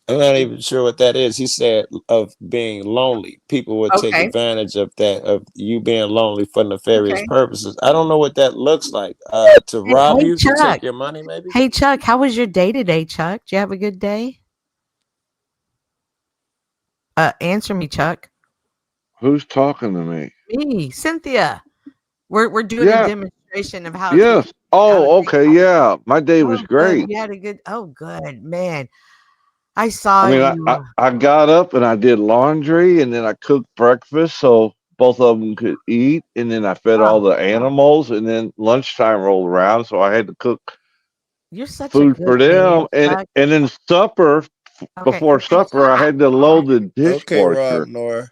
I'm not even sure what that is. He said of being lonely. People would take advantage of that, of you being lonely for nefarious purposes. I don't know what that looks like. To rob you, to take your money, maybe? Hey, Chuck, how was your day today, Chuck? Did you have a good day? Answer me, Chuck. Who's talking to me? Me, Cynthia. We're doing a demonstration of how. Yes. Okay. Yeah. My day was great. You had a good. Oh, good, man. I saw you. I got up and I did laundry, and then I cooked breakfast so both of them could eat, and then I fed all the animals, and then lunchtime rolled around, so I had to cook food for them, and then supper. Before supper, I had to load the dishwasher. Okay, Rob Nora.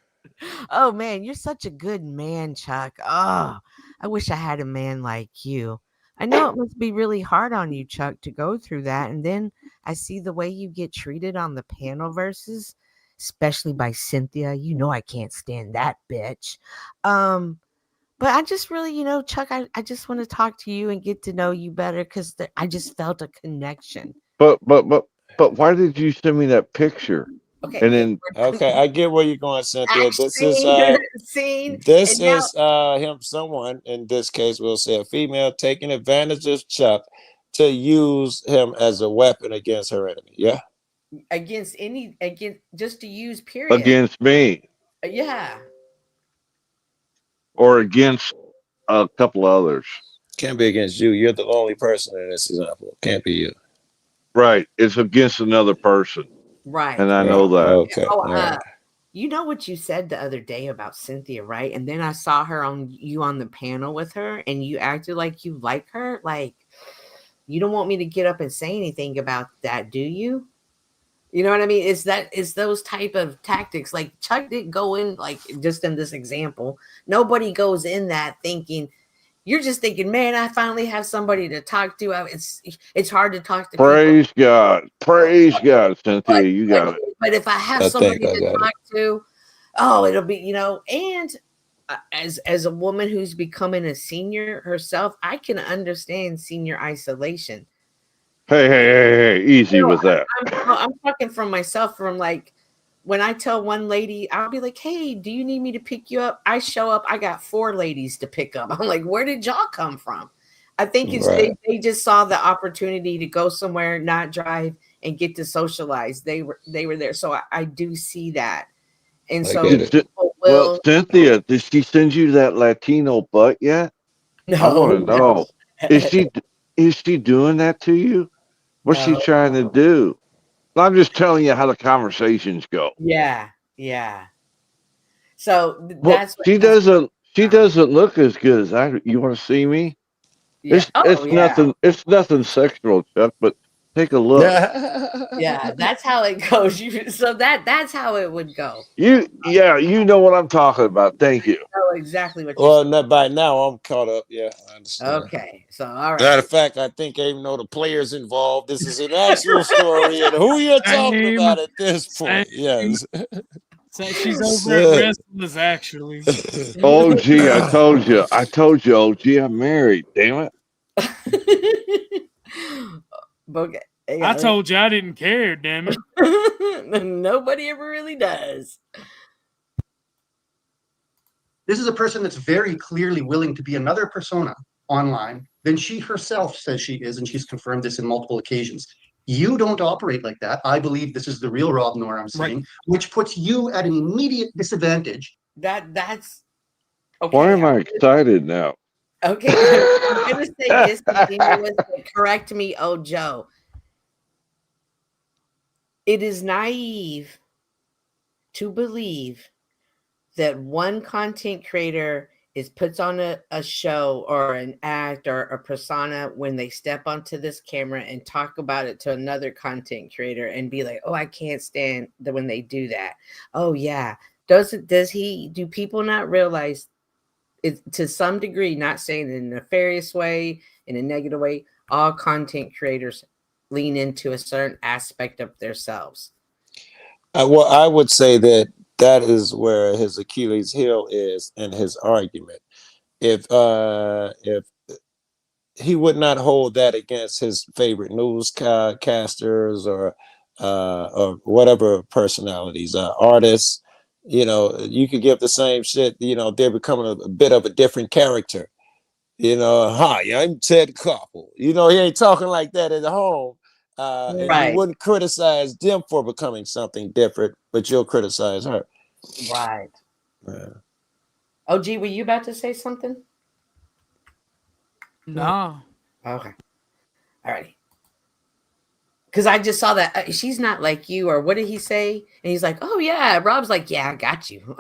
Oh man, you're such a good man, Chuck. Oh, I wish I had a man like you. I know it must be really hard on you, Chuck, to go through that. And then I see the way you get treated on the panel verses, especially by Cynthia. You know I can't stand that bitch. But I just really, Chuck, I just want to talk to you and get to know you better because I just felt a connection. But why did you send me that picture? Okay. And then I get where you're going, Cynthia. This is someone in this case will say a female taking advantage of Chuck to use him as a weapon against her enemy. Yeah. Against just to use, period. Against me. Yeah. Or against a couple others. Can't be against you. You're the only person in this example. Can't be you. Right. It's against another person. Right. And I know that. Okay. You know what you said the other day about Cynthia, right? And then I saw her on the panel with her, and you acted like you like her. Like, you don't want me to get up and say anything about that, do you? You know what I mean? It's those type of tactics. Like Chuck didn't go in, like just in this example, nobody goes in that thinking you're just thinking, man, I finally have somebody to talk to. It's hard to talk to Praise people. God. Praise God, Cynthia. You got it. But if I have somebody to talk to, it'll be, and as a woman who's becoming a senior herself, I can understand senior isolation. Hey, easy with that. I'm talking from myself, from like, when I tell one lady, I'll be like, hey, do you need me to pick you up? I show up, I got 4 ladies to pick up. I'm like, where did y'all come from? I think it's they just saw the opportunity to go somewhere, not drive, and get to socialize. They were there. So I do see that. And well, Cynthia, did she send you that Latino butt yet? No, I want to know. Is she doing that to you? What's she trying to do? I'm just telling you how the conversations go. Yeah. So that's she doesn't look as good as I. You want to see me? Yeah. It's nothing sexual, Chuck, but take a look. Yeah, that's how it goes. That's how it would go. You know what I'm talking about. Thank you. I know exactly what you're saying. Well, by now I'm caught up. Yeah, I understand. Okay, so all right. Matter of fact, I think I even know the players involved. This is an actual story, and who you're talking about at this point. Yes. She's over at Wrestlers, actually. Oh, gee, I told you. Oh, gee, I'm married. Damn it. Okay. I told you I didn't care, damn it. Nobody ever really does. This is a person that's very clearly willing to be another persona online than she herself says she is, and she's confirmed this in multiple occasions. You don't operate like that. I believe this is the real Rob Noor I'm seeing, which puts you at an immediate disadvantage. That's okay. Why am I excited now? Okay, I'm gonna say this. Correct me, Joe. It is naive to believe that one content creator puts on a show or an act or a persona when they step onto this camera and talk about it to another content creator and be like, oh, I can't stand that when they do that. Oh yeah. Do people not realize it to some degree, not saying in a nefarious way, in a negative way, all content creators lean into a certain aspect of themselves? Well, I would say that is where his Achilles heel is in his argument. If he would not hold that against his favorite newscasters or whatever personalities, artists, you could give the same shit. They're becoming a bit of a different character. Hi, I'm Ted Koppel. He ain't talking like that at home. And you wouldn't criticize them for becoming something different, but you'll criticize her. Right. OG, were you about to say something? No. Okay. All right. Because I just saw that she's not like you, or what did he say? And he's like, oh yeah. Rob's like, yeah, I got you.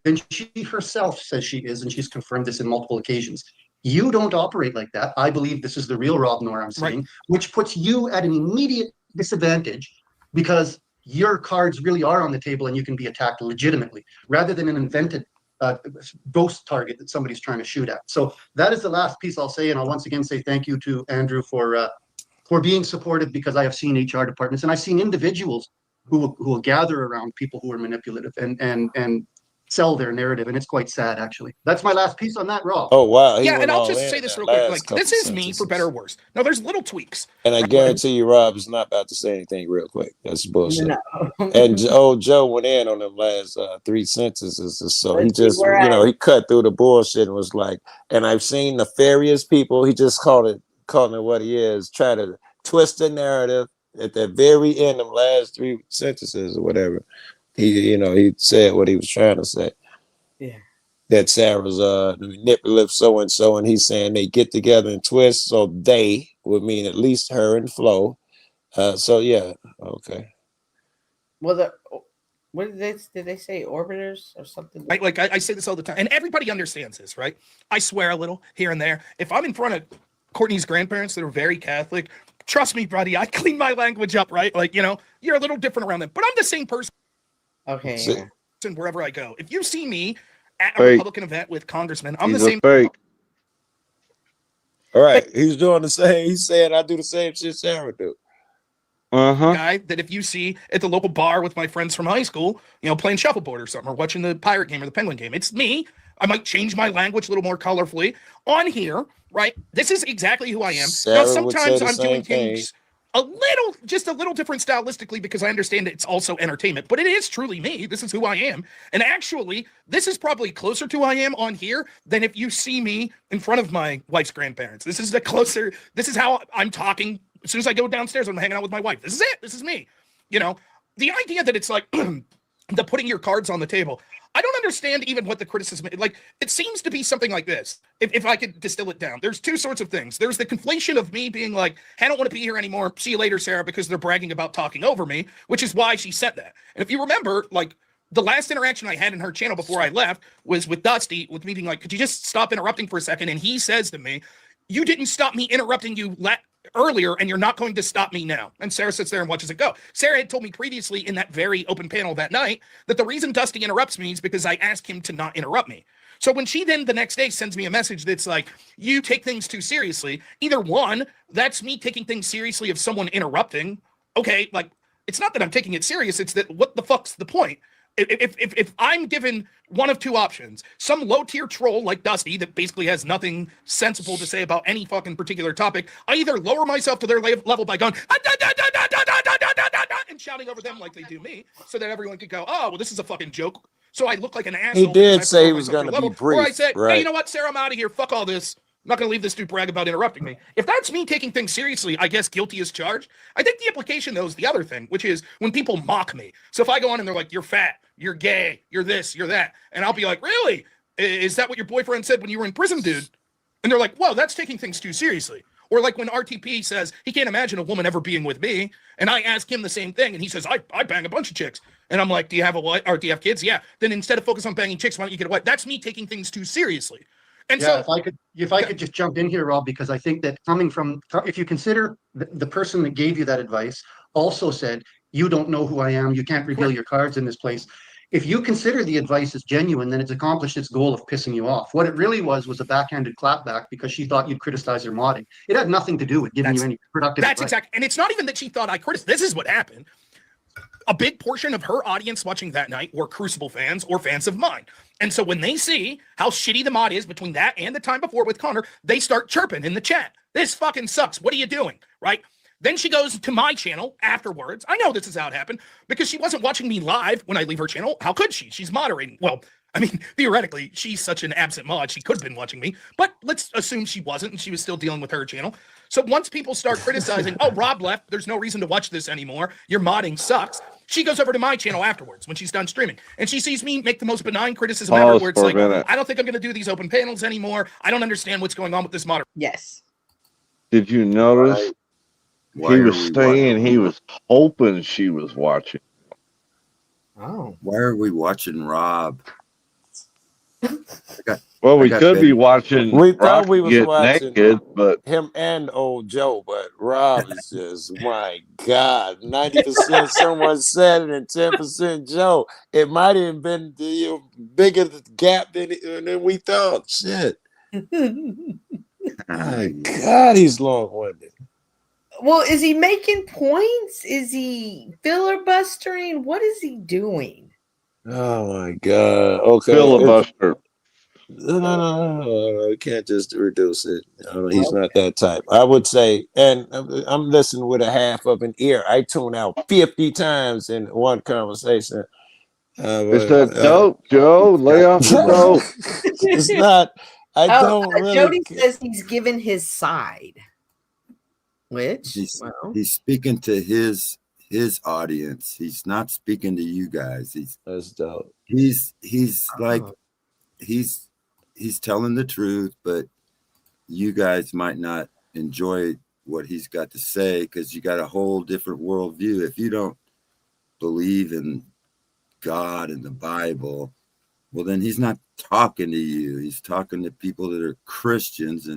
And she herself says she is, and she's confirmed this in multiple occasions. You don't operate like that. I believe this is the real Rob Noor I'm seeing, which puts you at an immediate disadvantage because your cards really are on the table and you can be attacked legitimately rather than an invented ghost target that somebody's trying to shoot at. So that is the last piece I'll say. And I'll once again say thank you to Andrew for being supportive, because I have seen HR departments and I've seen individuals who will gather around people who are manipulative and sell their narrative, and it's quite sad, actually. That's my last piece on that, Rob. Oh wow! Yeah, and I'll just say this real quick. Like, this is me, for better or worse. Now, there's little tweaks, and I guarantee you, Rob is not about to say anything real quick. That's bullshit. No. And Joe went in on them last 3 sentences, so he just, he cut through the bullshit and was like, and I've seen nefarious people. He just called it what he is, try to twist the narrative at the very end of the last 3 sentences or whatever. He said what he was trying to say. Yeah. That Sarah's manipulative so and so, and he's saying they get together and twist. So they would mean at least her and Flo. So yeah, okay. Well, what did they say? Orbiters or something? Like I say this all the time, and everybody understands this, right? I swear a little here and there. If I'm in front of Courtney's grandparents that are very Catholic, trust me, buddy, I clean my language up, right? Like, you're a little different around them, but I'm the same person. Okay. Wherever I go, if you see me at a Republican event with congressmen, I'm the same. Fake. All right, he's doing the same. He's saying I do the same shit Sarah do. Guy that if you see at the local bar with my friends from high school, playing shuffleboard or something, or watching the Pirate game or the Penguin game, it's me. I might change my language a little more colorfully on here, right? This is exactly who I am. Sarah now, sometimes I'm doing thing. things just a little different stylistically because I understand it's also entertainment, but it is truly me. This is who I am. And actually, this is probably closer to who I am on here than if you see me in front of my wife's grandparents. This is how I'm talking. As soon as I go downstairs, I'm hanging out with my wife. This is it. This is me. The idea that it's like the putting your cards on the table. I don't understand even what the criticism is. Like, it seems to be something like this. If I could distill it down, there's two sorts of things. There's the conflation of me being like, I don't want to be here anymore. See you later, Sarah, because they're bragging about talking over me, which is why she said that. And if you remember, like, the last interaction I had in her channel before I left was with Dusty, with me being like, could you just stop interrupting for a second? And he says to me, you didn't stop me interrupting you earlier, and you're not going to stop me now. And Sarah sits there and watches it go. Sarah had told me previously in that very open panel that night that the reason Dusty interrupts me is because I ask him to not interrupt me. So when she then the next day sends me a message that's like, you take things too seriously, either one, that's me taking things seriously of someone interrupting. Okay, like, it's not that I'm taking it serious, it's that what the fuck's the point? If I'm given one of two options, some low-tier troll like Dusty that basically has nothing sensible to say about any fucking particular topic, I either lower myself to their level by going and shouting over them like they do me, so that everyone could go, oh, well, this is a fucking joke. So I look like an asshole. He did say he was going to be brief. Or I said, right. hey, you know what, Sarah, I'm out of here. Fuck all this. I'm not going to leave this dude brag about interrupting me. If that's me taking things seriously, I guess guilty as charged. I think the implication, though, is the other thing, which is when people mock me. So if I go on and they're like, you're fat, you're gay, you're this, you're that, and I'll be like, really? Is that what your boyfriend said when you were in prison, dude? And they're like, whoa, that's taking things too seriously. Or like when RTP says he can't imagine a woman ever being with me, and I ask him the same thing, and he says, I bang a bunch of chicks. And I'm like, do you have a wife, or do you have kids? Yeah. Then instead of focus on banging chicks, why don't you get a wife? That's me taking things too seriously. And yeah, so if I could just jump in here, Rob, because I think that coming from, if you consider the person that gave you that advice also said, you don't know who I am, you can't reveal your cards in this place. If you consider the advice as genuine, then it's accomplished its goal of pissing you off. What it really was a backhanded clapback because she thought you'd criticize her modding. It had nothing to do with giving you any productive advice. That's exactly, and it's not even that she thought I criticized. This is what happened. A big portion of her audience watching that night were Crucible fans or fans of mine. And so when they see how shitty the mod is between that and the time before with Connor, they start chirping in the chat. This fucking sucks. What are you doing? Right? Then she goes to my channel afterwards. I know this is how it happened because she wasn't watching me live when I leave her channel. How could she? She's moderating. Well, I mean, theoretically, she's such an absent mod. She could have been watching me, but let's assume she wasn't and she was still dealing with her channel. So once people start criticizing, oh, Rob left, there's no reason to watch this anymore, your modding sucks, she goes over to my channel afterwards when she's done streaming. And she sees me make the most benign criticism ever, where it's like, I don't think I'm going to do these open panels anymore. I don't understand what's going on with this moderator. Yes. Did you notice he was saying he was hoping she was watching? Oh. Why are we watching Rob? Well, we could be watching. We thought we was get watching naked, but him and old Joe, but Rob is just, my God, 90% someone said it and 10% Joe. It might have been the bigger gap than we thought. Shit. My God, he's long-winded. Well, is he making points? Is he filibustering? What is he doing? Oh my God. Okay. Filibuster. No. You can't just reduce it. He's not that type. I would say, and I'm listening with a half of an ear. I tune out 50 times in one conversation. It's that dope, Joe. Lay off the dope. It's not. I don't really. Jody says he's given his side. Which he's speaking to his audience. He's not speaking to you guys. That's dope. He's like he's telling the truth, but you guys might not enjoy what he's got to say because you got a whole different worldview. If you don't believe in God and the Bible, well, then he's not talking to you. He's talking to people that are Christians,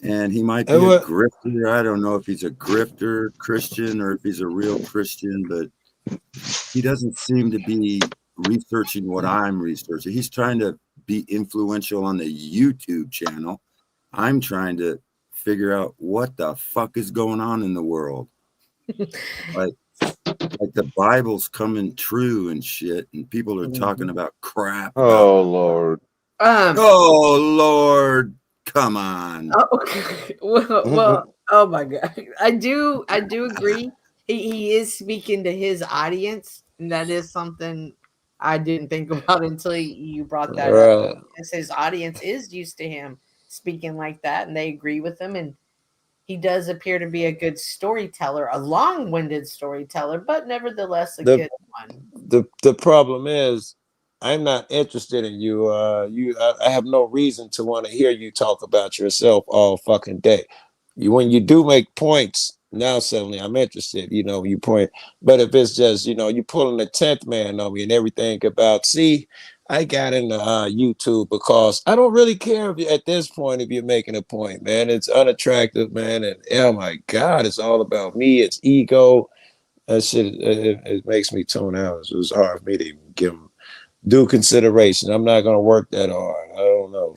and he might be a grifter. I don't know if he's a grifter Christian or if he's a real Christian, but he doesn't seem to be researching what I'm researching. He's trying to be influential on the YouTube channel, I'm trying to figure out what the fuck is going on in the world. like the Bible's coming true and shit, and people are talking about crap. Oh Lord. Oh Lord, come on. Well, oh my God. I do agree. He is speaking to his audience, and that is something I didn't think about until you brought that up. Because his audience is used to him speaking like that, and they agree with him. And he does appear to be a good storyteller, a long-winded storyteller, but nevertheless a good one. The problem is, I'm not interested in you. I have no reason to want to hear you talk about yourself all fucking day. When you do make points, now suddenly I'm interested. You point, but if it's just you pulling the 10th man on me and everything about, see, I got into YouTube because I don't really care if you at this point if you're making a point, man. It's unattractive, man, and oh my God, it's all about me. It's ego. That shit it makes me tune out. It's hard for me to even give them due consideration. I'm not gonna work that hard. I don't know.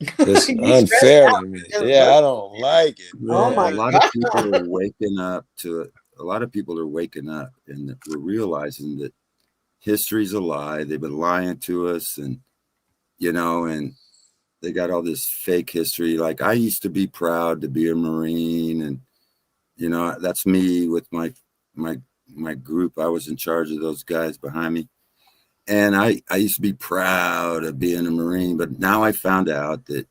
It's unfair to me. Yeah, I don't like it. Oh my God. A lot of people are waking up to it. A lot of people are waking up, and we're realizing that history's a lie. They've been lying to us, and and they got all this fake history. Like, I used to be proud to be a Marine, and that's me with my group. I was in charge of those guys behind me. And I used to be proud of being a Marine, but now I found out that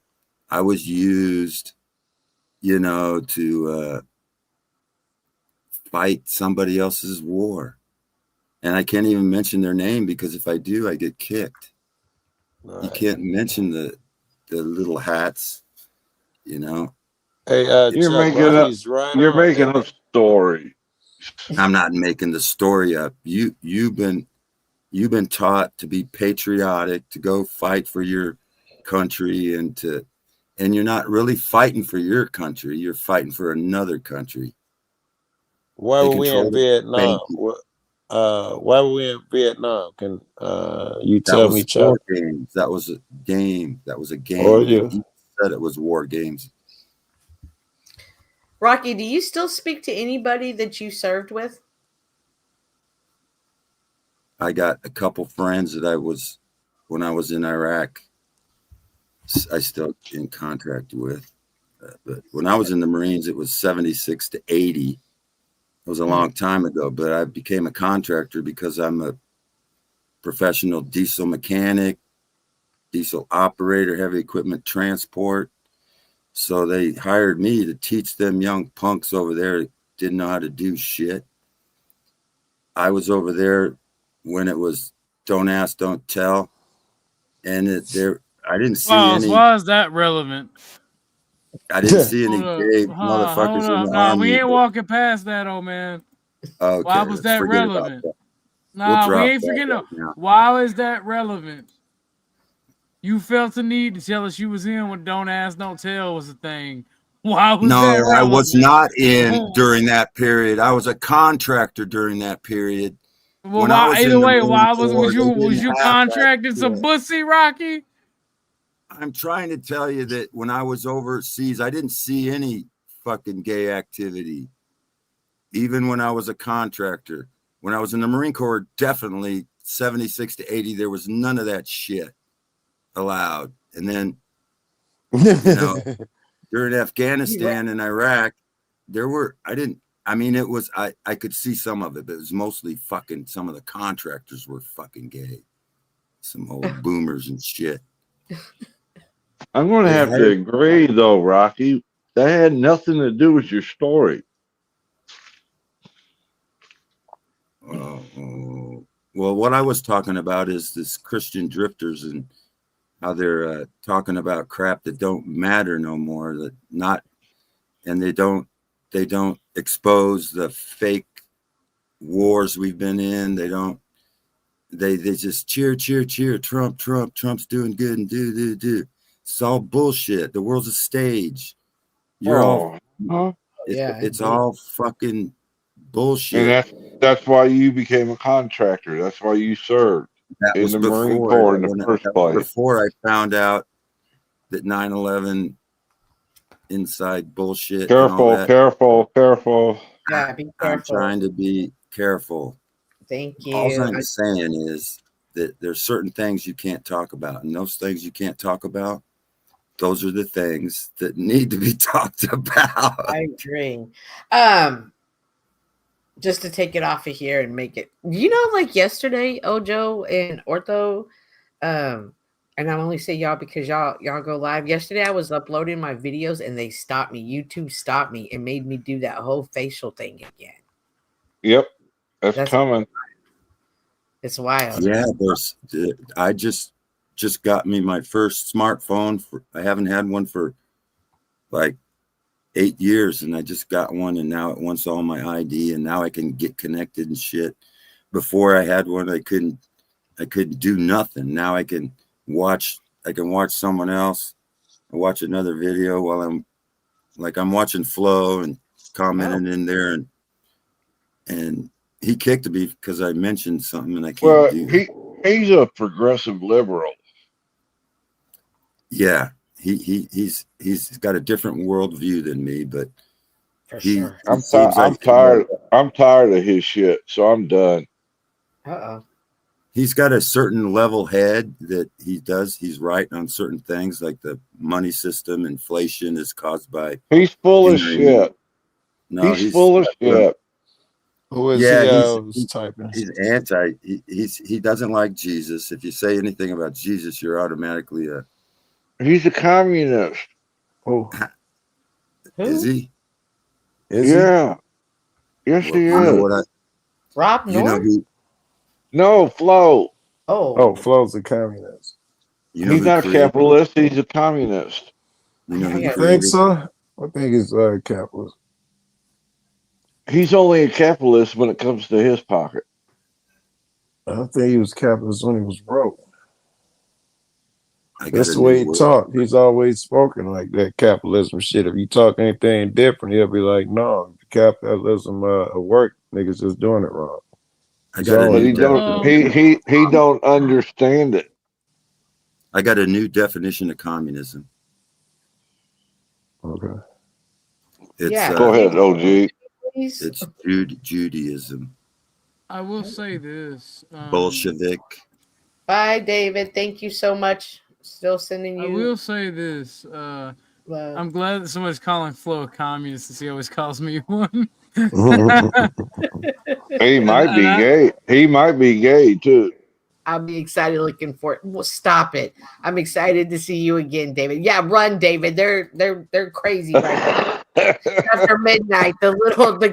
I was used, to fight somebody else's war. And I can't even mention their name, because if I do, I get kicked. Right. You can't mention the little hats, Hey, you're making up story. I'm not making the story up. You've been taught to be patriotic, to go fight for your country, and you're not really fighting for your country. You're fighting for another country. Why were we in Vietnam? Why were we in Vietnam? Can you tell me, Chuck? War games. That was a game. Oh, yeah. He said it was war games. Rocky, do you still speak to anybody that you served with? I got a couple friends that when I was in Iraq, I still in contact with. But when I was in the Marines, it was 76 to 80. It was a long time ago, but I became a contractor because I'm a professional diesel mechanic, diesel operator, heavy equipment transport. So they hired me to teach them young punks over there that didn't know how to do shit. I was over there when it was don't ask, don't tell. And I didn't see any. Why is that relevant? I didn't see any gay motherfuckers in the army. We ain't walking past that, old man. Okay, why was that relevant? We ain't forgetting. Why is that relevant? You felt the need to tell us you was in when don't ask, don't tell was a thing. Why was that relevant? I was not in during that period. I was a contractor during that period. Well, was you contracted some pussy, Rocky? I'm trying to tell you that when I was overseas, I didn't see any fucking gay activity. Even when I was a contractor. When I was in the Marine Corps, definitely 76 to 80, there was none of that shit allowed. And then, during Afghanistan and Iraq, I could see some of it, but it was mostly fucking, some of the contractors were fucking gay. Some old boomers and shit. I'm going to have to agree, though, Rocky. That had nothing to do with your story. Well, what I was talking about is this Christian drifters and how they're talking about crap that don't matter no more. And they don't expose the fake wars we've been in. They just cheer, Trump's doing good and do. It's all bullshit. The world's a stage. It's all fucking bullshit. And that's why you became a contractor. That's why you served in the Marine Corps in the first place. Before I found out that 9/11 inside bullshit. Careful. Yeah, be careful. I'm trying to be careful. Thank you. All I'm saying is that there's certain things you can't talk about, and those things you can't talk about, those are the things that need to be talked about. I agree. Just to take it off of here and make it, like yesterday, Ojo and Ortho, and I only say y'all because y'all go live. Yesterday, I was uploading my videos and they stopped me. YouTube stopped me and made me do that whole facial thing again. Yep, that's coming. It's wild. Yeah, I just got me my first smartphone. I haven't had one for like 8 years, and I just got one, and now it wants all my ID, and now I can get connected and shit. Before I had one, I couldn't do nothing. Now I can watch someone else, watch another video while I'm watching Flo and commenting in there, and he kicked me because I mentioned something and I can't do it. He's a progressive liberal. Yeah, he's got a different worldview than me, but I'm tired of his shit, so I'm done. He's got a certain level head that he does. He's right on certain things, like the money system, inflation is caused by. He's full of shit. No, he's full of shit. Who is he's typing? He's anti. He doesn't like Jesus. If you say anything about Jesus, you're automatically a. He's a communist. Oh, is he? Yeah. Yes, he is. Rob Norton? No, Flo. Oh, Flo's a communist. He's not a capitalist. He's a communist. You think so? I think he's a capitalist. He's only a capitalist when it comes to his pocket. I don't think he was capitalist when he was broke. That's the way he talked. He's always spoken like that capitalism shit. If you talk anything different, he'll be like, no, capitalism work. Niggas just doing it wrong. He don't understand it. I got a new definition of communism. Okay. It's go ahead, OG. It's Judaism. I will say this. Bolshevik. Bye, David. Thank you so much. Still sending you. I will say this. I'm glad that somebody's calling Flo a communist since he always calls me one. He might be gay. He might be gay too. I'll be excited looking for it. Well, stop it. I'm excited to see you again, David. Yeah, run, David. They're crazy right now. After midnight, the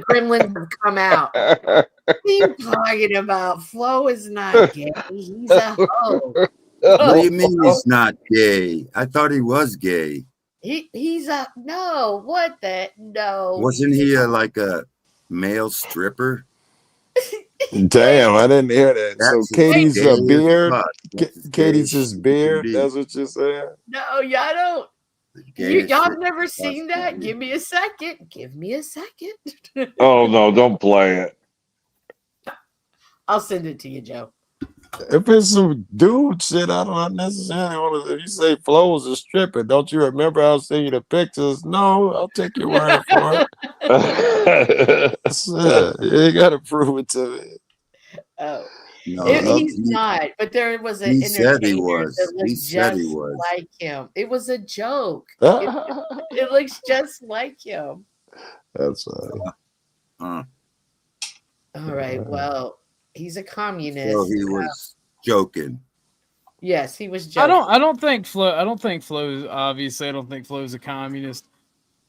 gremlins have come out. What are you talking about? Flo is not gay. He's a hoe. What do you mean he's not gay? I thought he was gay. He's a no. What the no? Wasn't he like a male stripper? Damn, I didn't hear that. So Katie's a beard. Katie's his beard. That's what you're saying. No, y'all don't. Y'all have never seen that? Give me a second. Give me a second. Oh no, don't play it. I'll send it to you, Joe. If it's some dude shit, I don't necessarily want to. If you say Flo was a stripper, don't you remember I'll send you the pictures? No, I'll take your word for it. You got to prove it to me. Oh, no, he's not. But there was an entertainer that looks just like him. It was a joke. It looks just like him. That's all right. Well. He's a communist. So he was joking. Yes, he was joking. I don't think Flo obviously I don't think Flo's a communist.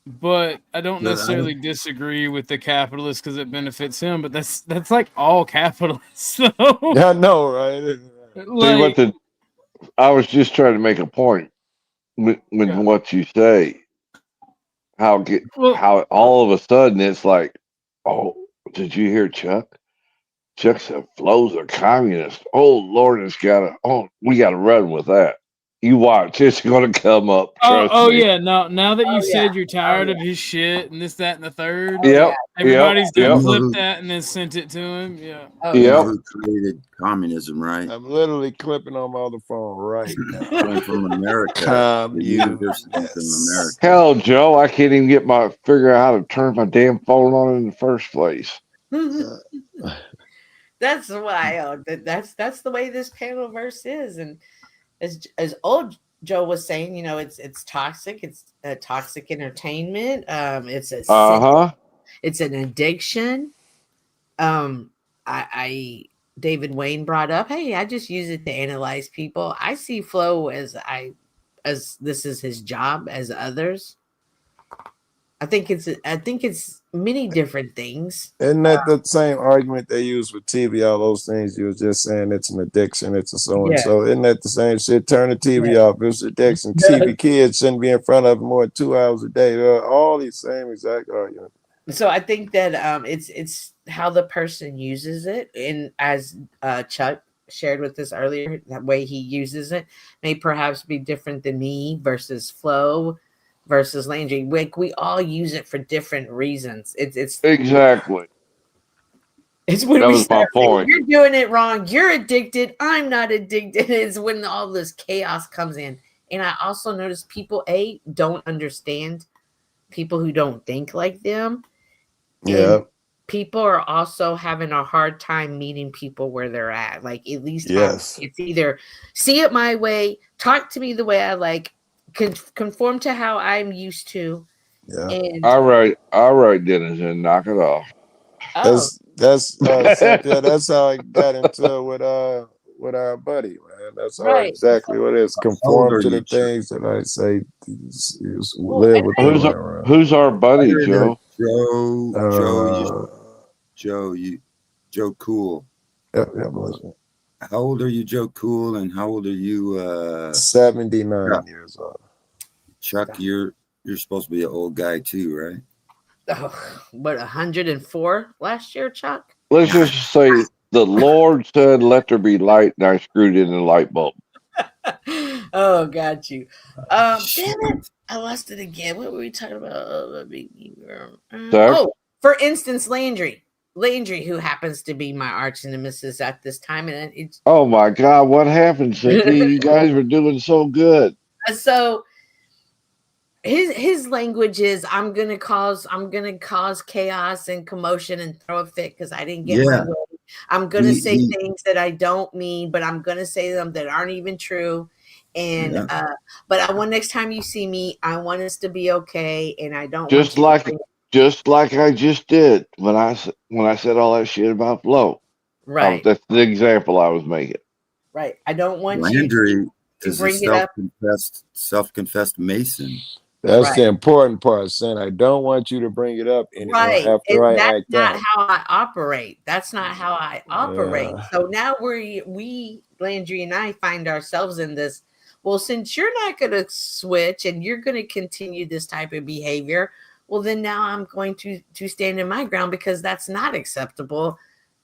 But I don't necessarily disagree with the capitalist because it benefits him, but that's like all capitalists though. Yeah, I know, right? I was just trying to make a point with what you say. How all of a sudden it's like, oh, did you hear Chuck? Chuck said Flo's a communist. Oh Lord, we gotta run with that. You watch, it's gonna come up. Trust me. Yeah. Now that you said you're tired of his shit and this, that, and the third. Yep. Everybody's gonna Yep. clip that and then sent it to him. Yeah. You know who created communism, right? I'm literally clipping on my other phone right now. Going from America. The university from America. Hell, Joe, I can't even figure out how to turn my damn phone on in the first place. That's wild. That's the way this panel verse is, and as old Joe was saying, you know, it's toxic. It's a toxic entertainment. It's a it's an addiction. David Wayne brought up, hey, I just use it to analyze people. I see Flo as this is his job as others. I think it's many different things. Isn't that the same argument they use with TV? All those things you were just saying, it's an addiction, it's a so and so. Isn't that the same shit? Turn the TV off. It's addiction. TV kids shouldn't be in front of it more than 2 hours a day. All these same exact arguments. So I think that it's how the person uses it, and as Chuck shared with us earlier, that way he uses it may perhaps be different than me versus Flo versus Landry. We all use it for different reasons. It's exactly. It's when that we was start my point. You're doing it wrong. You're addicted. I'm not addicted. It's when all this chaos comes in. And I also notice people don't understand people who don't think like them. Yeah. And people are also having a hard time meeting people where they're at. Like at least yes, it's either see it my way, talk to me the way I like, conform to how I'm used to. Yeah. And all right, Dennis, and knock it off. That's Cynthia, that's how I got into it with our buddy, man. That's exactly what it is. Conform to the things that I say. Live with who's our buddy, Joe? Joe Cool. Yeah. How old are you, Joe Cool? And how old are you? 79 years old. Chuck, you're supposed to be an old guy too, right? Oh, what, 104 last year, Chuck? Let's just say the Lord said, "Let there be light," and I screwed in the light bulb. Oh, got you. Damn it. I lost it again. What were we talking about? For instance, Landry, who happens to be my arch nemesis at this time. And it's oh my God, what happened, Cynthia? You guys were doing so good. So his language is I'm gonna cause chaos and commotion and throw a fit because I didn't get my way. I'm gonna say things that I don't mean, but I'm gonna say them that aren't even true. And but I want next time you see me, I want us to be okay, and I don't just like I just did when I said all that shit about Flo. Right. That's the example I was making. Right. I don't want Landry to bring it up. Self-confessed Mason. That's the important part, son. I don't want you to bring it up anymore after I act out. That's not how I operate. That's not how I operate. So now we, Landry and I, find ourselves in this. Well, since you're not going to switch and you're going to continue this type of behavior, well, then now I'm going to stand in my ground because that's not acceptable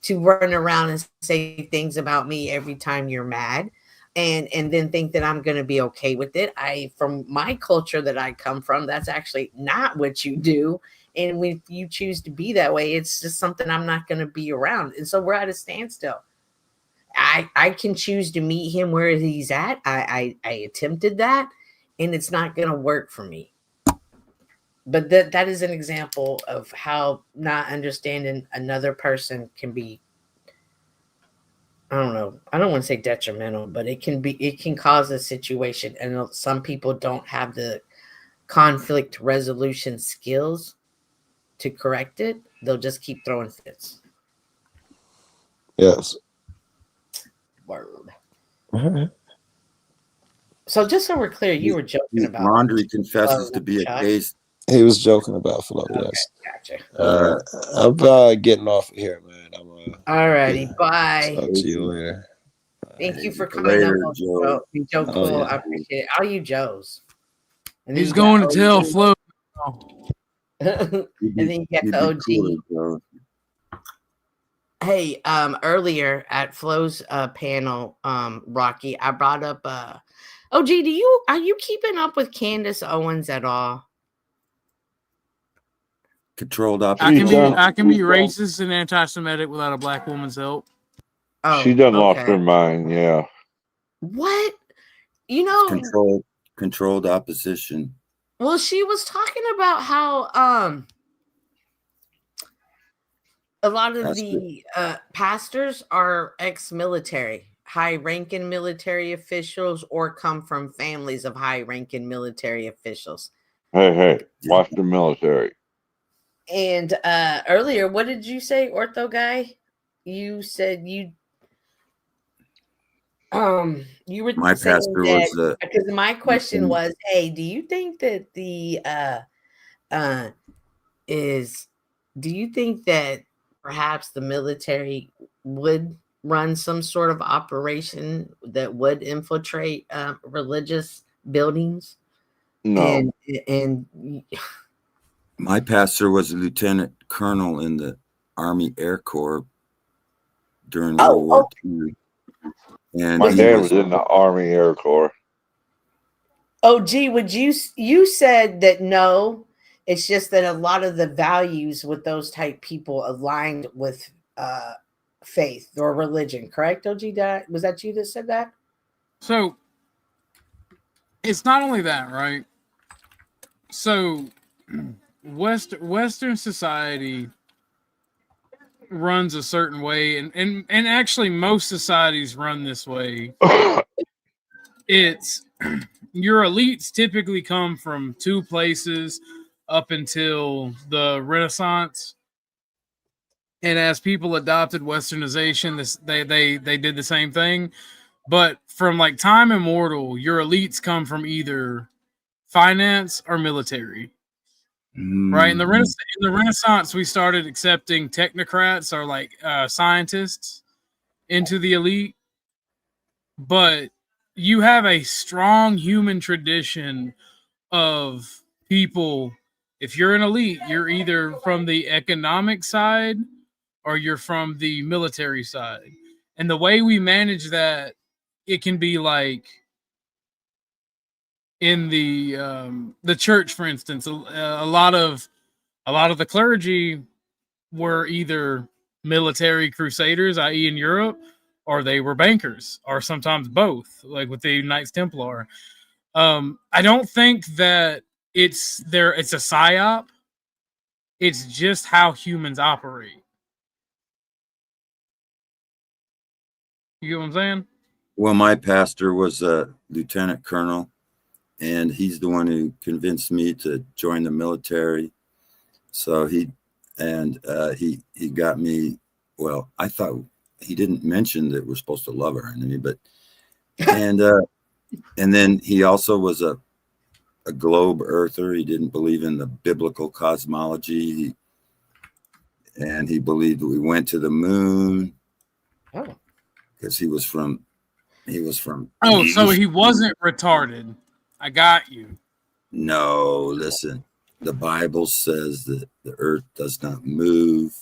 to run around and say things about me every time you're mad. And then think that I'm going to be okay with it. From my culture that I come from, that's actually not what you do. And when you choose to be that way, it's just something I'm not going to be around. And so we're at a standstill. I can choose to meet him where he's at. I attempted that, and it's not going to work for me. But that is an example of how not understanding another person can be, I don't know. I don't want to say detrimental, but it can cause a situation. And some people don't have the conflict resolution skills to correct it. They'll just keep throwing fits. Yes. Word. So just so we're clear, you were joking about Laundry confesses to be a case. He was joking about Flo, yes. Gotcha. I'm getting off of here, man. All righty, bye. Talk to you later. Thank you for coming up, Joe Cool. Yeah. I appreciate it. All you Joes. And He's going to tell Flo. And then you got the OG. Hey, earlier at Flo's panel, Rocky, I brought up OG, are you keeping up with Candace Owens at all? Controlled I opposition. can be racist and anti-Semitic without a black woman's help. Oh, she done lost her mind. Yeah. What? Controlled opposition. Well, she was talking about how a lot of the pastors are ex-military, high-ranking military officials, or come from families of high-ranking military officials. Hey, watch the military. And earlier, what did you say, Ortho Guy? You said you were my saying pastor that, was because my question was, hey, do you think that do you think that perhaps the military would run some sort of operation that would infiltrate religious buildings? No. And my pastor was a lieutenant colonel in the Army Air Corps during World War II. And my dad was in the Army Air Corps. Oh, gee, you said that no, it's just that a lot of the values with those type people aligned with faith or religion, correct? OG, was that you that said that? So it's not only that, right? So Western society runs a certain way, and actually most societies run this way. It's your elites typically come from two places up until the Renaissance, and as people adopted Westernization, they did the same thing. But from like time immemorial, your elites come from either finance or military. Right. In the Renaissance, we started accepting technocrats or like scientists into the elite. But you have a strong human tradition of people. If you're an elite, you're either from the economic side or you're from the military side. And the way we manage that, it can be like in the church, for instance, a lot of the clergy were either military crusaders, i.e. in Europe, or they were bankers, or sometimes both, like with the Knights Templar. I don't think that it's a psyop. It's just how humans operate. You get what I'm saying? Well, my pastor was a lieutenant colonel, and he's the one who convinced me to join the military. So he got me. Well, I thought he didn't mention that we're supposed to love our enemy, but and then he also was a globe earther. He didn't believe in the biblical cosmology, and he believed we went to the moon. Oh, because he was from. Oh, so he wasn't retarded. I got you. No, listen. The Bible says that the earth does not move.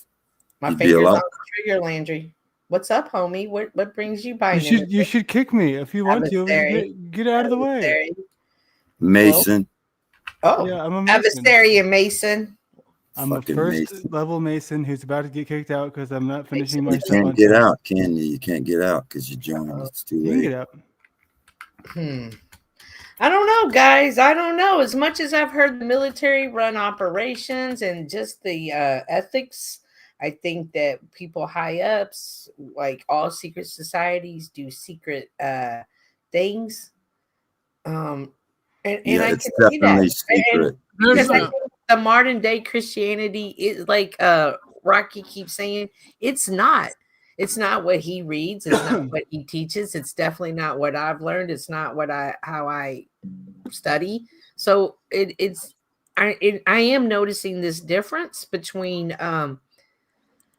My finger's on the trigger, Landry. What's up, homie? What brings you by? You should kick me if you want to. Get out of the way. Mason. Oh, yeah, I'm a Mason. Adversary Mason. I'm a first level Mason who's about to get kicked out because I'm not finishing my. You can't get out, can you? You can't get out because you joined. It's too late. Get out. I don't know, guys. I don't know. As much as I've heard the military run operations and just the ethics, I think that people high ups, like all secret societies, do secret things. And it's definitely secret. Because I think the modern day Christianity is like Rocky keeps saying, it's not what he reads, it's not what he teaches, it's definitely not what I've learned, it's not how I study. So I am noticing this difference between I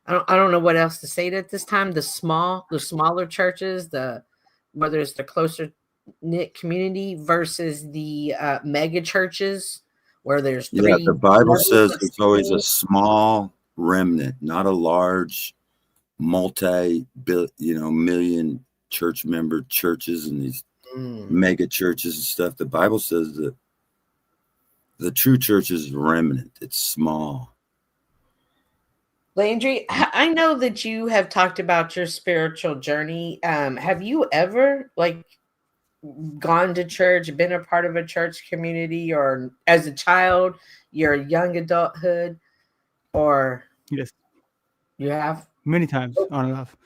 don't know what else to say at this time. The smaller churches, whether it's the closer knit community versus the mega churches where there's three. Yeah, the Bible says there's always a small remnant, not a large million church member churches and these mega churches and stuff. The Bible says that the true church is remnant. It's small. Landry, I know that you have talked about your spiritual journey. Have you ever gone to church, been a part of a church community, or as a child, your young adulthood, or yes, you have many times on and off.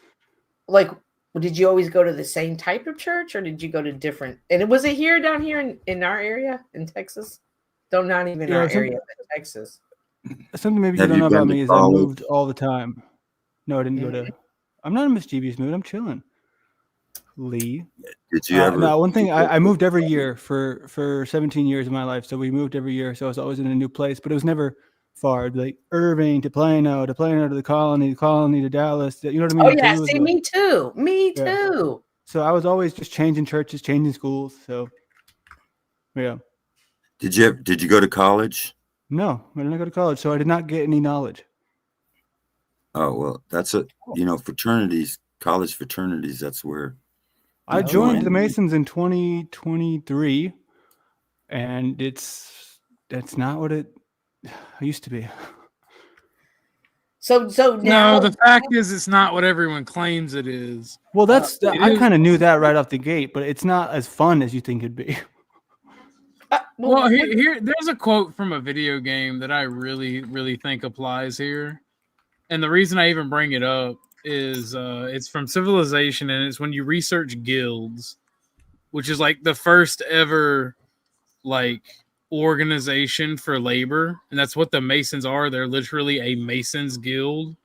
Did you always go to the same type of church, or did you go to different? And was it down here in our area in Texas? Not even our area, but Texas. Something maybe you don't know about me is I moved all the time. No, I didn't go to. I'm not in a mischievous mood. I'm chilling. Lee. Did you ever? No, one thing I moved every year for 17 years of my life. So we moved every year. So I was always in a new place, but it was never far. Like Irving to Plano to the Colony to Dallas. You know what I mean? Oh yeah, see, me too. Me too. So I was always just changing churches, changing schools. So yeah. Did you go to college? No, I didn't go to college, so I did not get any knowledge. Oh well, that's fraternities, college fraternities. That's where I joined the Masons in 2023, and that's not what it used to be. So now, no, the fact is, it's not what everyone claims it is. Well, I kind of knew that right off the gate, but it's not as fun as you think it'd be. Well, here, there's a quote from a video game that I really, really think applies here. And the reason I even bring it up is it's from Civilization, and it's when you research guilds, which is like the first ever organization for labor. And that's what the Masons are. They're literally a Masons guild.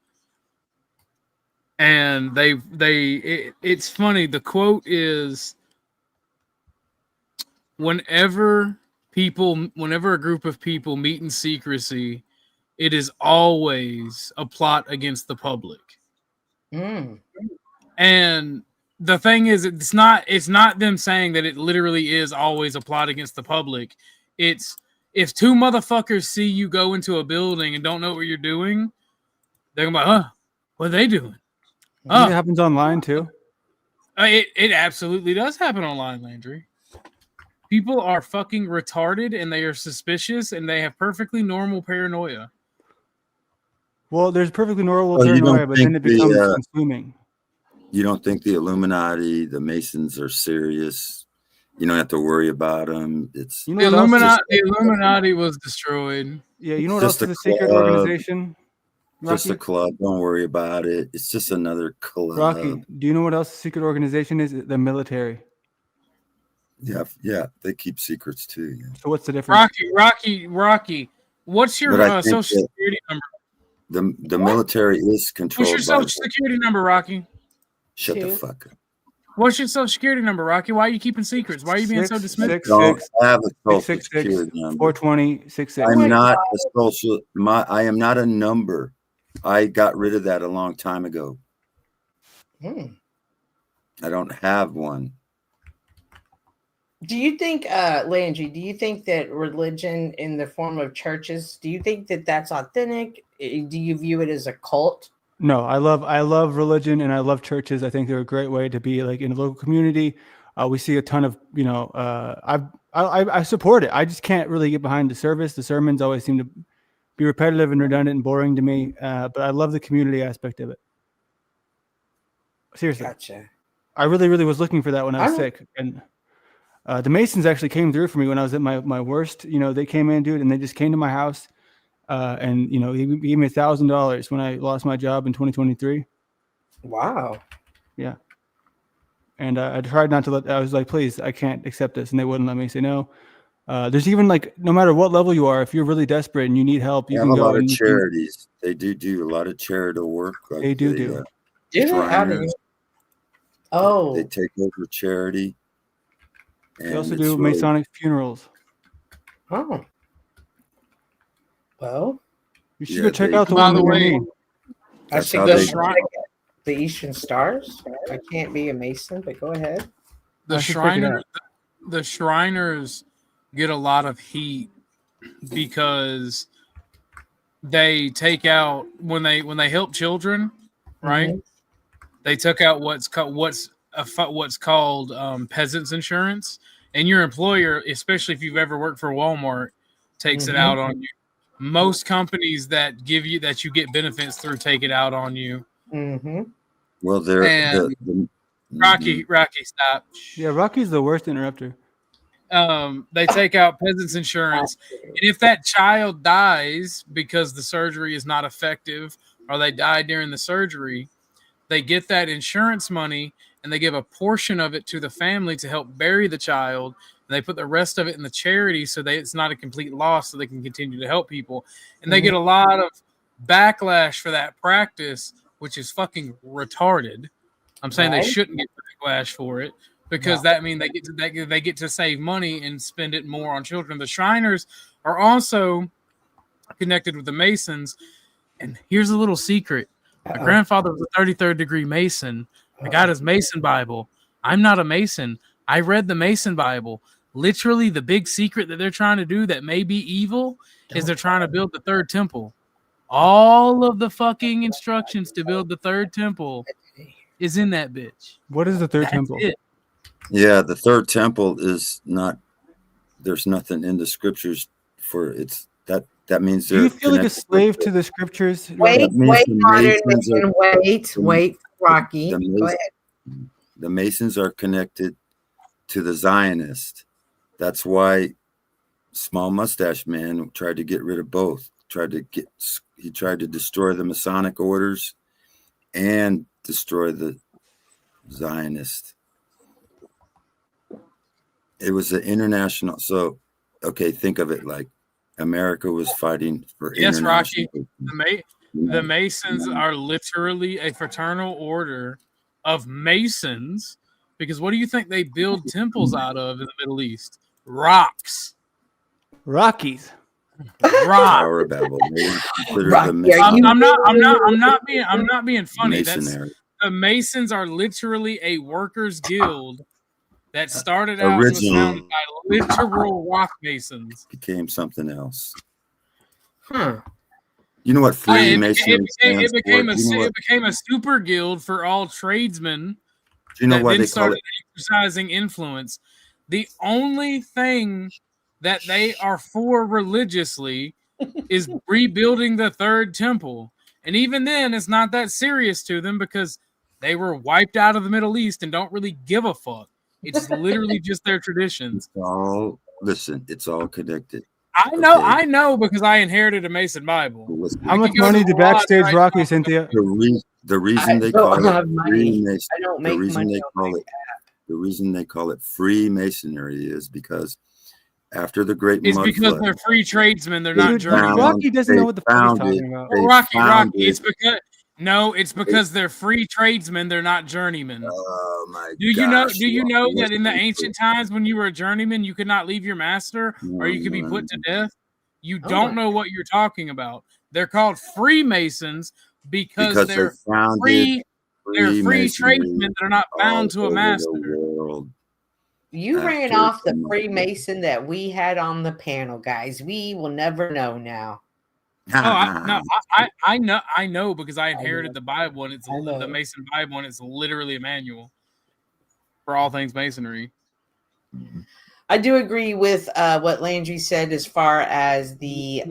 And it's funny. The quote is, whenever a group of people meet in secrecy, it is always a plot against the public. And the thing is, it's not them saying that it literally is always a plot against the public. It's if two motherfuckers see you go into a building and don't know what you're doing, they're gonna be like, what are they doing? It happens online too. It absolutely does happen online, Landry. People are fucking retarded, and they are suspicious, and they have perfectly normal paranoia. Well, there's perfectly normal paranoia, but then it becomes consuming. You don't think the Illuminati, the Masons are serious? You don't have to worry about them. It's the Illuminati was destroyed. Yeah, you know what else is a secret organization? Rocky? Just a club. Don't worry about it. It's just another club. Rocky, do you know what else a secret organization is? The military. Yeah, they keep secrets too. Yeah. So what's the difference? Rocky. What's your social security number? The military is controlled. What's your social security number, Rocky? Shut the fuck up. What's your social security number, Rocky? Why are you keeping secrets? Why are you being so dismissive? Don't have a social security number. 420-66. I'm not a social. I am not a number. I got rid of that a long time ago. I don't have one. Do you think, Landry, do you think that religion in the form of churches, do you think that that's authentic? Do you view it as a cult? No, I love religion, and I love churches. I think they're a great way to be like in a local community. We see a ton of, I support it. I just can't really get behind the service. The sermons always seem to be repetitive and redundant and boring to me. But I love the community aspect of it. Seriously. Gotcha. I really, really was looking for that when I was sick. And the Masons actually came through for me when I was at my worst. They came in, dude, and they just came to my house. And he gave me $1,000 when I lost my job in 2023. Wow. Yeah. And I tried not to I was like, please, I can't accept this. And they wouldn't let me say no. There's even no matter what level you are, if you're really desperate and you need help, you can go. A lot of charities. They do a lot of charitable work. Like they do. Oh. They take over charity. They also do Masonic funerals. Oh. Well, you should go check out the one. By the way, I should go check the Eastern Stars. I can't be a Mason, but go ahead. The Shriners get a lot of heat because they take out when they help children, right? Mm-hmm. They took out what's what's called peasants insurance, and your employer, especially if you've ever worked for Walmart, takes it out on you. Most companies that you get benefits through take it out on you. Mm-hmm. Well, they're Rocky, stop. Yeah, Rocky's the worst interrupter. They take out peasants insurance, and if that child dies because the surgery is not effective or they die during the surgery, they get that insurance money and they give a portion of it to the family to help bury the child. And they put the rest of it in the charity so it's not a complete loss, so they can continue to help people. And they get a lot of backlash for that practice, which is fucking retarded. I'm saying they shouldn't get backlash for it, because that means they get to save money and spend it more on children. The Shriners are also connected with the Masons, and here's a little secret: my grandfather was a 33rd degree Mason. I got his Mason Bible. I'm not a Mason. I read the Mason Bible. Literally, the big secret that they're trying to do that may be evil is they're trying to build the third temple. All of the fucking instructions to build the third temple is in that bitch. What is the third temple? It. Yeah, the third temple is not. There's nothing in the scriptures for it's that. That means do you feel like a slave to the scriptures? Wait, Rocky. Go ahead. The Masons are connected to the Zionists. That's why Small Mustache Man tried to get rid of both. He tried to destroy the Masonic orders and destroy the Zionists. It was an international. So, okay, think of it like America was fighting for. Yes, Rocky. The Masons are literally a fraternal order of Masons, because what do you think they build temples out of in the Middle East? Rocks. Rockies. Tower of Babel. I'm not being funny. The Masons are literally a workers' guild that started out and was founded by literal rock masons. Became something else. You know what Freemasonry it became a super guild for all tradesmen. Do you know why they call it? Exercising influence. The only thing that they are for religiously is rebuilding the third temple. And even then, it's not that serious to them because they were wiped out of the Middle East and don't really give a fuck. It's literally just their traditions. It's all connected. I know because I inherited a Mason Bible. How much money did Backstage Rocky, Cynthia? The reason they call it Freemasonry, the reason they call it Freemasonry is because after the Great Mud Flood, because they're free tradesmen. They're not journeymen. Rocky doesn't know what the fuck he's talking about. Rocky. It's because they're free tradesmen. They're not journeymen. Oh my! Do you know that in the ancient times when you were a journeyman, you could not leave your master, or you could be put to death? You don't know what you're talking about. They're called Freemasons because they're free. They're free tradesmen that are not bound to a master. You ran off the Freemason that we had on the panel, guys. We will never know now. I know because I inherited the Bible, and it's the Mason Bible, and it's literally a manual for all things masonry. I do agree with what Landry said as far as the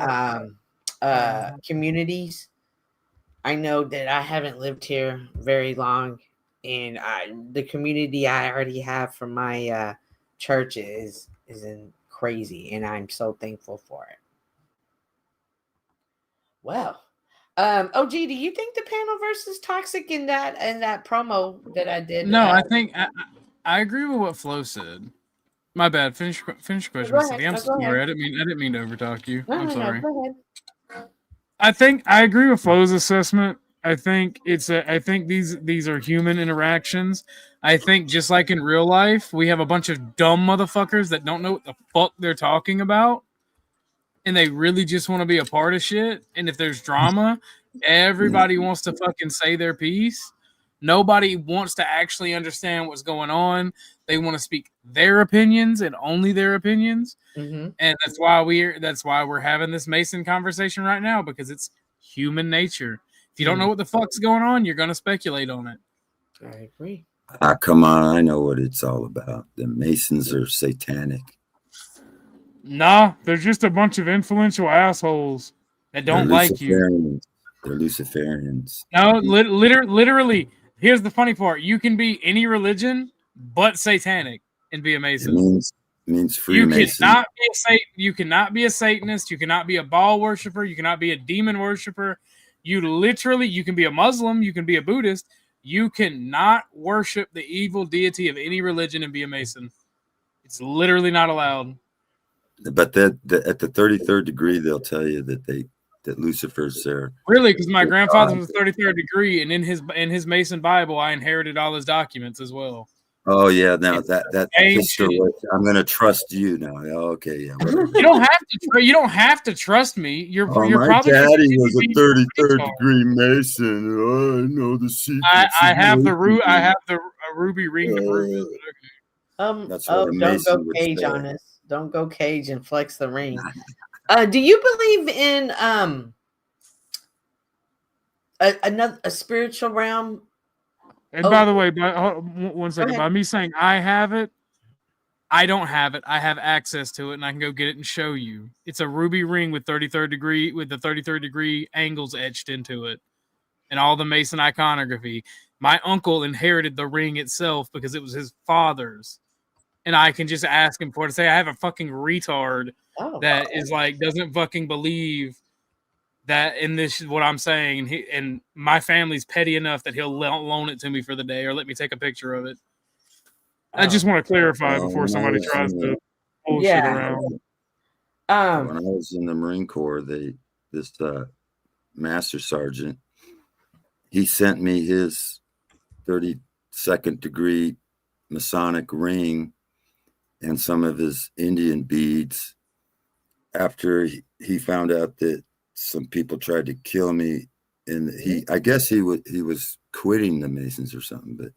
communities. I know that I haven't lived here very long, and the community I already have from my church is crazy, and I'm so thankful for it. Well, OG, do you think the Panelverse is toxic in that promo that I did? No, I think I agree with what Flo said. My bad. Finish question. I'm sorry. I didn't mean to overtalk you. I'm sorry. Go ahead. I agree with Flo's assessment. I think these are human interactions. I think just like in real life, we have a bunch of dumb motherfuckers that don't know what the fuck they're talking about, and they really just want to be a part of shit. And if there's drama, everybody wants to fucking say their piece. Nobody wants to actually understand what's going on. They want to speak their opinions and only their opinions. Mm-hmm. And that's why we're having this Mason conversation right now, because it's human nature. If you don't know what the fuck's going on, you're going to speculate on it. I agree. Come on, I know what it's all about. The Masons are satanic. Nah, they're just a bunch of influential assholes that don't like you. They're Luciferians. No, literally. Here's the funny part: you can be any religion but satanic and be a Mason. It means Freemason. You cannot be a Satanist. You cannot be a Baal worshiper. You cannot be a demon worshiper. You can be a Muslim. You can be a Buddhist. You cannot worship the evil deity of any religion and be a Mason. It's literally not allowed. But at the 33rd degree, they'll tell you that Lucifer's there. Really, because my grandfather was 33rd degree, and in his Mason Bible, I inherited all his documents as well. Oh yeah, now that I'm going to trust you now. Okay, yeah. You don't have to trust me. You're my probably daddy was a 33rd degree Mason. Oh, I know the secret. I have the ruby ring to prove it. That's what a don't Mason go would cage say. on us. Don't go cage and flex the ring. Do you believe in a spiritual realm? And by the way, one second. By me saying I have it, I don't have it. I have access to it, and I can go get it and show you. It's a ruby ring with 33rd degree, with the 33rd degree angles etched into it, and all the Mason iconography. My uncle inherited the ring itself because it was his father's, and I can just ask him for it to say I have a fucking retard that is like doesn't fucking believe that in this is what I'm saying, and my family's petty enough that he'll loan it to me for the day or let me take a picture of it. I just want to clarify before somebody tries to bullshit around. When I was in the Marine Corps, this master sergeant, he sent me his 32nd degree Masonic ring and some of his Indian beads after he found out that some people tried to kill me, and I guess he was quitting the Masons or something. But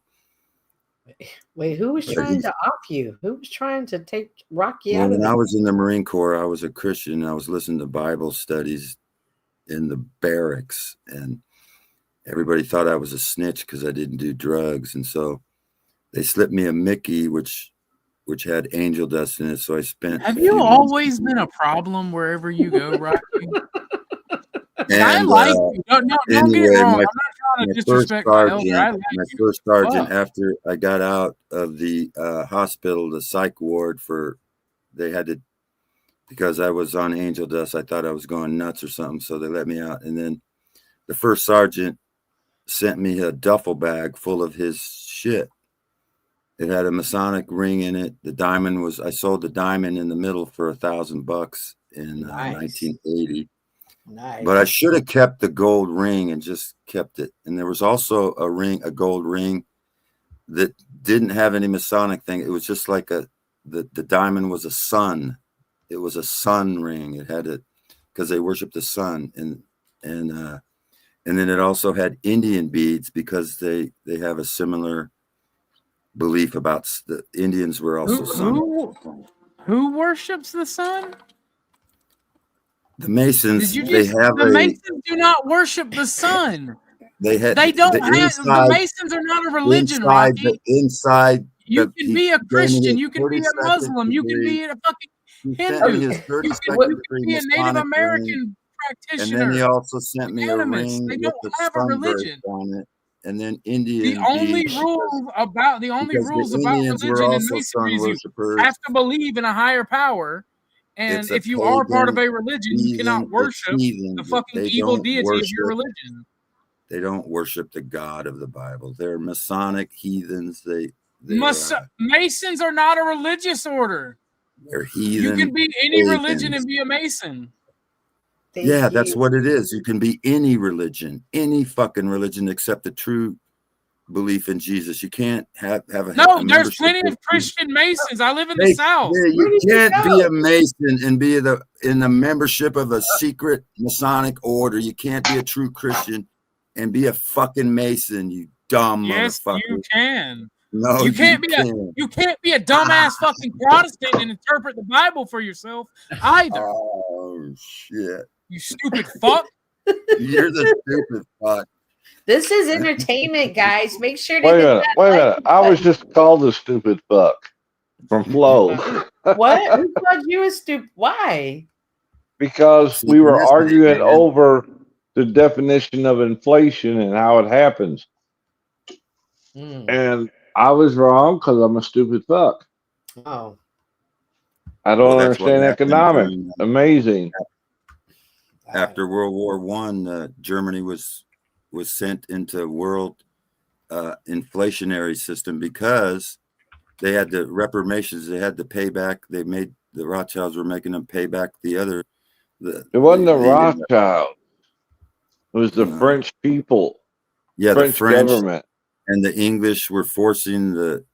wait, who was trying to off you? Who was trying to rock you out? When I was in the Marine Corps, I was a Christian. I was listening to Bible studies in the barracks, and everybody thought I was a snitch because I didn't do drugs, and so they slipped me a Mickey, which had angel dust in it. So I spent. Have you always been a problem wherever you go, Rocky? I like you. Don't get me wrong. I'm not trying to disrespect my elder. I like my first sergeant, after I got out of the hospital, the psych ward because I was on angel dust. I thought I was going nuts or something, so they let me out. And then the first sergeant sent me a duffel bag full of his shit. It had a Masonic ring in it. I sold the diamond in the middle for $1,000 in 1980. Nice. But I should have kept the gold ring and just kept it. And there was also a gold ring that didn't have any Masonic thing. It was just like the diamond was a sun. It was a sun ring. It had because they worship the sun, and then it also had Indian beads because they have a similar belief about the Indians were also sun. Who worships the sun? The Masons. The Masons do not worship the sun. The Masons are not a religion, Rocky. You can be a Christian. You can be a Muslim. You can be a fucking Hindu. You can be a Native American practitioner. And then he also sent me a ring they don't have a religion on it. And then Indian. The only rules about religion and Masonry is you have to believe in a higher power. And if you are part of a religion, you cannot worship the fucking evil deity of your religion. They don't worship the God of the Bible. They're Masonic heathens. Masons are not a religious order. They're heathen. You can be any religion and be a Mason. That's what it is. You can be any religion, any fucking religion except the true belief in Jesus. You can't have a there's plenty of Christian Masons. I live in the South. You can't be a Mason and be in the membership of a secret Masonic order. You can't be a true Christian and be a fucking Mason, you dumb motherfucker. You can. No, you can't be a dumbass fucking Protestant and interpret the Bible for yourself either. Oh shit. You stupid fuck. You're the stupid fuck. This is entertainment, guys. Make sure to Wait a hit minute. that Wait a like minute. I was just called a stupid fuck from Flo. What? Who called you a stupid? Why? Because we were arguing over the definition of inflation and how it happens. And I was wrong because I'm a stupid fuck. Oh. I don't understand economics. Amazing. After World War One, Germany was sent into world inflationary system because they had the reparations. They had to pay back. The Rothschilds were making them pay back it wasn't the Rothschild. It was the French people. Yeah, French government. And the English were forcing the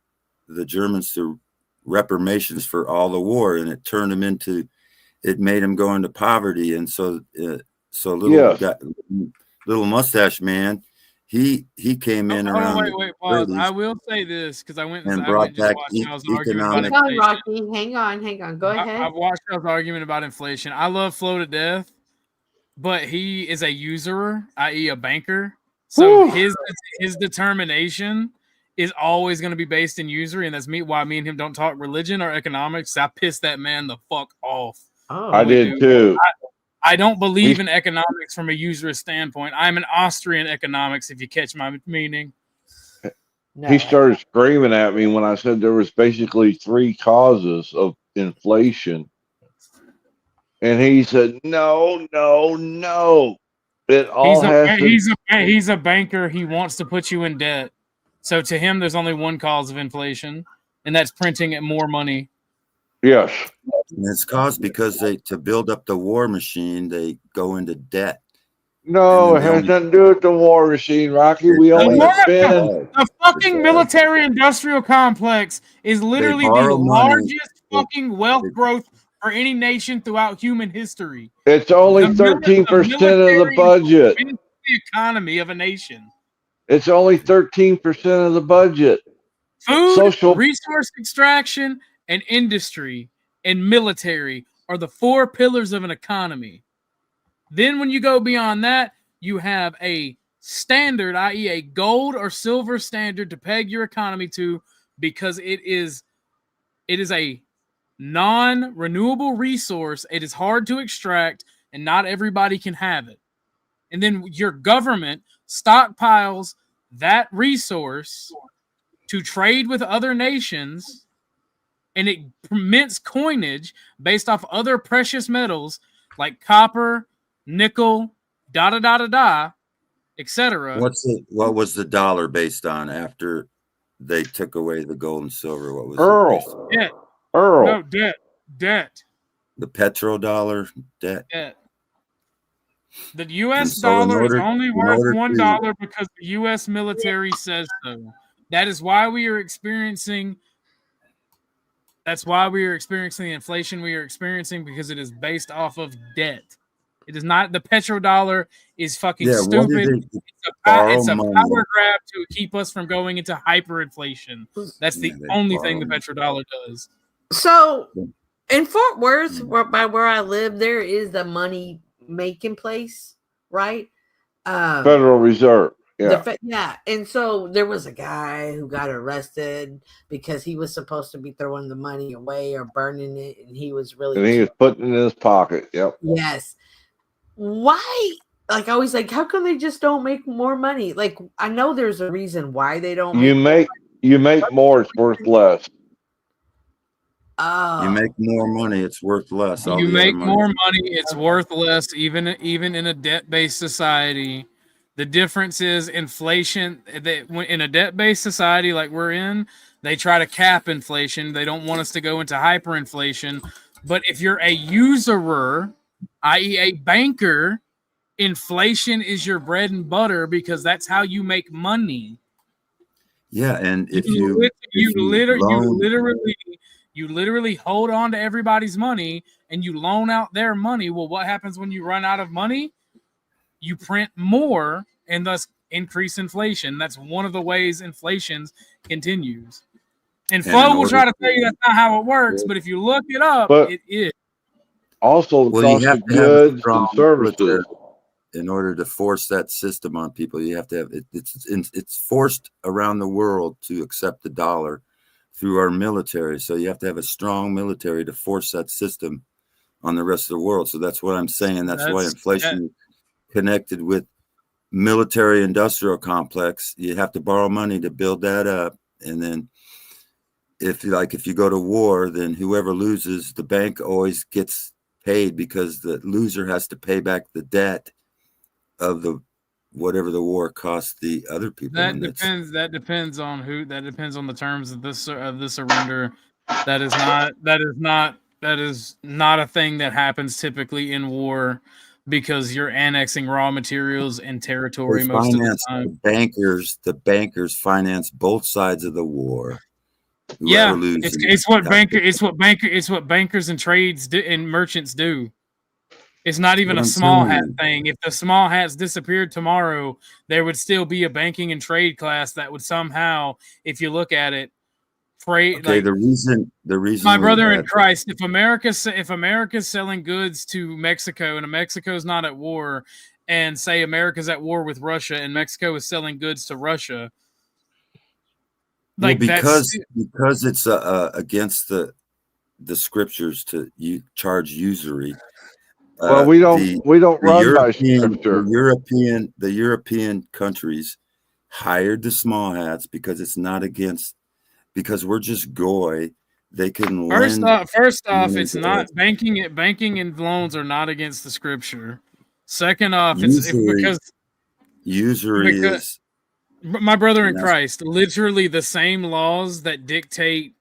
Germans to reparations for all the war, and it turned them into. It made them go into poverty, and so little mustache man, he came in around. Wait, pause. I will say this because I went and brought back economic. Hang on, Rocky. Hang on. Go ahead. I've watched y'all's argument about inflation. I love Flo to death, but he is a usurer, i.e., a banker. So his determination is always going to be based in usury, and that's why me and him don't talk religion or economics. I pissed that man the fuck off. Oh, I did too. I don't believe in economics from a usurer standpoint. I'm an Austrian economics, if you catch my meaning. He started screaming at me when I said there was basically 3 causes of inflation. And he said, no. It all he's a banker. He wants to put you in debt. So to him, there's only one cause of inflation, and that's printing more money. Yes. And it's caused because to build up the war machine, they go into debt. No, it has nothing to do with the war machine, Rocky. We only spend. The fucking military-industrial complex is literally the largest fucking wealth growth for any nation throughout human history. It's only 13% of the budget. The economy of a nation. It's only 13% of the budget. Food, resource extraction, and industry and military are the 4 pillars of an economy. Then when you go beyond that, you have a standard, i.e. a gold or silver standard to peg your economy to, because it is a non-renewable resource. It is hard to extract, and not everybody can have it. And then your government stockpiles that resource to trade with other nations, and it mints coinage based off other precious metals like copper, nickel, etc. What was the dollar based on after they took away the gold and silver? What was Debt. No, debt. The petrodollar debt. The U.S. dollar is only worth $1 because the U.S. military says so. That is why we are experiencing. That's why we are experiencing the inflation we are experiencing, because it is based off of debt. It is not. The petrodollar is fucking stupid. It's a power grab to keep us from going into hyperinflation. That's the only thing the petrodollar does. So in Fort Worth, by where I live, there is the money making place, right? Federal Reserve. Yeah. And so there was a guy who got arrested because he was supposed to be throwing the money away or burning it, and he was really. And he was putting it in his pocket. Yep. Yes. Why? Like, I was like, how come they just don't make more money? Like, I know there's a reason why they don't. You make more, it's worth less. Oh. You make more money, it's worth less. You make more money, it's worth less, even in a debt-based society. The difference is inflation. In a debt-based society like we're in, they try to cap inflation. They don't want us to go into hyperinflation. But if you're a usurer, i.e. a banker, inflation is your bread and butter because that's how you make money. Yeah, and if you literally hold on to everybody's money and you loan out their money. Well, what happens when you run out of money? You print more and thus increase inflation. That's one of the ways inflation continues. And Flo will try to tell you that's not how it works, but if you look it up, it is. Also, the cost of goods and services. in order to force that system on people, you have to have it. It's forced around the world to accept the dollar through our military. So you have to have a strong military to force that system on the rest of the world. So that's what I'm saying. That's why inflation connected with military industrial complex. You have to borrow money to build that up. And then if you go to war, then whoever loses, the bank always gets paid because the loser has to pay back the debt of the whatever the war cost the other people. That depends on who. That depends on the terms of the surrender. That is not a thing that happens typically in war, because you're annexing raw materials and territory most of the time. The bankers finance both sides of the war. Yeah, it's what bankers and trades and merchants do. It's not even a small hat thing. If the small hats disappeared tomorrow, there would still be a banking and trade class that would somehow, if you look at it, freight. Okay, like, the reason. My brother in Christ, if America's selling goods to Mexico and Mexico's not at war, and say America's at war with Russia and Mexico is selling goods to Russia, like because it's against the scriptures to charge usury. Well, we don't run by scripture. The European countries hired the small hats because it's not against, because we're just goy. They can first off, it's not banking and loans are not against the scripture. Second off, usury is my brother in Christ. Literally, the same laws that dictate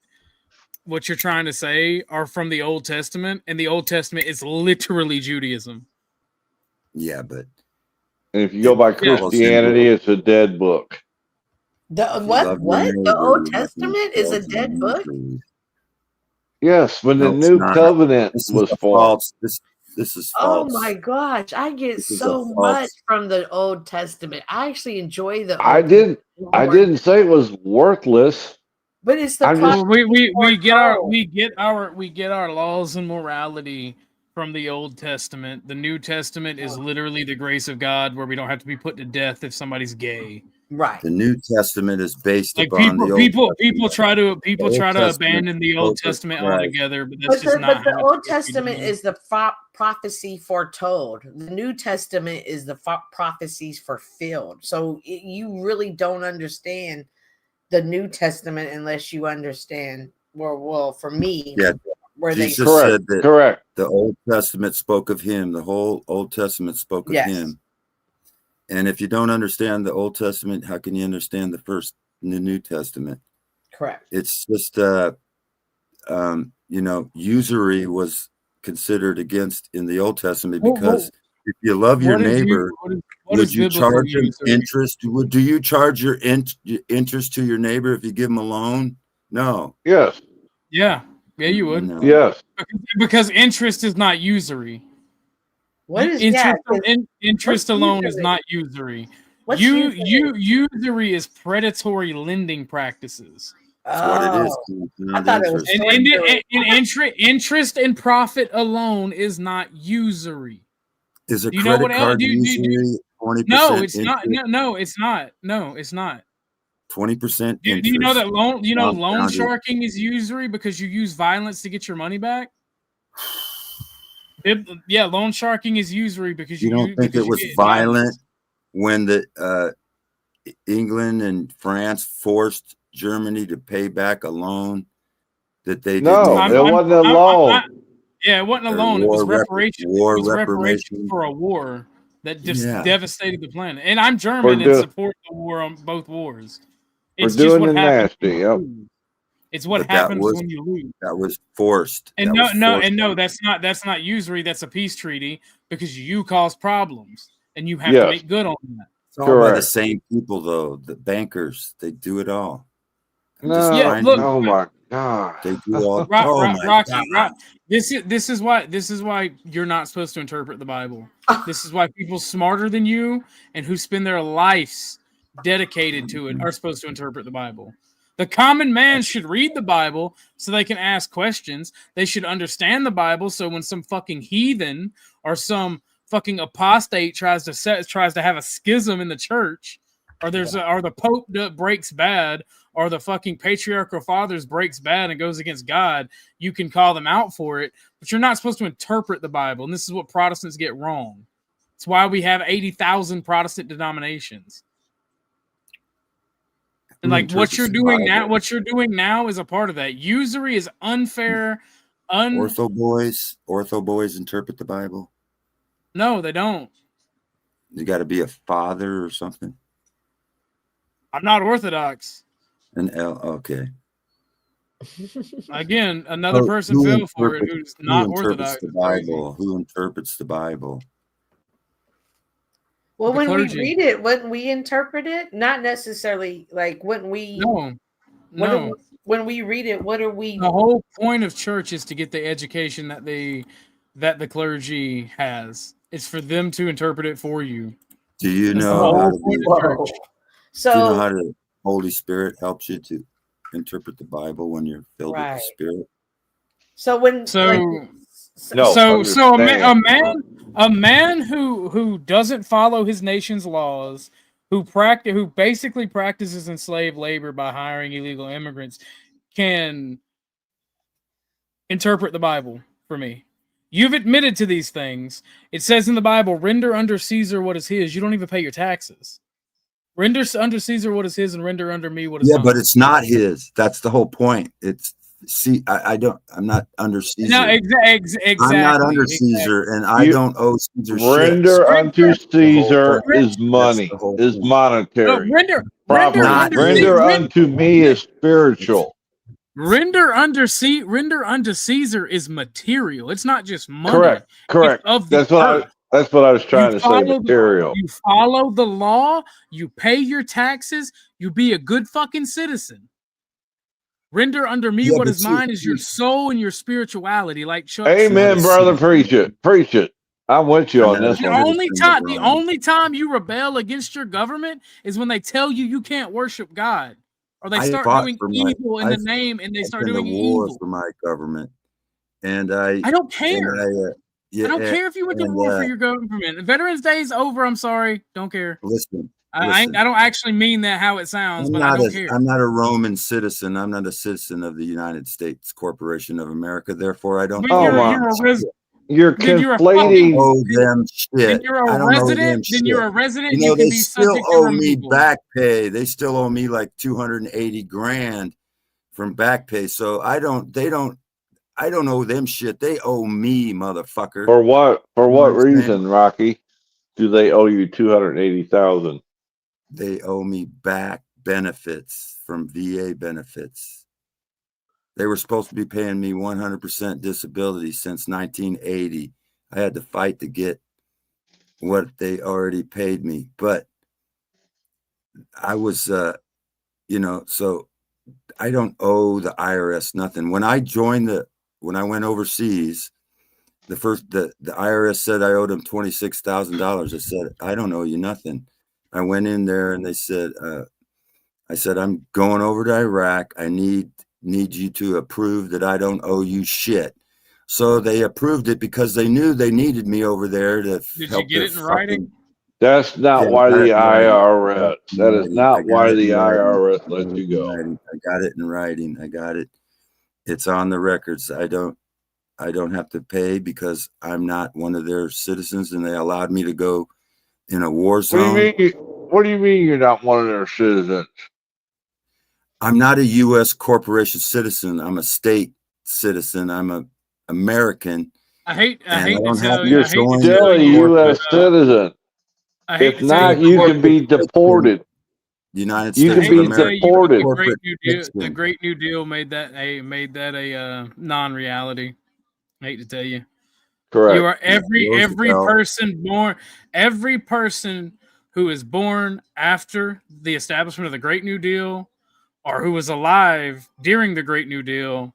what you're trying to say are from the Old Testament, and the Old Testament is literally Judaism. Yeah, but if you go by Christianity, it's a dead book. What? The Old Testament is a dead book? Yes, when the New Covenant was formed. This is false. Oh my gosh, I get so much from the Old Testament. I actually enjoy the. I didn't say it was worthless. But it's the we get our laws and morality from the Old Testament. The New Testament is literally the grace of God, where we don't have to be put to death if somebody's gay. Right. The New Testament is based upon the Old people try to abandon the Old Testament altogether, but that's just not. But the Old Testament is the prophecy foretold. The New Testament is the prophecies fulfilled. So you really don't understand the New Testament unless you understand. Well, for me, where Jesus they said that correct. The Old Testament spoke of him. The whole Old Testament spoke of him. And if you don't understand the Old Testament, how can you understand the New Testament? Correct. It's just usury was considered against in the Old Testament because if you love your neighbor, would you charge him interest? Do you charge your interest to your neighbor if you give him a loan? No. Yes. Yeah, you would. No. Yes. Because interest is not usury. What is interest alone is not usury. Usury is predatory lending practices. That's what it is. I thought it was. And interest and profit alone is not usury. Is a credit card usury 20%? No, it's not. No, it's not. No, it's not. 20%. Do you know that loan sharking is usury because you use violence to get your money back? Loan sharking is usury because you don't think it was violent when the England and France forced Germany to pay back a loan that they didn't. It wasn't a loan. It wasn't a loan. It was reparation. It was reparation for a war that just devastated the planet. And I'm German and support the war on both wars. It's just what happens. It's what happens when you lose. That was forced. And that's not usury. That's a peace treaty because you cause problems and you have to make good on that. It's all by the same people, though. The bankers, they do it all. Oh my God. They do all. Rocky. This is why you're not supposed to interpret the Bible. This is why people smarter than you and who spend their lives dedicated to it are supposed to interpret the Bible. The common man should read the Bible so they can ask questions. They should understand the Bible so when some fucking heathen or some fucking apostate tries to have a schism in the church, or or the Pope breaks bad, or the fucking patriarchal fathers breaks bad and goes against God, you can call them out for it, but you're not supposed to interpret the Bible. And this is what Protestants get wrong. It's why we have 80,000 Protestant denominations. And like what you're doing now is a part of that. Usury is unfair. Ortho boys interpret the Bible. No, they don't. You got to be a father or something. I'm not Orthodox. Okay. Again, another person fell for it who's not Orthodox. Who interprets the Bible? Well, when we read it, wouldn't we interpret it? Not necessarily like wouldn't we? No. When we read it, what are we? The whole point of church is to get the education that the clergy has. It's for them to interpret it for you. Do you know how the Holy Spirit helps you to interpret the Bible when you're filled with the Spirit? A man who doesn't follow his nation's laws, who basically practices enslaved labor by hiring illegal immigrants, can interpret the Bible for me. You've admitted to these things. It says in the Bible, render under Caesar what is his. You don't even pay your taxes. Render under Caesar what is his and render under me what is mine. But it's not his. That's the whole point. I'm not under Caesar. No, exactly. I'm not under Caesar, and I don't owe Caesar shit. Render unto Caesar is money, is monetary. Render unto me is spiritual. Render unto Caesar is material. It's not just money. Correct. That's what I was trying to say. Material. You follow the law. You pay your taxes. You be a good fucking citizen. Render under me what is mine is your soul and your spirituality. Like Chuck Amen, says. Brother. Preach it. I'm with you on this. The only time you rebel against your government is when they tell you can't worship God. Or they start doing evil in the name, and they start doing evil for my government, and I don't care. I don't care if you went to war for your government. Veterans Day is over. I'm sorry, don't care. Listen, I don't actually mean that how it sounds, but I don't care. I'm not a Roman citizen. I'm not a citizen of the United States Corporation of America. Therefore, I don't. You're conflating. Them shit. You're a resident. Then you're a resident. You can they be still subject owe to me removal. back pay. They still owe me like $280,000 from back pay. So I don't owe them shit. They owe me, motherfucker. For what reason, Rocky? Do they owe you $280,000? They owe me back benefits from VA benefits. They were supposed to be paying me 100% disability since 1980. I had to fight to get what they already paid me, but I was, so I don't owe the IRS nothing. When I went overseas, the IRS said I owed them $26,000. I said, I don't owe you nothing. I went in there and they said, I said, I'm going over to Iraq. I need you to approve that I don't owe you shit. So they approved it because they knew they needed me over there to Did help. You get it in writing? That's not why the IRS. That is not why the IRS let you go. I got it in writing. I got it. It's on the records. I don't have to pay because I'm not one of their citizens, and they allowed me to go in a war zone. What do you mean you're not one of their citizens? I'm not a U.S. corporation citizen. I'm a state citizen. I'm an American. I hate to tell you. You're still a U.S. citizen. If not, you can be deported. United States. You can be deported. The Great New Deal made that a non-reality. I hate to tell you. Correct. You are every person who is born after the establishment of the Great New Deal, or who was alive during the Great New Deal,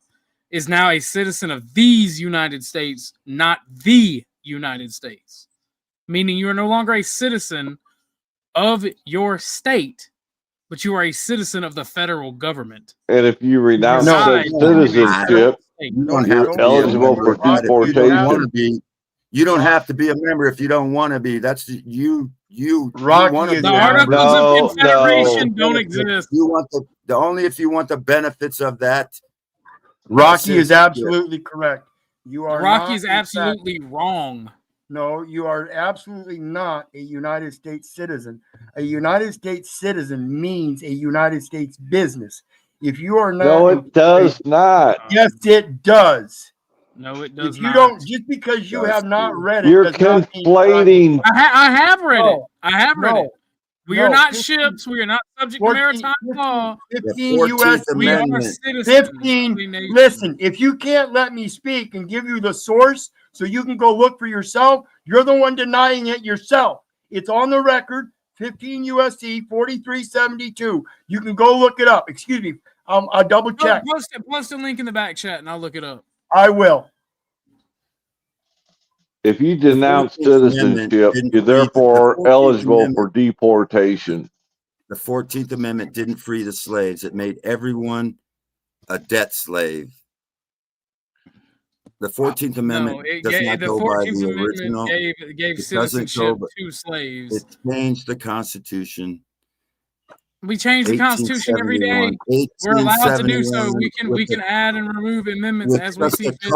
is now a citizen of these United States, not the United States. Meaning you are no longer a citizen of your state, but you are a citizen of the federal government. And if you renounce that citizenship, you're eligible for deportation. You don't have to be a member if you don't want to be. That's you. Rocky, the Articles of Confederation don't exist. You want the only if you want the benefits of that. Rocky is absolutely correct. You are. Rocky is absolutely wrong. No, you are absolutely not a United States citizen. A United States citizen means a United States business. If you are not, no, it does not. Yes, it does. No, it does if you not. don't, just because you have not read it, You're does not mean conflating. I have read it. I have read it. We are not 15 ships. We are not subject to maritime law. 15 U.S. We are citizens. 15. Listen, if you can't let me speak and give you the source so you can go look for yourself, you're the one denying it yourself. It's on the record, 15 U.S.C. 4372. You can go look it up. Excuse me. I'll double check. Post a link in the back chat and I'll look it up. I will. If you denounce citizenship, you're therefore eligible for deportation. The 14th Amendment didn't free the slaves. It made everyone a debt slave. The 14th Amendment does not go by the original. Gave citizenship to slaves. It changed the Constitution. We change the Constitution every day. We're allowed to do so. We can add and remove amendments as we see fit.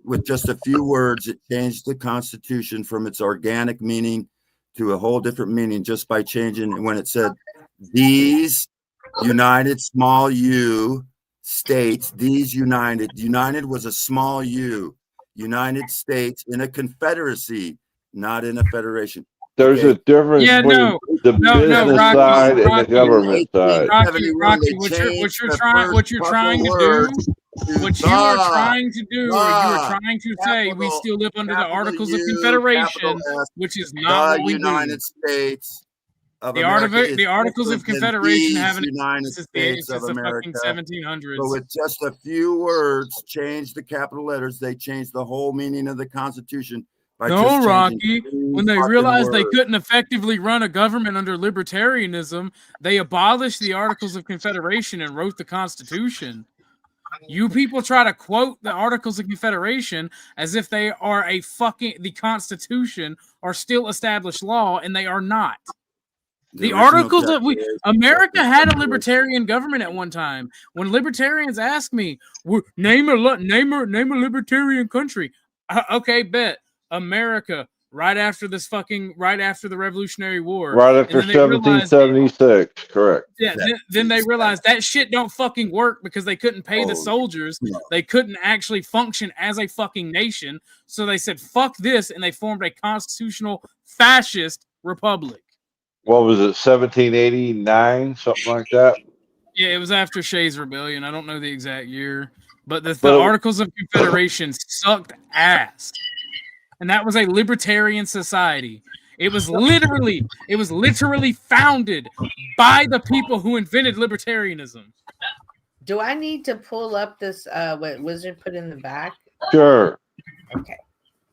With just a few words, it changed the Constitution from its organic meaning to a whole different meaning just by changing when it said these united small U states, these united was a small U, United States in a confederacy, not in a federation. There's a difference between the business side and the government side. Rocky, what you're trying to do, or you are trying to say, we still live under the Articles of Confederation, which is not what we United States. The Articles of Confederation haven't existed since the fucking 1700s. So with just a few words, change the capital letters, they changed the whole meaning of the Constitution. No, Rocky. When they realized they couldn't effectively run a government under libertarianism, they abolished the Articles of Confederation and wrote the Constitution. You people try to quote the Articles of Confederation as if they are the Constitution are still established law, and they are not. The Articles of America had a libertarian government at one time. When libertarians ask me, name a libertarian country, okay, bet. America, right after the Revolutionary War, right after 1776, correct? Yeah. Then they realized that shit don't fucking work because they couldn't pay the soldiers. No. They couldn't actually function as a fucking nation. So they said, "Fuck this," and they formed a constitutional fascist republic. What was it? 1789, something like that. Yeah, it was after Shays' Rebellion. I don't know the exact year, but the Articles of Confederation sucked ass. And that was a libertarian society. It was literally founded by the people who invented libertarianism. Do I need to pull up this what Wizard put in the back? Sure. Okay.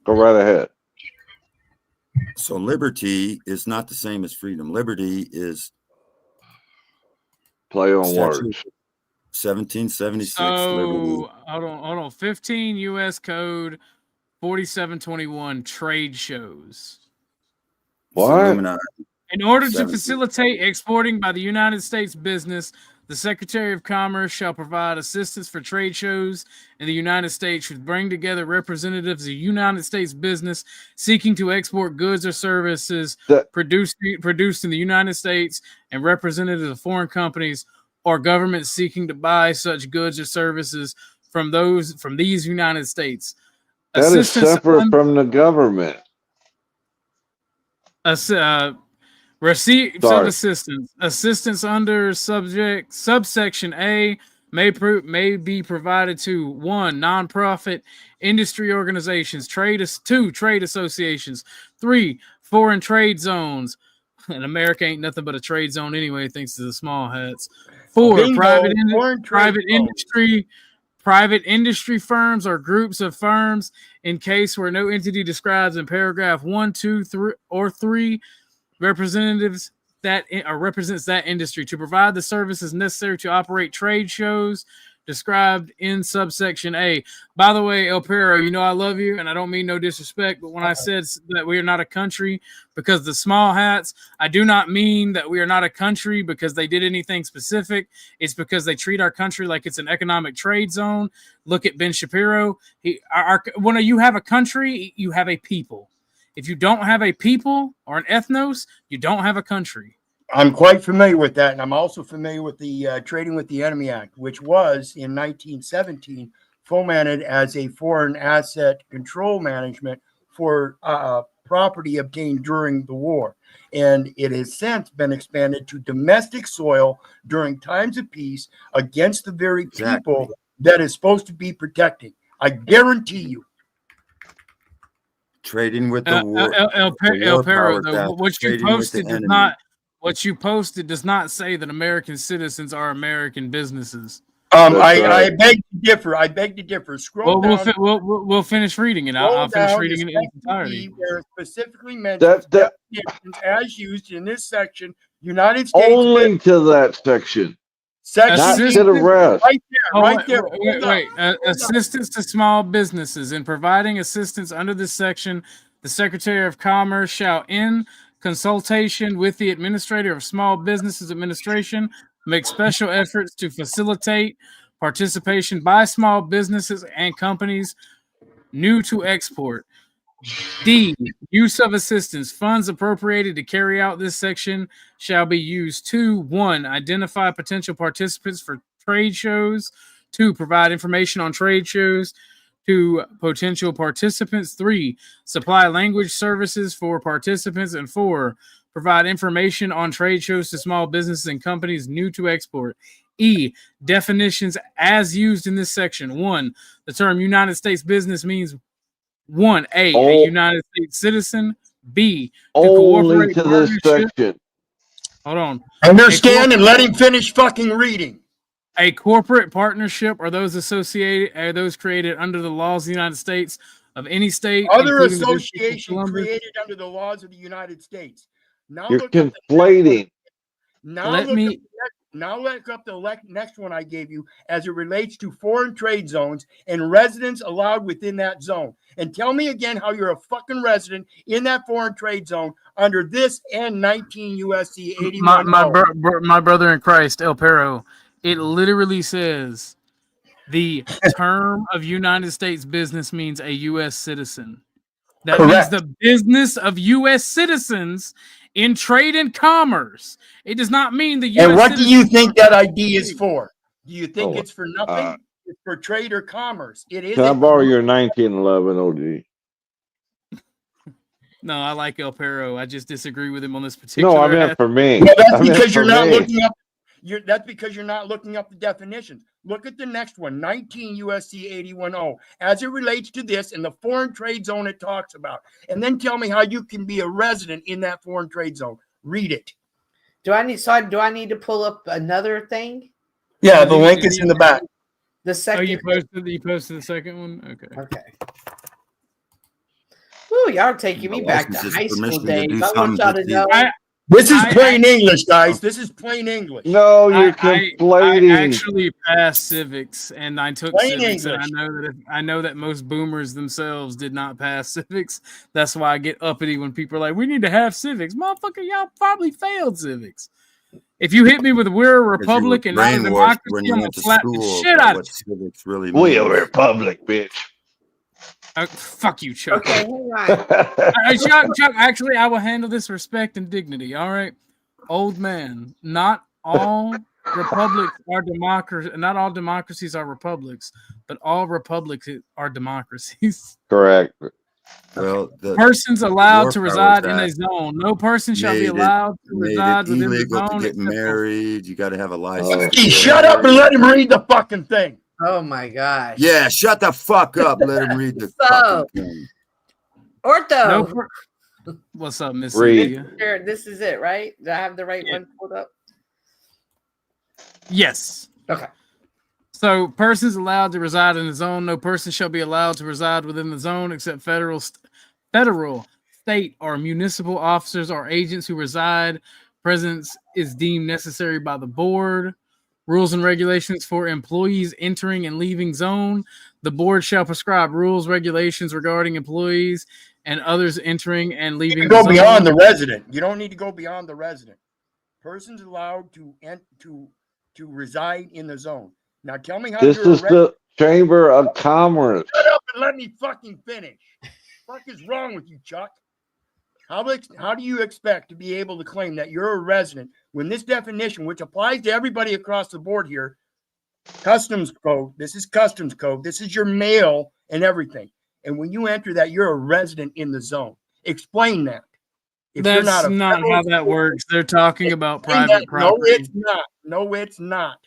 Go right ahead. So liberty is not the same as freedom. Liberty is play on words. 1776 liberty. Hold on. 15 U.S. Code 4721 trade shows. What? In order to facilitate exporting by the United States business, the Secretary of Commerce shall provide assistance for trade shows in the United States, which bring together representatives of United States business seeking to export goods or services produced in the United States, and representatives of foreign companies or governments seeking to buy such goods or services from these United States. That is separate from the government. Receipt of assistance under subsection A may be provided to 1. Nonprofit industry organizations, 2. Trade associations, 3. Foreign trade zones. And America ain't nothing but a trade zone anyway, thanks to the small hats. 4. Private industry firms or groups of firms in case where no entity describes in paragraph 1, 2, 3, or 3 represents that industry to provide the services necessary to operate trade shows, described in subsection A. By the way, El Perro, you know I love you, and I don't mean no disrespect, but when I said that we are not a country because the small hats, I do not mean that we are not a country because they did anything specific. It's because they treat our country like it's an economic trade zone. Look at Ben Shapiro. When you have a country, you have a people. If you don't have a people or an ethnos, you don't have a country. I'm quite familiar with that, and I'm also familiar with the Trading with the Enemy Act, which was in 1917 fomented as a foreign asset control management for property obtained during the war. And it has since been expanded to domestic soil during times of peace against the very people that is supposed to be protecting. I guarantee you. Trading with the war. El Perro, though, what you posted does not. What you posted does not say that American citizens are American businesses. I beg to differ. I beg to differ. Scroll down. We'll finish reading it. I'll finish reading it in its entirety. Where it specifically mentions definitions as used in this section, United States. Only to that section. Not to the rest. Right there. Wait. Assistance to small businesses. In providing assistance under this section, the Secretary of Commerce shall, in consultation with the Administrator of Small Businesses Administration, make special efforts to facilitate participation by small businesses and companies new to export. D, use of assistance. Funds appropriated to carry out this section shall be used to 1. Identify potential participants for trade shows. 2. Provide information on trade shows to potential participants. 3. Supply language services for participants. And 4. Provide information on trade shows to small businesses and companies new to export. E. Definitions as used in this section. 1. The term United States business means 1. A United States citizen. B. Only to this section. Hold on. Understand and let him finish fucking reading. A corporate partnership are those created under the laws of the United States of any state. Other association created under the laws of the United States. Now you're conflating. Now look up the next one I gave you as it relates to foreign trade zones and residents allowed within that zone. And tell me again how you're a fucking resident in that foreign trade zone under this and 19 USC 81. My brother in Christ, El Perro. It literally says the term of United States business means a U.S. citizen. That means the business of U.S. citizens in trade and commerce. It does not mean the U.S. And what do you think that ID is for? Do you think it's for nothing? It's for trade or commerce. It is. Can I borrow your 1911 OG? No, I like El Perro. I just disagree with him on this particular. No, I meant for me. Well, that's because you're not looking up. That's because you're not looking up the definitions. Look at the next one, 19 USC 81.0, as it relates to this in the foreign trade zone it talks about. And then tell me how you can be a resident in that foreign trade zone. Read it. Do I need to pull up another thing? Yeah, the link is in the back. The second. You posted the second one? Okay. Ooh, y'all are taking me back to high school days. I want y'all to know. This is plain English, guys. This is plain English. No, you're conflating. I actually passed civics, and I took civics, and I know that most boomers themselves did not pass civics. That's why I get uppity when people are like, "We need to have civics." Motherfucker, y'all probably failed civics. If you hit me with "We're a republic and not a democracy," I'm gonna slap the shit out of you. Really we're a republic, bitch. Fuck you, Chuck. Okay, hang on. Chuck, actually, I will handle this with respect and dignity. All right, old man. Not all republics are democracy. Not all democracies are republics, but all republics are democracies. Correct. Well, persons allowed to reside in a zone. No person shall be allowed to reside within the zone. To get married, you got to have a license. Shut up and let him read the fucking thing. Oh my gosh. Yeah, shut the fuck up. Let him read the fucking thing. Ortho. What's up, Miss? This is it, right? Do I have the right one pulled up? Yes. Okay. So, persons allowed to reside in the zone. No person shall be allowed to reside within the zone except federal, state, or municipal officers or agents who reside. Presence is deemed necessary by the board. rules and regulations for employees entering and leaving zone. The board shall prescribe rules, regulations regarding employees and others entering and leaving. You can go beyond the resident. You don't need to go beyond the resident. Persons allowed to reside in the zone. Now tell me how this is the Chamber of Commerce. Shut up and let me fucking finish. What the fuck is wrong with you, Chuck? How do you expect to be able to claim that you're a resident when this definition, which applies to everybody across the board here, customs code, this is customs code, this is your mail and everything. And when you enter that, you're a resident in the zone. Explain that. If That's not how that works. They're talking about private property. No, it's not. No, it's not.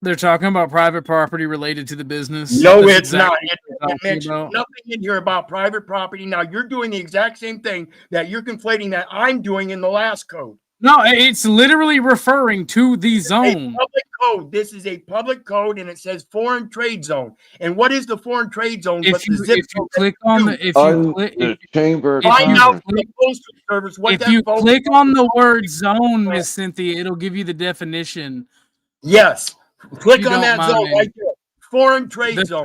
They're talking about private property related to the business. No, it's not. It mentions nothing in here about private property. Now you're doing the exact same thing that you're conflating that I'm doing in the last code. No, it's literally referring to the zone. Public code. This is a public code, and it says foreign trade zone. And what is the foreign trade zone? If you click on the Chamber, find out from the Postal Service what if you click on the word zone, Miss Cynthia, it'll give you the definition. Yes, click on that zone right there. Foreign trade zone.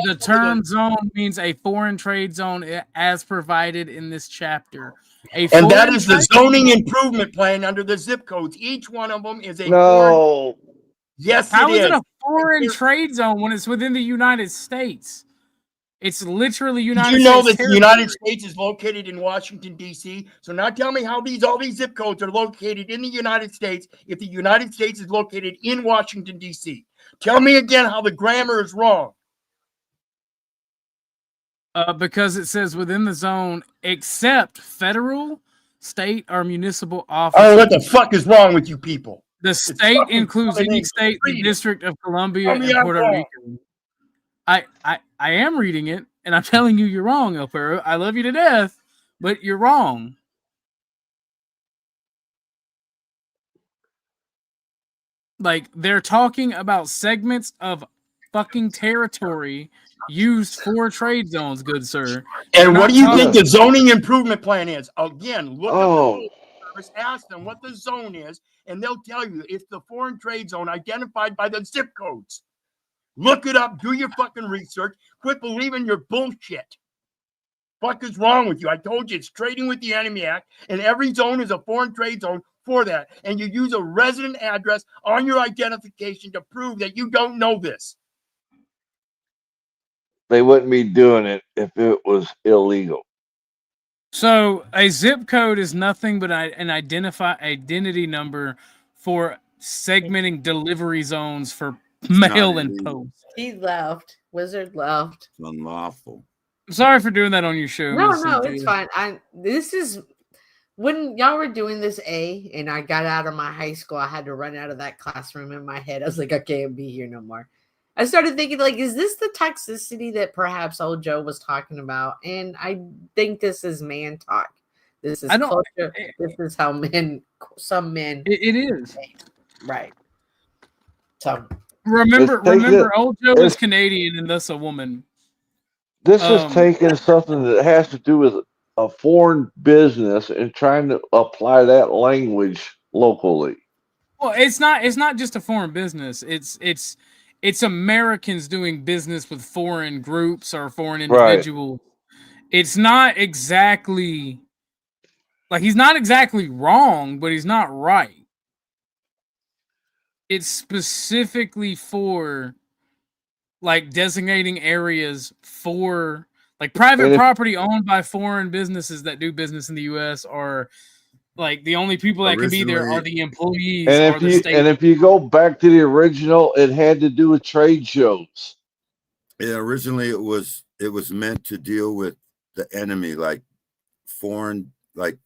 The term zone means a foreign trade zone as provided in this chapter. And that is the zoning improvement plan under the zip codes. Each one of them is a no. Yes, how is it a foreign trade zone when it's within the United States? It's literally United States. You know that the United States is located in Washington, D.C. So now tell me how all these zip codes are located in the United States if the United States is located in Washington, D.C. Tell me again how the grammar is wrong. Because it says within the zone, except federal, state, or municipal office. Oh, what the fuck is wrong with you people? The state includes any state, the District of Columbia, and Puerto Rico. I am reading it, and I'm telling you, you're wrong, El Perro. I love you to death, but you're wrong. Like, they're talking about segments of fucking territory used for trade zones, good sir. And what do you think the zoning improvement plan is? Again, look up the service, ask them what the zone is, and they'll tell you it's the foreign trade zone identified by the zip codes. Look it up, do your fucking research, quit believing your bullshit. Fuck is wrong with you? I told you it's Trading with the Enemy Act, and every zone is a foreign trade zone for that. And you use a resident address on your identification to prove that you don't know this. They wouldn't be doing it if it was illegal. So a zip code is nothing but an identity number for segmenting delivery zones for mail and post. He left. Wizard left. It's unlawful. I'm sorry for doing that on your show. No, it's fine. This is when y'all were doing this and I got out of my high school, I had to run out of that classroom in my head. I was like, I can't be here no more. I started thinking, like, is this the toxicity that perhaps old Joe was talking about? And I think this is man talk. This is culture. This is how some men. It is. Right. So remember, old Joe is Canadian and thus a woman. This is taking something that has to do with a foreign business and trying to apply that language locally. Well, it's not just a foreign business. It's Americans doing business with foreign groups or foreign individuals. Right. It's not exactly like he's not exactly wrong, but he's not right. It's specifically for like designating areas for like private property owned by foreign businesses that do business in the U.S. are like the only people that can be there are the employees. And if you go back to the original, it had to do with trade shows. Yeah, originally it was meant to deal with the enemy, like foreign, like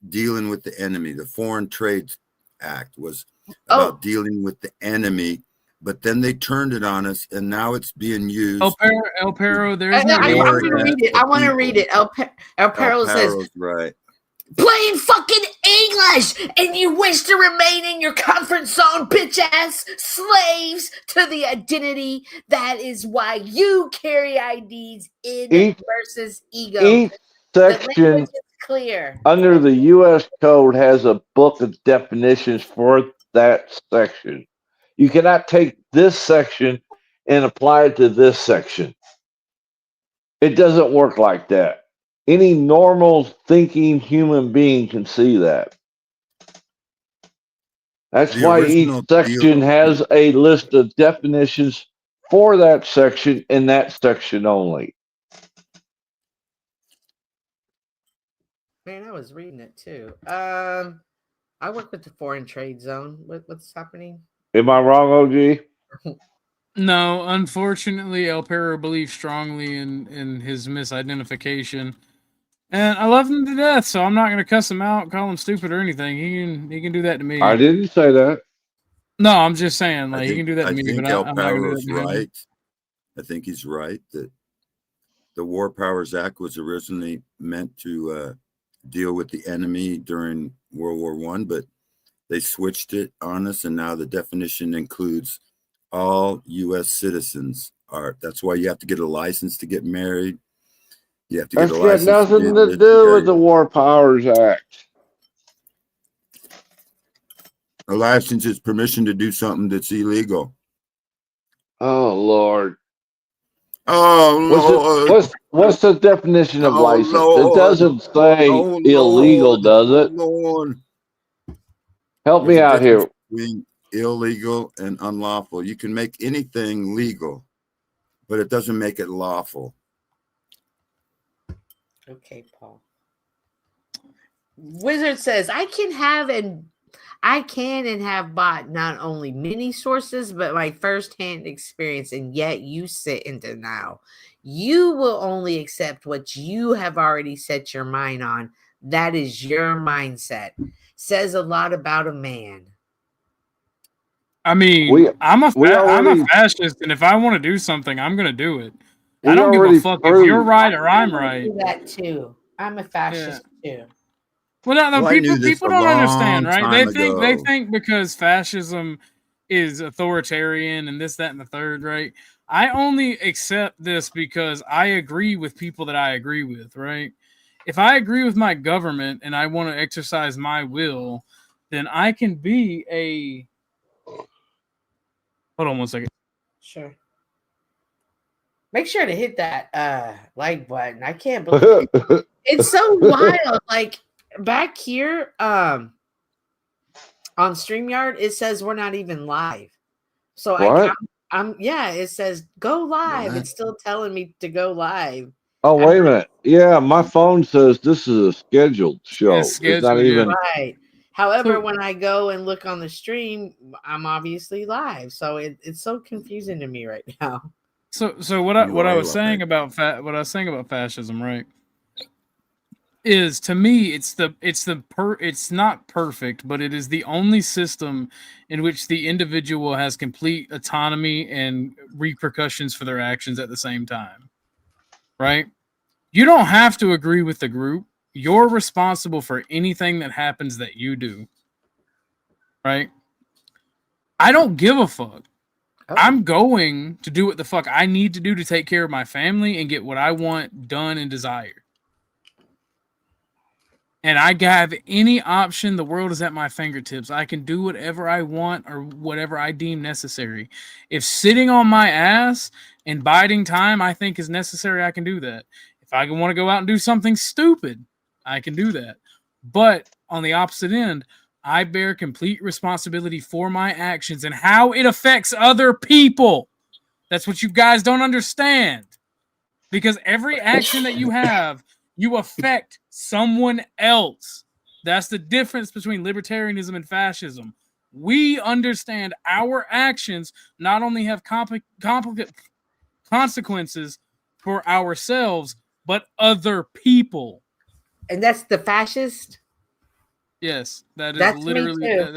dealing with the enemy. The Foreign Trade Act was about dealing with the enemy, but then they turned it on us, and now it's being used. El Perro, there's I want to read it. El Perro says, right. Plain fucking English, and you wish to remain in your comfort zone, bitch ass slaves to the identity. That is why you carry IDs in versus ego. Each section clear under the U.S. code has a book of definitions for that section. You cannot take this section and apply it to this section. It doesn't work like that. Any normal thinking human being can see that. That's why each section has a list of definitions for that section and that section only. Man, I was reading it too. I work with the foreign trade zone. What's happening? Am I wrong, OG? No, unfortunately, El Perro believes strongly in his misidentification, and I love him to death. So I'm not going to cuss him out, call him stupid or anything. He can do that to me. I didn't say that. No, I'm just saying, like, he can do that to me. I think But El I'm not going to do Perro's that to him. right. I think he's right that the War Powers Act was originally meant to deal with the enemy during World War I, but they switched it on us, and now the definition includes all U.S. citizens. That's why you have to get a license to get married. You have to get a license. That's got nothing to do with the War Powers Act. A license is permission to do something that's illegal. Oh Lord. Oh Lord. What's the definition of license? Lord. It doesn't say illegal, does it? Lord. Help me out here. Between illegal and unlawful. You can make anything legal, but it doesn't make it lawful. Okay, Paul. Wizard says I can and have bought not only many sources, but my firsthand experience, and yet you sit in denial. You will only accept what you have already set your mind on. That is your mindset. Says a lot about a man. I mean, I'm a fascist, and if I want to do something, I'm going to do it. I don't give a fuck if you're right or I'm right. Do that too. I'm a fascist too. Well, no, people don't understand, right? They think because fascism is authoritarian and this, that, and the third, right? I only accept this because I agree with people that I agree with, right? If I agree with my government and I want to exercise my will, then I can be a. Hold on one second. Sure. Make sure to hit that like button. I can't believe it. It's so wild. Like back here on StreamYard, it says we're not even live. So it says go live. It's still telling me to go live. Oh, wait a minute. Yeah, my phone says this is a scheduled show. It's not even right. However, when I go and look on the stream, I'm obviously live. So it's so confusing to me right now. So what I was saying about fascism, right? Is to me it's not perfect, but it is the only system in which the individual has complete autonomy and repercussions for their actions at the same time. Right? You don't have to agree with the group. You're responsible for anything that happens that you do. Right? I don't give a fuck. I'm going to do what the fuck I need to do to take care of my family and get what I want done and desired. And I have any option. The world is at my fingertips. I can do whatever I want or whatever I deem necessary. If sitting on my ass and biding time I think is necessary, I can do that. If I want to go out and do something stupid, I can do that. But on the opposite end, I bear complete responsibility for my actions and how it affects other people. That's what you guys don't understand. Because every action that you have, you affect someone else. That's the difference between libertarianism and fascism. We understand our actions not only have consequences for ourselves, but other people. And that's the fascist? Yes, that is That's literally me too.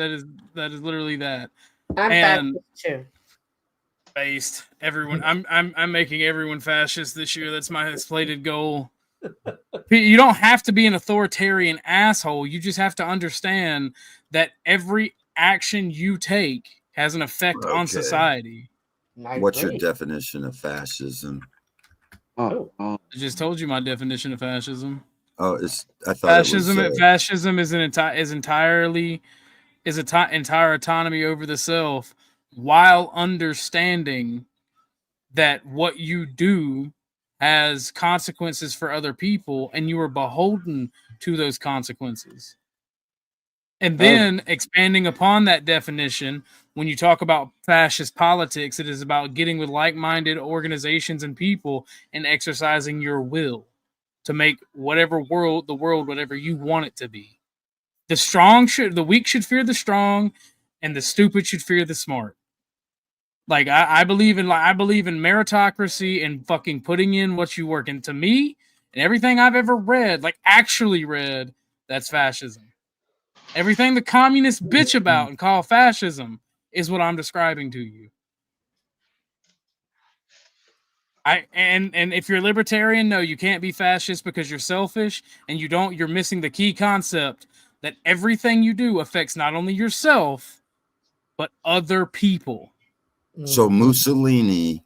that is literally that. I'm fascist too. Based everyone, I'm making everyone fascist this year. That's my slated goal. You don't have to be an authoritarian asshole. You just have to understand that every action you take has an effect on society. What's your definition of fascism? I just told you my definition of fascism. Oh, I thought fascism is entire autonomy over the self, while understanding that what you do has consequences for other people, and you are beholden to those consequences. And then expanding upon that definition, when you talk about fascist politics, it is about getting with like-minded organizations and people and exercising your will to make the world whatever you want it to be. The weak should fear the strong, and the stupid should fear the smart. Like I believe in meritocracy and fucking putting in what you work. And to me, and everything I've ever read, like actually read, that's fascism. Everything the communists bitch about and call fascism is what I'm describing to you. And if you're libertarian, no, you can't be fascist because you're selfish and you're missing the key concept that everything you do affects not only yourself, but other people. So Mussolini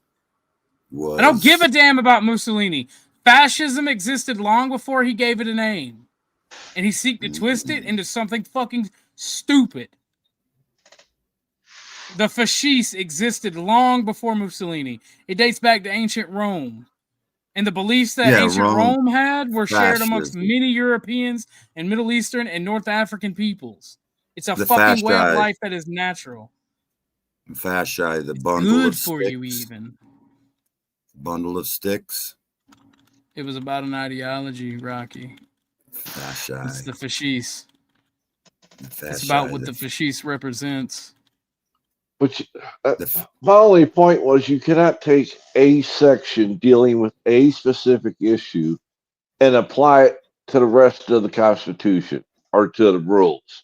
was... I don't give a damn about Mussolini. Fascism existed long before he gave it a name. And he seeked to twist it into something fucking stupid. The fascists existed long before Mussolini. It dates back to ancient Rome. And the beliefs that ancient Rome had were shared amongst many Europeans and Middle Eastern and North African peoples. It's a fucking way of life that is natural. Fasci, the bundle good of for sticks. You even. Bundle of sticks. It was about an ideology, Rocky. Fasci. It's the fascists. It's about what the fascists represents. Which my only point was you cannot take a section dealing with a specific issue and apply it to the rest of the Constitution or to the rules.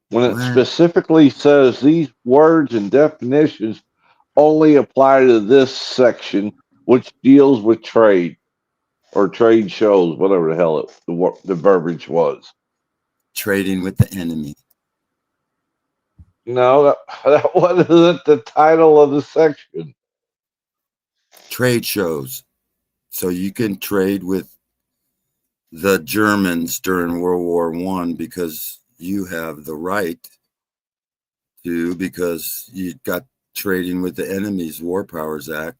When it specifically says these words and definitions only apply to this section, which deals with trade or trade shows, whatever the hell the verbiage was. Trading with the enemy. No, that wasn't the title of the section. Trade shows. So you can trade with the Germans during World War I because you have the right to, because you got Trading with the Enemy's War Powers Act,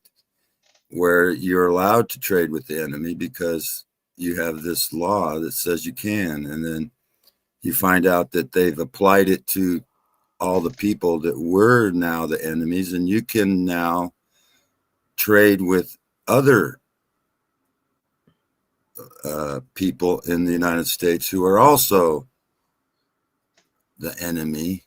where you're allowed to trade with the enemy because you have this law that says you can. And then you find out that they've applied it to all the people that were now the enemies, and you can now trade with other people in the United States who are also the enemy.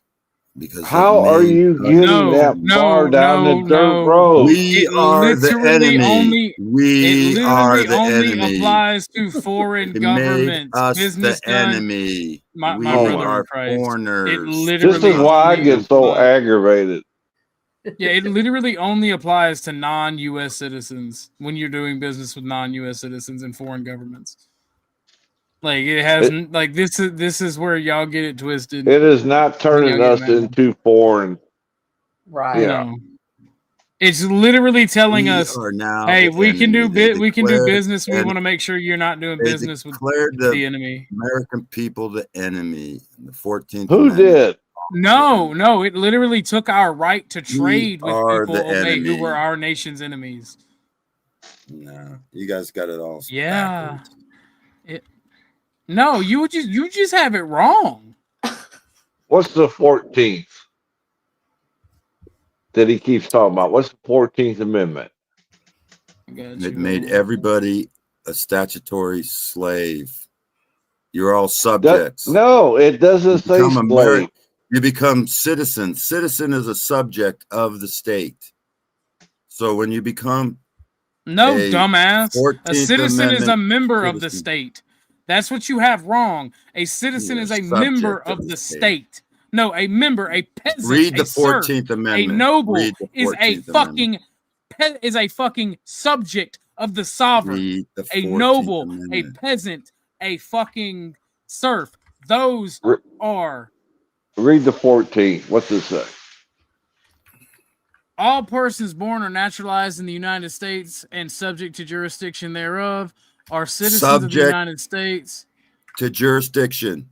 Because how are you getting that far down the dirt road? We are the enemy. We are the enemy. Applies to foreign governments. Business the enemy. My we brother are in Christ. foreigners. This is why I get so aggravated. Yeah, it literally only applies to non-U.S. citizens when you're doing business with non-U.S. citizens and foreign governments. Like it hasn't. Like this is where y'all get it twisted. It is not turning us into foreign. Right. Yeah. No. It's literally telling us, "Hey, we can do business. We want to make sure you're not doing business with the enemy." American people, the enemy. The 14th. Who did? No. It literally took our right to trade with people who were our nation's enemies. No, you guys got it all. Yeah. No, you just have it wrong. What's the 14th that he keeps talking about? What's the 14th Amendment? It made everybody a statutory slave. You're all subjects. No, it doesn't say slave. You become citizen. Citizen is a subject of the state. So when you become dumbass, a citizen is a member of the state. That's what you have wrong. A citizen is a member of the state. No, a member, a peasant, read the 14th Amendment. A noble is a fucking subject of the sovereign. A noble, a peasant, a fucking serf. Those are. Read the 14th. What's it say? All persons born or naturalized in the United States and subject to jurisdiction thereof are citizens of the United States. To jurisdiction.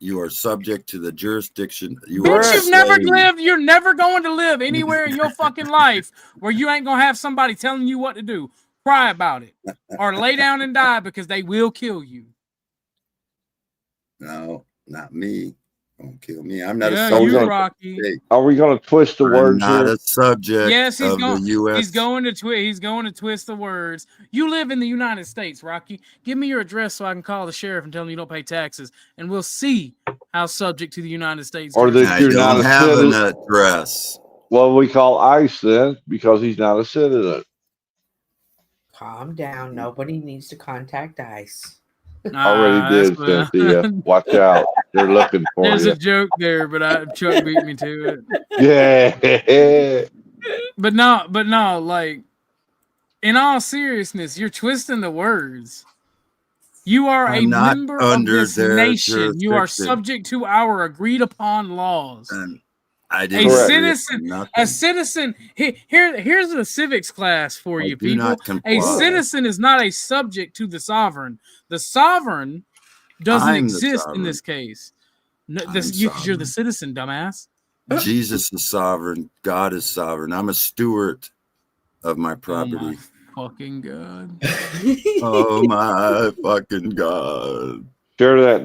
You are subject to the jurisdiction. You Bitch, are you've never slave. lived. You're never going to live anywhere in your fucking life where you ain't gonna have somebody telling you what to do. Cry about it, or lay down and die because they will kill you. No, not me. Don't kill me. I'm not Yeah, a subject. you, Rocky. Are we going to twist the I'm words not here? a subject Yes, he's of going. the U.S. He's going to twist the words. You live in the United States, Rocky. Give me your address so I can call the sheriff and tell him you don't pay taxes, and we'll see how subject to the United States. Or that I you're not don't a have an citizen. address. Well, we call ICE then because he's not a citizen. Calm down. Nobody needs to contact ICE. Already did, Cynthia. Watch out. They're looking for There's you. a joke there, but Chuck beat me to it. Yeah. But no, like, in all seriousness, you're twisting the words. You are I'm a not member of under this their nation. You are jurisdiction. subject to our agreed upon laws. And I A didn't agree citizen, on nothing. a citizen. Here's a civics class for I you, do people. not A comply. citizen is not a subject to the sovereign. The sovereign doesn't I'm the exist in sovereign. this case. No, I'm because you're the citizen, dumbass. Jesus is sovereign. God is sovereign. I'm a steward of my property. Fucking God. Oh my fucking God. Share that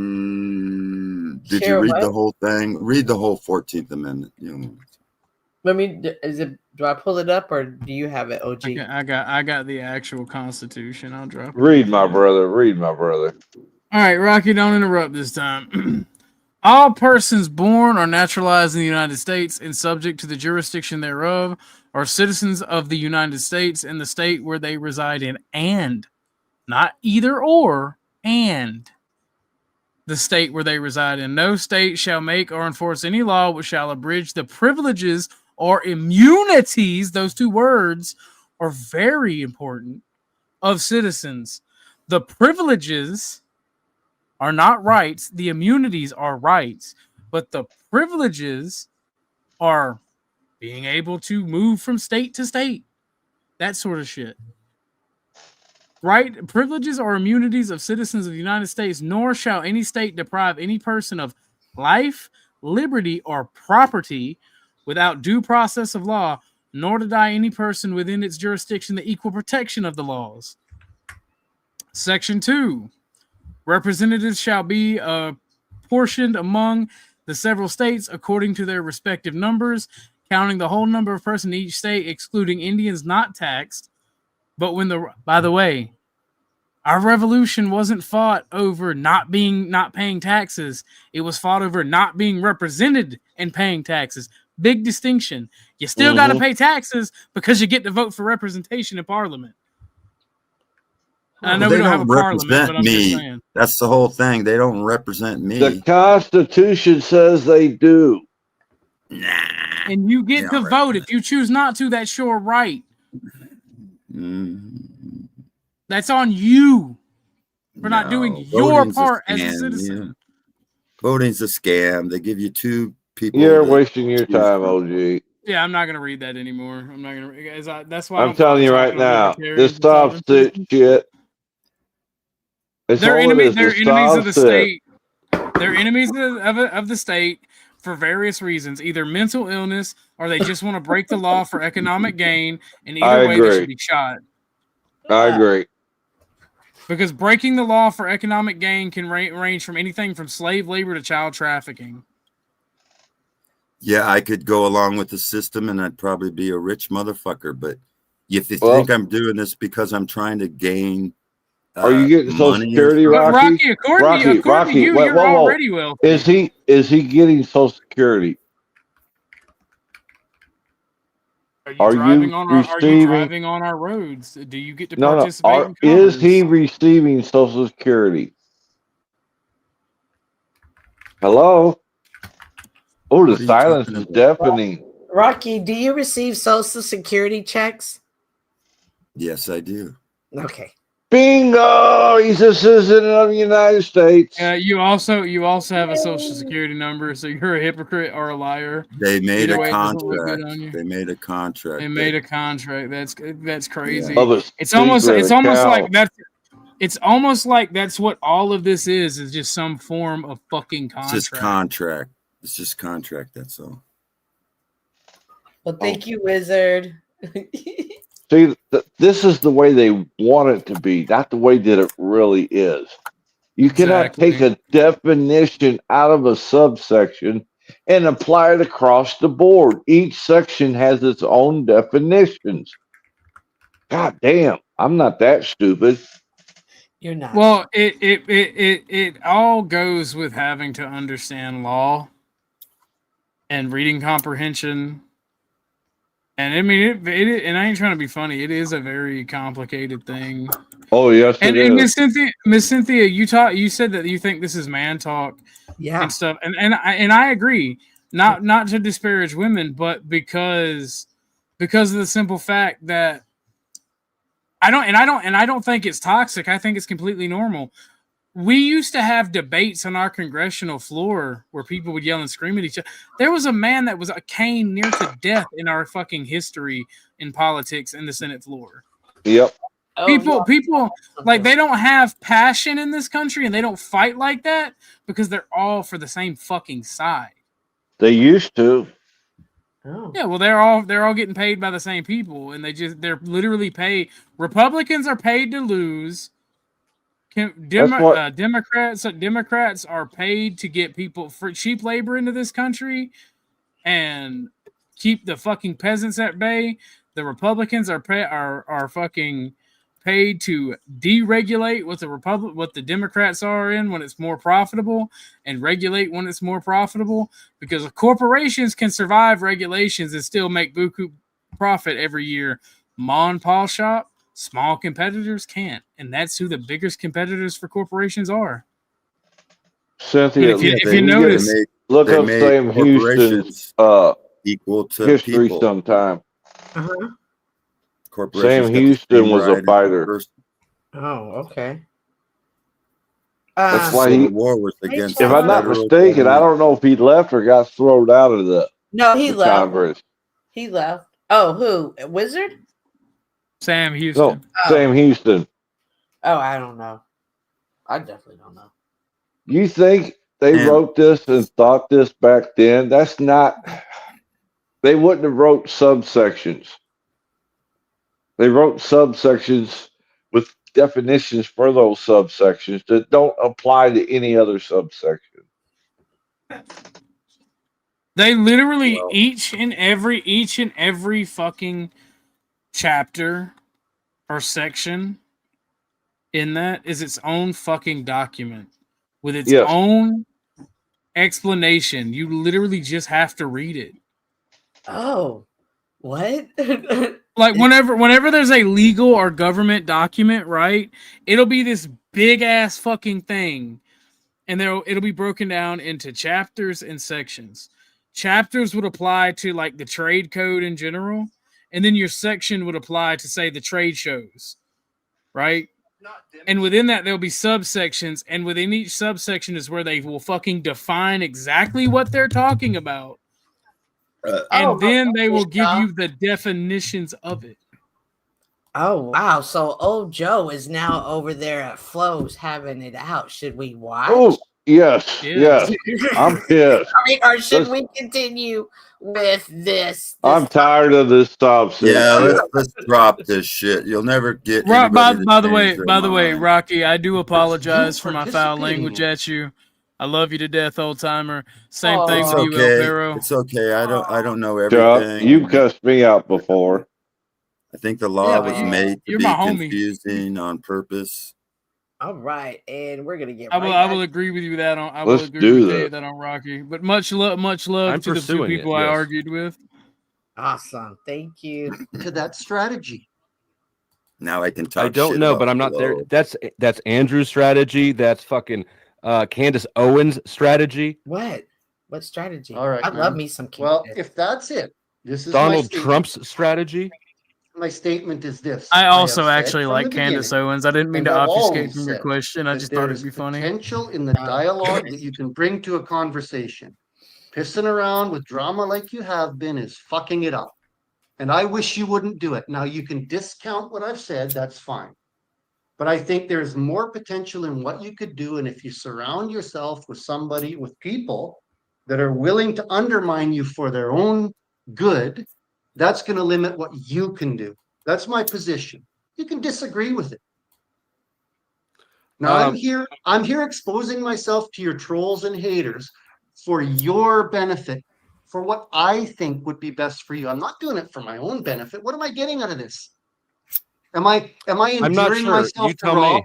1911. Did Share you read what? the whole thing? Read the whole 14th Amendment. Let me. Do I pull it up or do you have it, OG? I got the actual Constitution. I'll drop it. Read, my brother. Read, my brother. All right, Rocky, don't interrupt this time. All persons born or naturalized in the United States and subject to the jurisdiction thereof are citizens of the United States and the state where they reside in, and not either or, and the state where they reside in. No state shall make or enforce any law which shall abridge the privileges or immunities, those two words are very important, of citizens. The privileges are not rights, the immunities are rights, but the privileges are being able to move from state to state, that sort of shit. Right? Privileges or immunities of citizens of the United States, nor shall any state deprive any person of life, liberty, or property without due process of law, nor deny any person within its jurisdiction the equal protection of the laws. Section 2. Representatives shall be apportioned among the several states according to their respective numbers, counting the whole number of persons in each state, excluding Indians not taxed. But by the way, our revolution wasn't fought over not paying taxes. It was fought over not being represented and paying taxes. Big distinction. You still got to pay taxes because you get to vote for representation in Parliament. I know they we don't have a Parliament, represent but I'm just me. saying. That's the whole thing. They don't represent me. The Constitution says they do. And you get to vote. If you choose not to, that's your right. That's on you for not doing your part as a citizen. Yeah. Voting's a scam. They give you two people. You're wasting your time, OG. Yeah, I'm not gonna read that anymore. I'm not gonna. That's why I'm telling you right now, this soft shit. They're enemies. They're enemies of the state. They're enemies of the state for various reasons, either mental illness or they just want to break the law for economic gain. And either way, they should be shot. I agree. Because breaking the law for economic gain can range from anything from slave labor to child trafficking. Yeah, I could go along with the system and I'd probably be a rich motherfucker. But if you think I'm doing this because I'm trying to gain are you getting Social Security, Rocky? According to you, you're already wealthy. Is he getting Social Security? Are you driving on our roads? Do you get to participate in is he receiving Social Security? Hello? Oh, the silence is deafening. Rocky, do you receive Social Security checks? Yes, I do. Okay. Bingo! He's a citizen of the United States. You also have a Social Security number, so you're a hypocrite or a liar. They made a contract. They made a contract. They made a contract. That's crazy. Yeah. It's almost like it's almost like that's what all of this is just some form of fucking It's just contract. contract. It's just contract. That's all. Well, thank you, Wizard. See, this is the way they want it to be, not the way that it really is. You cannot take a definition out of a subsection and apply it across the board. Each section has its own definitions. God damn, I'm not that stupid. You're not. Well, it all goes with having to understand law and reading comprehension. And I mean, and I ain't trying to be funny. It is a very complicated thing. Oh yes, it is. Miss Cynthia, you said that you think this is man talk, and stuff, and I agree. Not to disparage women, but because of the simple fact that I don't think it's toxic. I think it's completely normal. We used to have debates on our congressional floor where people would yell and scream at each other. There was a man that was caned near to death in our fucking history in politics in the Senate floor. Yep. People like they don't have passion in this country and they don't fight like that because they're all for the same fucking side. They used to. Oh. Yeah, well, they're all getting paid by the same people, and they're literally paid. Republicans are paid to lose. Democrats are paid to get people for cheap labor into this country and keep the fucking peasants at bay. The Republicans are fucking paid to deregulate what the Democrats are in when it's more profitable and regulate when it's more profitable, because corporations can survive regulations and still make buku profit every year. Ma and pa shop, small competitors can't, and that's who the biggest competitors for corporations are. Cynthia, if you notice, look up Sam Houston's equal to history people. sometime. Uh-huh. Sam Houston was a fighter. Oh, okay. That's why he war was against. If I'm not mistaken, I don't know if he left or got thrown out of the left. Congress. He left. Oh, who? Wizard? Sam Houston. No, Sam Houston. Oh, I don't know. I definitely don't know. You think they wrote this and thought this back then? That's not. They wouldn't have wrote subsections. They wrote subsections with definitions for those subsections that don't apply to any other subsection. They literally each and every fucking chapter or section in that is its own fucking document with its own explanation. You literally just have to read it. Oh, what? Like whenever there's a legal or government document, right? It'll be this big ass fucking thing, and it'll be broken down into chapters and sections. Chapters would apply to like the trade code in general, and then your section would apply to say the trade shows, right? And within that there'll be subsections, and within each subsection is where they will fucking define exactly what they're talking about. And then they will give you the definitions of it. Oh, wow. So old Joe is now over there at Flo's having it out. Should we watch? Oh, yes. I'm pissed. Or should we continue with this? I'm tired of this stuff. Yeah, let's drop this shit. You'll never get. By the way, Rocky, I do apologize for my foul language at you. I love you to death, old timer. Same thing with you, El Perro. It's okay. I don't know everything. You cussed me out before. I think the law was made to be homie. confusing on purpose. All right, and we're gonna get. I will agree with you that on. I will agree with that on Rocky. But much love to the two people I argued with. Awesome, thank you. To that strategy. Now I can talk. I don't know, but I'm not there. That's Andrew's strategy. That's fucking Candace Owens' strategy. What strategy? All right, I love me some Candace. Well, if that's it, this is Donald Trump's strategy. My statement is this. I also actually like Candace Owens. I didn't mean to obfuscate from your question. I just thought it'd be funny. Potential in the dialogue that you can bring to a conversation. Pissing around with drama like you have been is fucking it up. And I wish you wouldn't do it. Now you can discount what I've said. That's fine. But I think there's more potential in what you could do. And if you surround yourself with somebody, with people that are willing to undermine you for their own good, that's going to limit what you can do. That's my position. You can disagree with it. Now I'm here exposing myself to your trolls and haters for your benefit, for what I think would be best for you. I'm not doing it for my own benefit. What am I getting out of this? Am I endearing myself to Rob?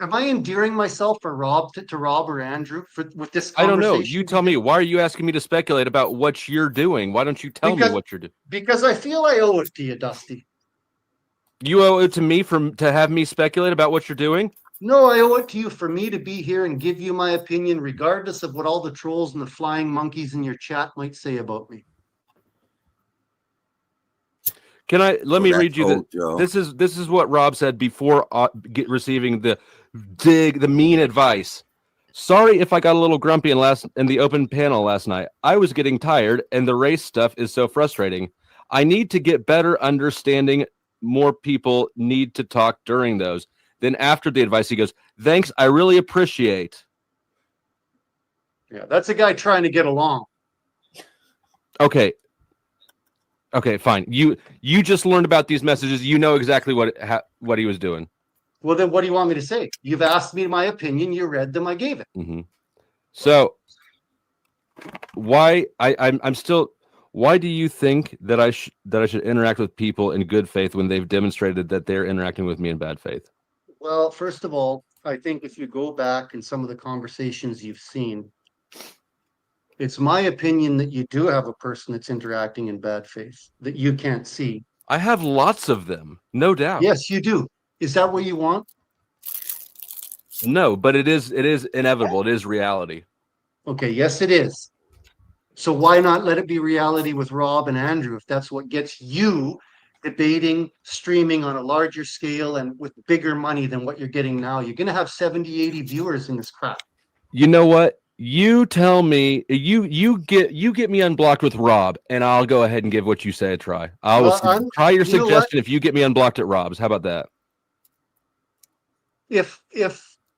Am I endearing myself for Rob to Rob or Andrew with this conversation? I don't know. You tell me. Why are you asking me to speculate about what you're doing? Why don't you tell me what you're doing? Because I feel I owe it to you, Dusty. You owe it to me to have me speculate about what you're doing? No, I owe it to you for me to be here and give you my opinion, regardless of what all the trolls and the flying monkeys in your chat might say about me. Let me read you this is what Rob said before receiving the mean advice. Sorry if I got a little grumpy in the open panel last night. I was getting tired and the race stuff is so frustrating. I need to get better understanding. More people need to talk during those. Then after the advice, he goes, thanks, I really appreciate. Yeah, that's a guy trying to get along. Okay, fine. You just learned about these messages. You know exactly what he was doing. Well, then what do you want me to say? You've asked me my opinion. You read them. I gave it. Mm-hmm. So why why do you think that I should interact with people in good faith when they've demonstrated that they're interacting with me in bad faith? Well, first of all, I think if you go back in some of the conversations you've seen, it's my opinion that you do have a person that's interacting in bad faith that you can't see. I have lots of them, no doubt. Yes, you do. Is that what you want? No, but it is inevitable. It is reality. Okay, yes, it is. So why not let it be reality with Rob and Andrew if that's what gets you debating, streaming on a larger scale and with bigger money than what you're getting now? You're going to have 70, 80 viewers in this crap. You know what? You tell me, you get me unblocked with Rob, and I'll go ahead and give what you say a try. Try your suggestion if you get me unblocked at Rob's. How about that? If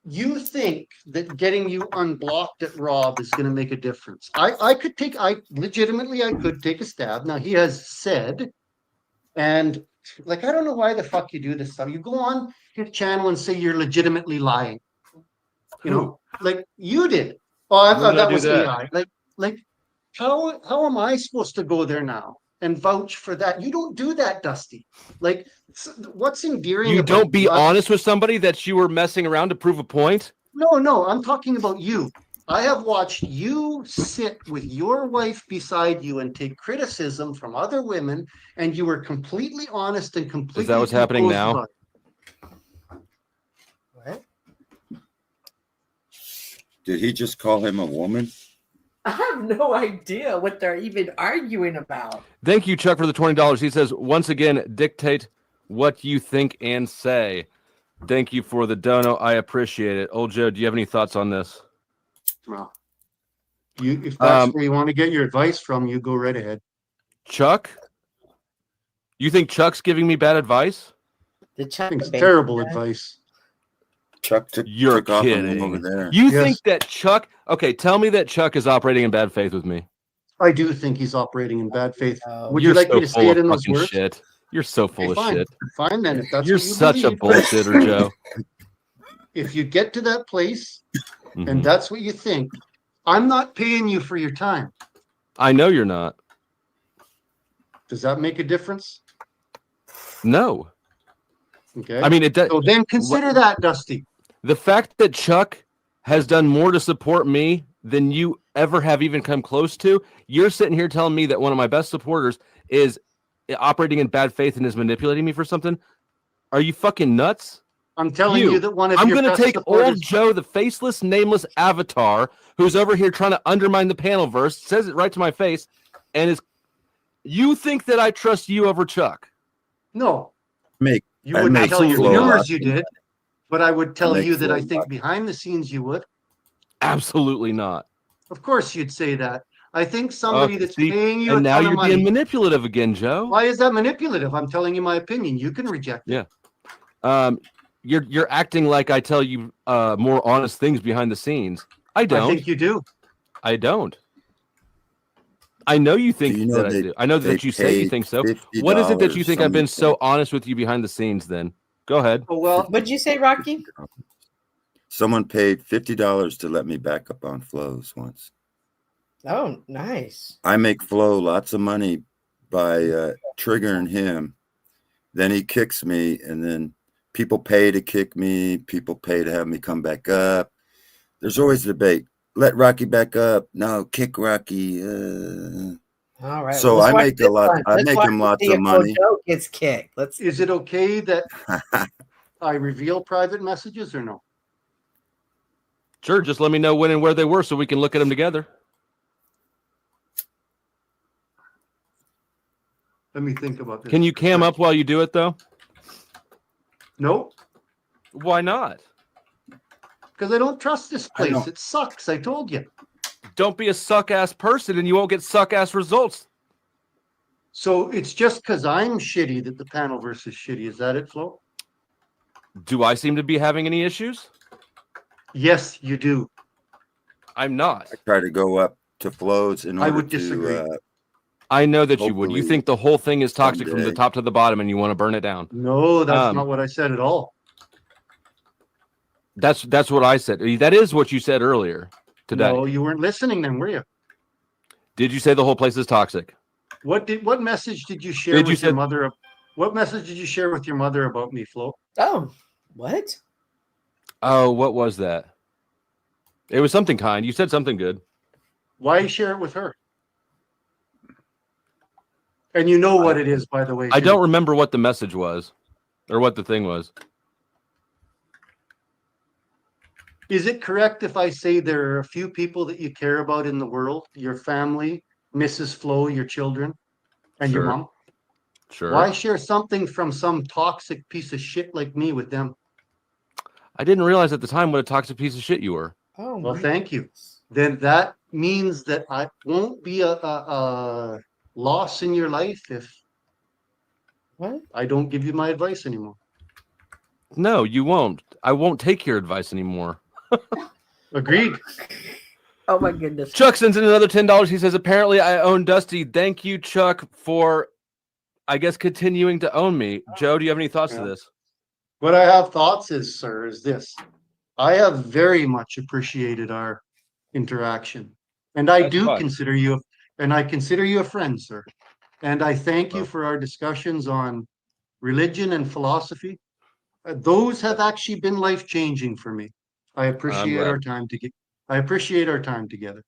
you think that getting you unblocked at Rob is going to make a difference, I could take a stab. Now he has said, and like, I don't know why the fuck you do this stuff. You go on his channel and say you're legitimately lying. You know, like you did. Oh, that was AI. Like, how am I supposed to go there now and vouch for that? You don't do that, Dusty. Like, what's endearing? You don't be honest with somebody that you were messing around to prove a point? No, I'm talking about you. I have watched you sit with your wife beside you and take criticism from other women, and you were completely honest and completely. Is that what's happening now? What? Did he just call him a woman? I have no idea what they're even arguing about. Thank you, Chuck, for the $20. He says, once again, dictate what you think and say. Thank you for the dono. I appreciate it. Old Joe, do you have any thoughts on this? Well, if that's where you want to get your advice from, you go right ahead. Chuck? You think Chuck's giving me bad advice? It's terrible advice. Chuck You're took kidding. over there. You think that Chuck? Okay, tell me that Chuck is operating in bad faith with me. I do think he's operating in bad faith. Would you like me to say it in those words? Shit. You're so full of shit. Fine then. If that's You're what you such a believe. bullshitter, Joe. If you get to that place and that's what you think, I'm not paying you for your time. I know you're not. Does that make a difference? No. Okay. I mean, it does. So then consider that, Dusty. The fact that Chuck has done more to support me than you ever have even come close to, you're sitting here telling me that one of my best supporters is operating in bad faith and is manipulating me for something? Are you fucking nuts? I'm telling you that one of I'm your going to best take supporters... old Joe, the faceless, nameless avatar, who's over here trying to undermine the panel verse, says it right to my face, and is. You think that I trust you over Chuck? No. You wouldn't tell your viewers you did, but I would tell you that I think behind the scenes you would. Absolutely not. Of course you'd say that. I think somebody that's paying you and a now ton you're of money. being manipulative again, Joe. Why is that manipulative? I'm telling you my opinion. You can reject it. Yeah. You're acting like I tell you more honest things behind the scenes. I don't. I think you do. I don't. I know you think Do you know that I do. I know that you say you think so. What is it that you think I've been so honest with you behind the scenes then? Go ahead. Oh, well, What'd you say, Rocky? Someone paid $50 to let me back up on flows once. Oh, nice. I make Flo lots of money by triggering him. Then he kicks me, and then people pay to kick me. People pay to have me come back up. There's always a debate. Let Rocky back up. No, kick Rocky. All right. So I make a lot. I make him lots of money. Joe gets kicked. Is it okay that I reveal private messages or no? Sure. Just let me know when and where they were so we can look at them together. Let me think about this. Can you cam up while you do it, though? No. Why not? Because I don't trust this place. It sucks. I told you. Don't be a suck-ass person and you won't get suck-ass results. So it's just because I'm shitty that the panel versus shitty. Is that it, Flo? Do I seem to be having any issues? Yes, you do. I'm not. I try to go up to flows in order I would disagree. I know that you would. You think the whole thing is toxic from the someday. top to the bottom and you want to burn it down. No, that's not what I said at all. That's what I said. That is what you said earlier today. No, you weren't listening then, were you? Did you say the whole place is toxic? What message did you share with your mother? What message did you share with your mother about me, Flo? Oh, what? Oh, what was that? It was something kind. You said something good. Why share it with her? And you know what it is, by the way. I don't remember what the message was or what the thing was. Is it correct if I say there are a few people that you care about in the world? Your family, Mrs. Flo, your children, and your mom? Sure. Why share something from some toxic piece of shit like me with them? I didn't realize at the time what a toxic piece of shit you were. Oh, well, thank you. Then that means that I won't be a loss in your life if I don't give you my advice anymore. No, you won't. I won't take your advice anymore. Agreed. Oh my goodness. Chuck sends in another $10. He says, apparently I own Dusty. Thank you, Chuck, for, I guess, continuing to own me. Joe, do you have any thoughts to this? What I have thoughts is, sir, is this. I have very much appreciated our interaction. And I do consider you, and I consider you a friend, sir. And I thank you for our discussions on religion and philosophy. Those have actually been life-changing for me. I appreciate our time together. I appreciate our time together.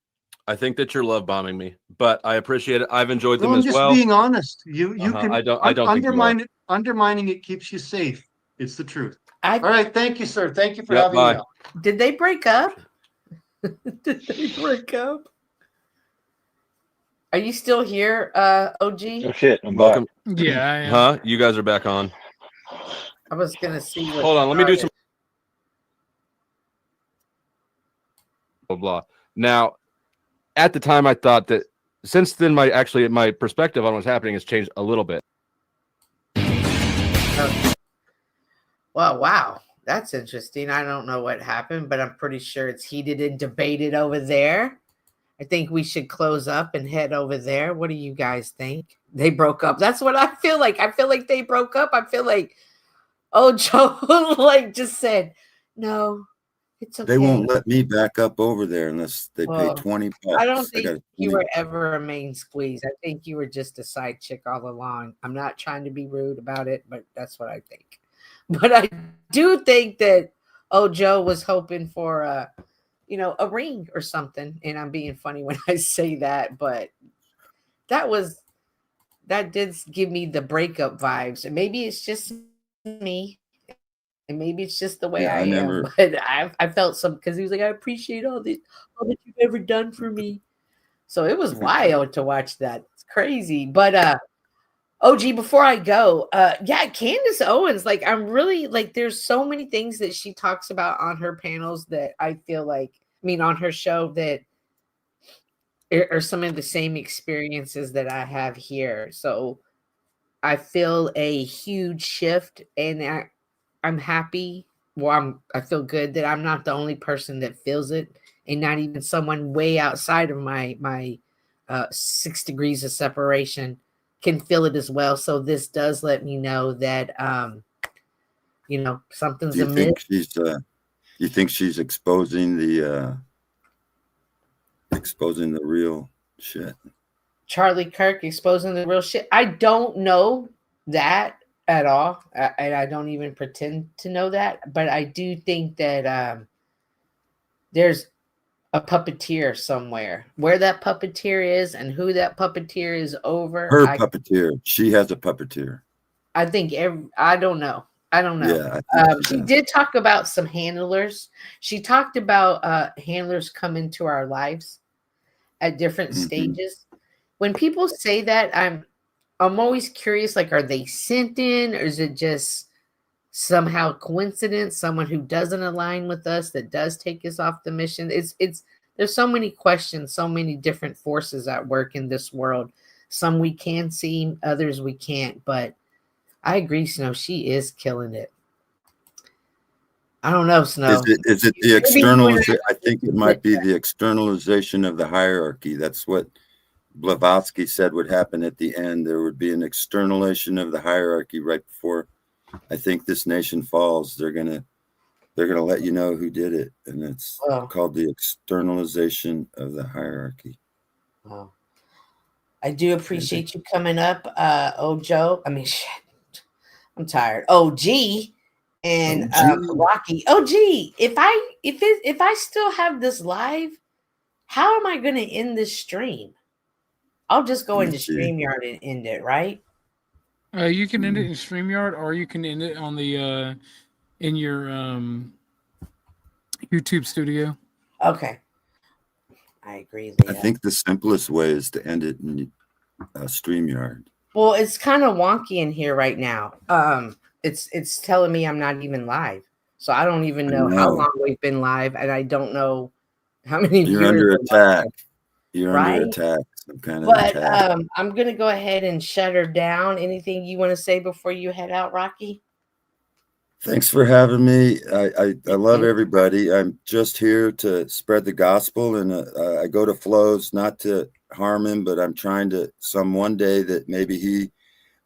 I think that you're love bombing me, but I appreciate it. I've enjoyed them I'm as just well. being honest. You can I don't undermine it. Undermining it keeps you safe. It's the truth. All right. Thank you, sir. Thank you for having me on. Did they break up? Did they break up? Are you still here, OG? Oh shit, I'm Welcome. back. Yeah, I am. Huh? You guys are back on. I was gonna see what Hold on, let me do some blah blah. Now, at the time I thought that since then my perspective on what's happening has changed a little bit. Well, wow. That's interesting. I don't know what happened, but I'm pretty sure it's heated and debated over there. I think we should close up and head over there. What do you guys think? They broke up. That's what I feel like. I feel like they broke up. I feel like, oh, Joe like just said, no, it's okay. They won't let me back up over there unless they pay $20. I don't think you were ever a main squeeze. I think you were just a side chick all along. I'm not trying to be rude about it, but that's what I think. But I do think that Joe was hoping for a ring or something. And I'm being funny when I say that, but that did give me the breakup vibes. And maybe it's just me. And maybe it's just the way I am. But I felt some, because he was like, I appreciate all that you've ever done for me. So it was wild to watch that. It's crazy. But OG, before I go, Candace Owens, like, I'm really, like, there's so many things that she talks about on her panels that I feel like, on her show, that are some of the same experiences that I have here. So I feel a huge shift, and I'm happy. Well, I feel good that I'm not the only person that feels it, and not even someone way outside of my 6 degrees of separation can feel it as well. So this does let me know that something's amiss. You think she's exposing the real shit? Charlie Kirk exposing the real shit. I don't know that at all, and I don't even pretend to know that. But I do think that there's a puppeteer somewhere. Where that puppeteer is and who that puppeteer is over. Puppeteer. She has a puppeteer. I think I don't know. Yeah, she did talk about some handlers. She talked about handlers come into our lives at different stages. When people say that, I'm always curious, like, are they sent in, or is it just somehow coincidence? Someone who doesn't align with us that does take us off the mission. There's so many questions, so many different forces at work in this world. Some we can see, others we can't, but I agree, Snow. She is killing it. I don't know, Snow. Is it the externalization? I think it might be the externalization of the hierarchy. That's what Blavatsky said would happen at the end. There would be an externalization of the hierarchy right before, I think, this nation falls. They're gonna let you know who did it, and it's called the externalization of the hierarchy. Wow. I do appreciate you coming up, Joe. I mean, shit. I'm tired. OG and Rocky. OG, if I still have this live, how am I going to end this stream? I'll just go into StreamYard and end it, right? You can end it in StreamYard, or you can end it on the in your YouTube studio. Okay, I agree. I think the simplest way is to end it in StreamYard. Well, it's kind of wonky in here right now. It's telling me I'm not even live, so I don't even know how long we've been live, and I don't know how many. You're under attack. You're under attack. Some kind of attack. I'm gonna go ahead and shut her down. Anything you want to say before you head out, Rocky? Thanks for having me. I love everybody. I'm just here to spread the gospel, and I go to Flows not to harm him, but I'm trying to one day that maybe he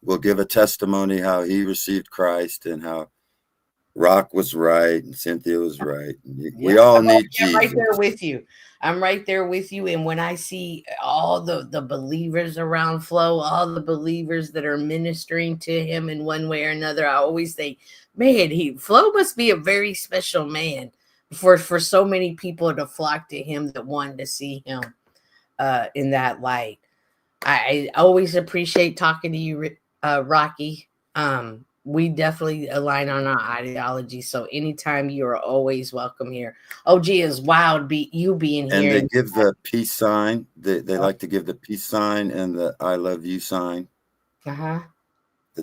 will give a testimony how he received Christ and how Rock was right and Cynthia was right. We all need Jesus. I'm right there with you. I'm right there with you. And when I see all the believers around Flo, all the believers that are ministering to him in one way or another, I always think, man, Flo must be a very special man for so many people to flock to him that wanted to see him in that light. I always appreciate talking to you, Rocky. We definitely align on our ideology, so anytime you are always welcome here. OG is wild, you being here. And they give the peace sign. They like to give the peace sign and the I love you sign. The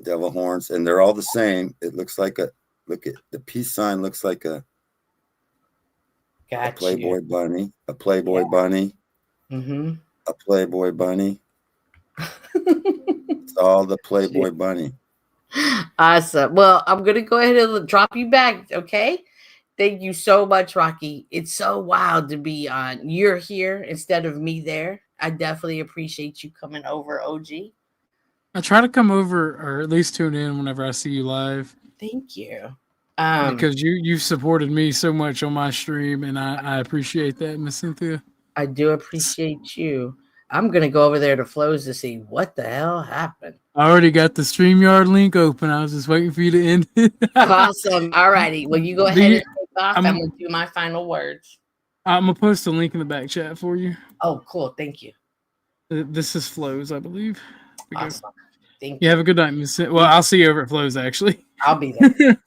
devil horns, and they're all the same. It looks like the peace sign looks like a Playboy bunny, a Playboy bunny. A Playboy bunny. It's all the Playboy bunny. Awesome. Well, I'm going to go ahead and drop you back, okay? Thank you so much, Rocky. It's so wild to be on. You're here instead of me there. I definitely appreciate you coming over, OG. I try to come over or at least tune in whenever I see you live. Thank you. Because you've supported me so much on my stream, and I appreciate that, Miss Cynthia. I do appreciate you. I'm going to go over there to Flows to see what the hell happened. I already got the StreamYard link open. I was just waiting for you to end it. Awesome. All righty. Well, you go ahead and take off. I'm going to do my final words. I'm going to post a link in the back chat for you. Oh, cool. Thank you. This is Flows, I believe. Awesome. Thank you. Have a good night, Miss. Well, I'll see you over at Flows, actually. I'll be there.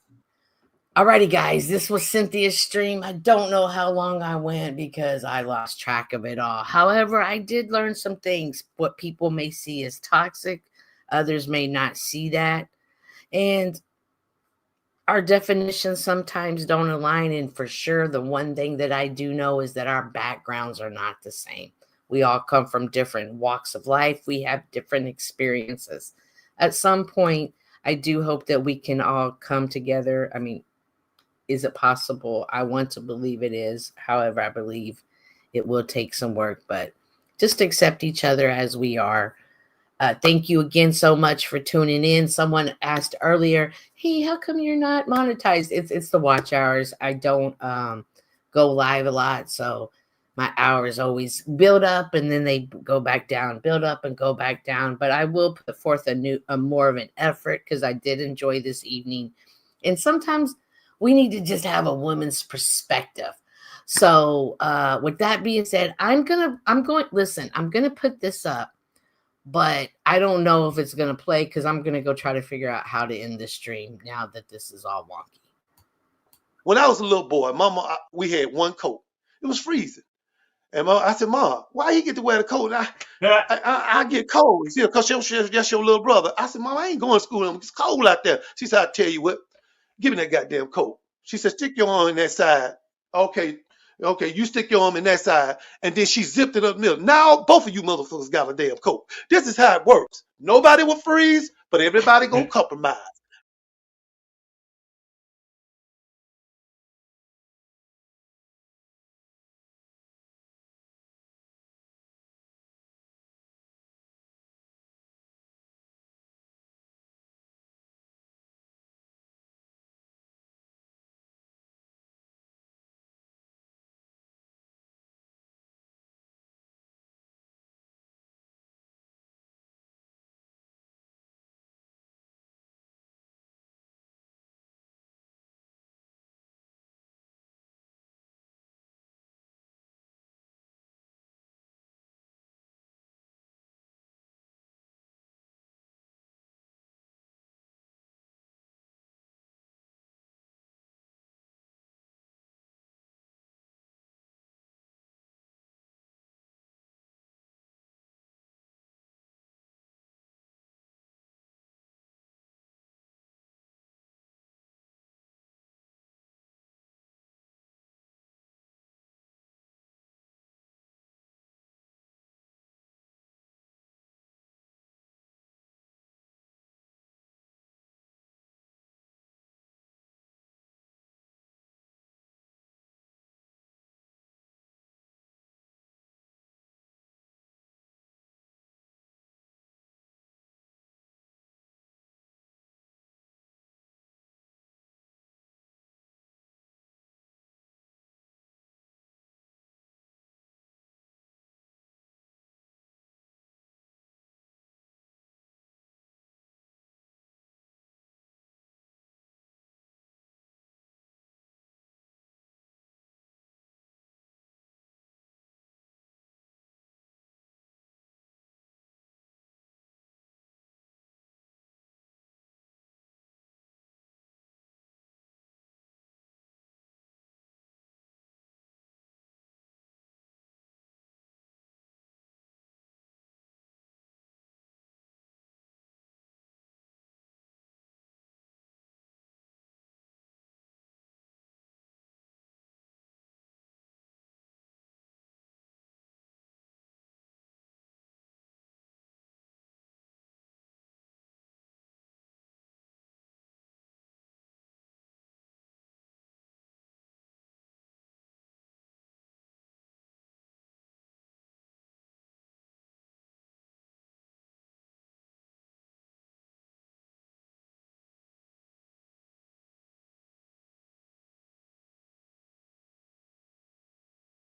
Alrighty, guys, this was Cynthia's stream. I don't know how long I went because I lost track of it all. However, I did learn some things. What people may see as toxic, others may not see that. And our definitions sometimes don't align. And for sure, the one thing that I do know is that our backgrounds are not the same. We all come from different walks of life. We have different experiences. At some point, I do hope that we can all come together. I mean, is it possible? I want to believe it is. However, I believe it will take some work, but just accept each other as we are. Thank you again so much for tuning in. Someone asked earlier, hey, how come you're not monetized? It's the watch hours. I don't go live a lot, so my hours always build up and then they go back down, build up and go back down. But I will put forth a more of an effort because I did enjoy this evening. And sometimes we need to just have a woman's perspective. So with that being said, I'm going to put this up, but I don't know if it's going to play because I'm going to go try to figure out how to end the stream now that this is all wonky. When I was a little boy, Mama, we had one coat. It was freezing. And I said, Mom, why you get to wear the coat? I get cold. You know, because that's your little brother. I said, Mom, I ain't going to school. It's cold out there. She said, I tell you what, give me that goddamn coat. She said, stick your arm in that side. Okay, you stick your arm in that side. And then she zipped it up the middle. Now both of you motherfuckers got a damn coat. This is how it works. Nobody will freeze, but everybody gonna compromise.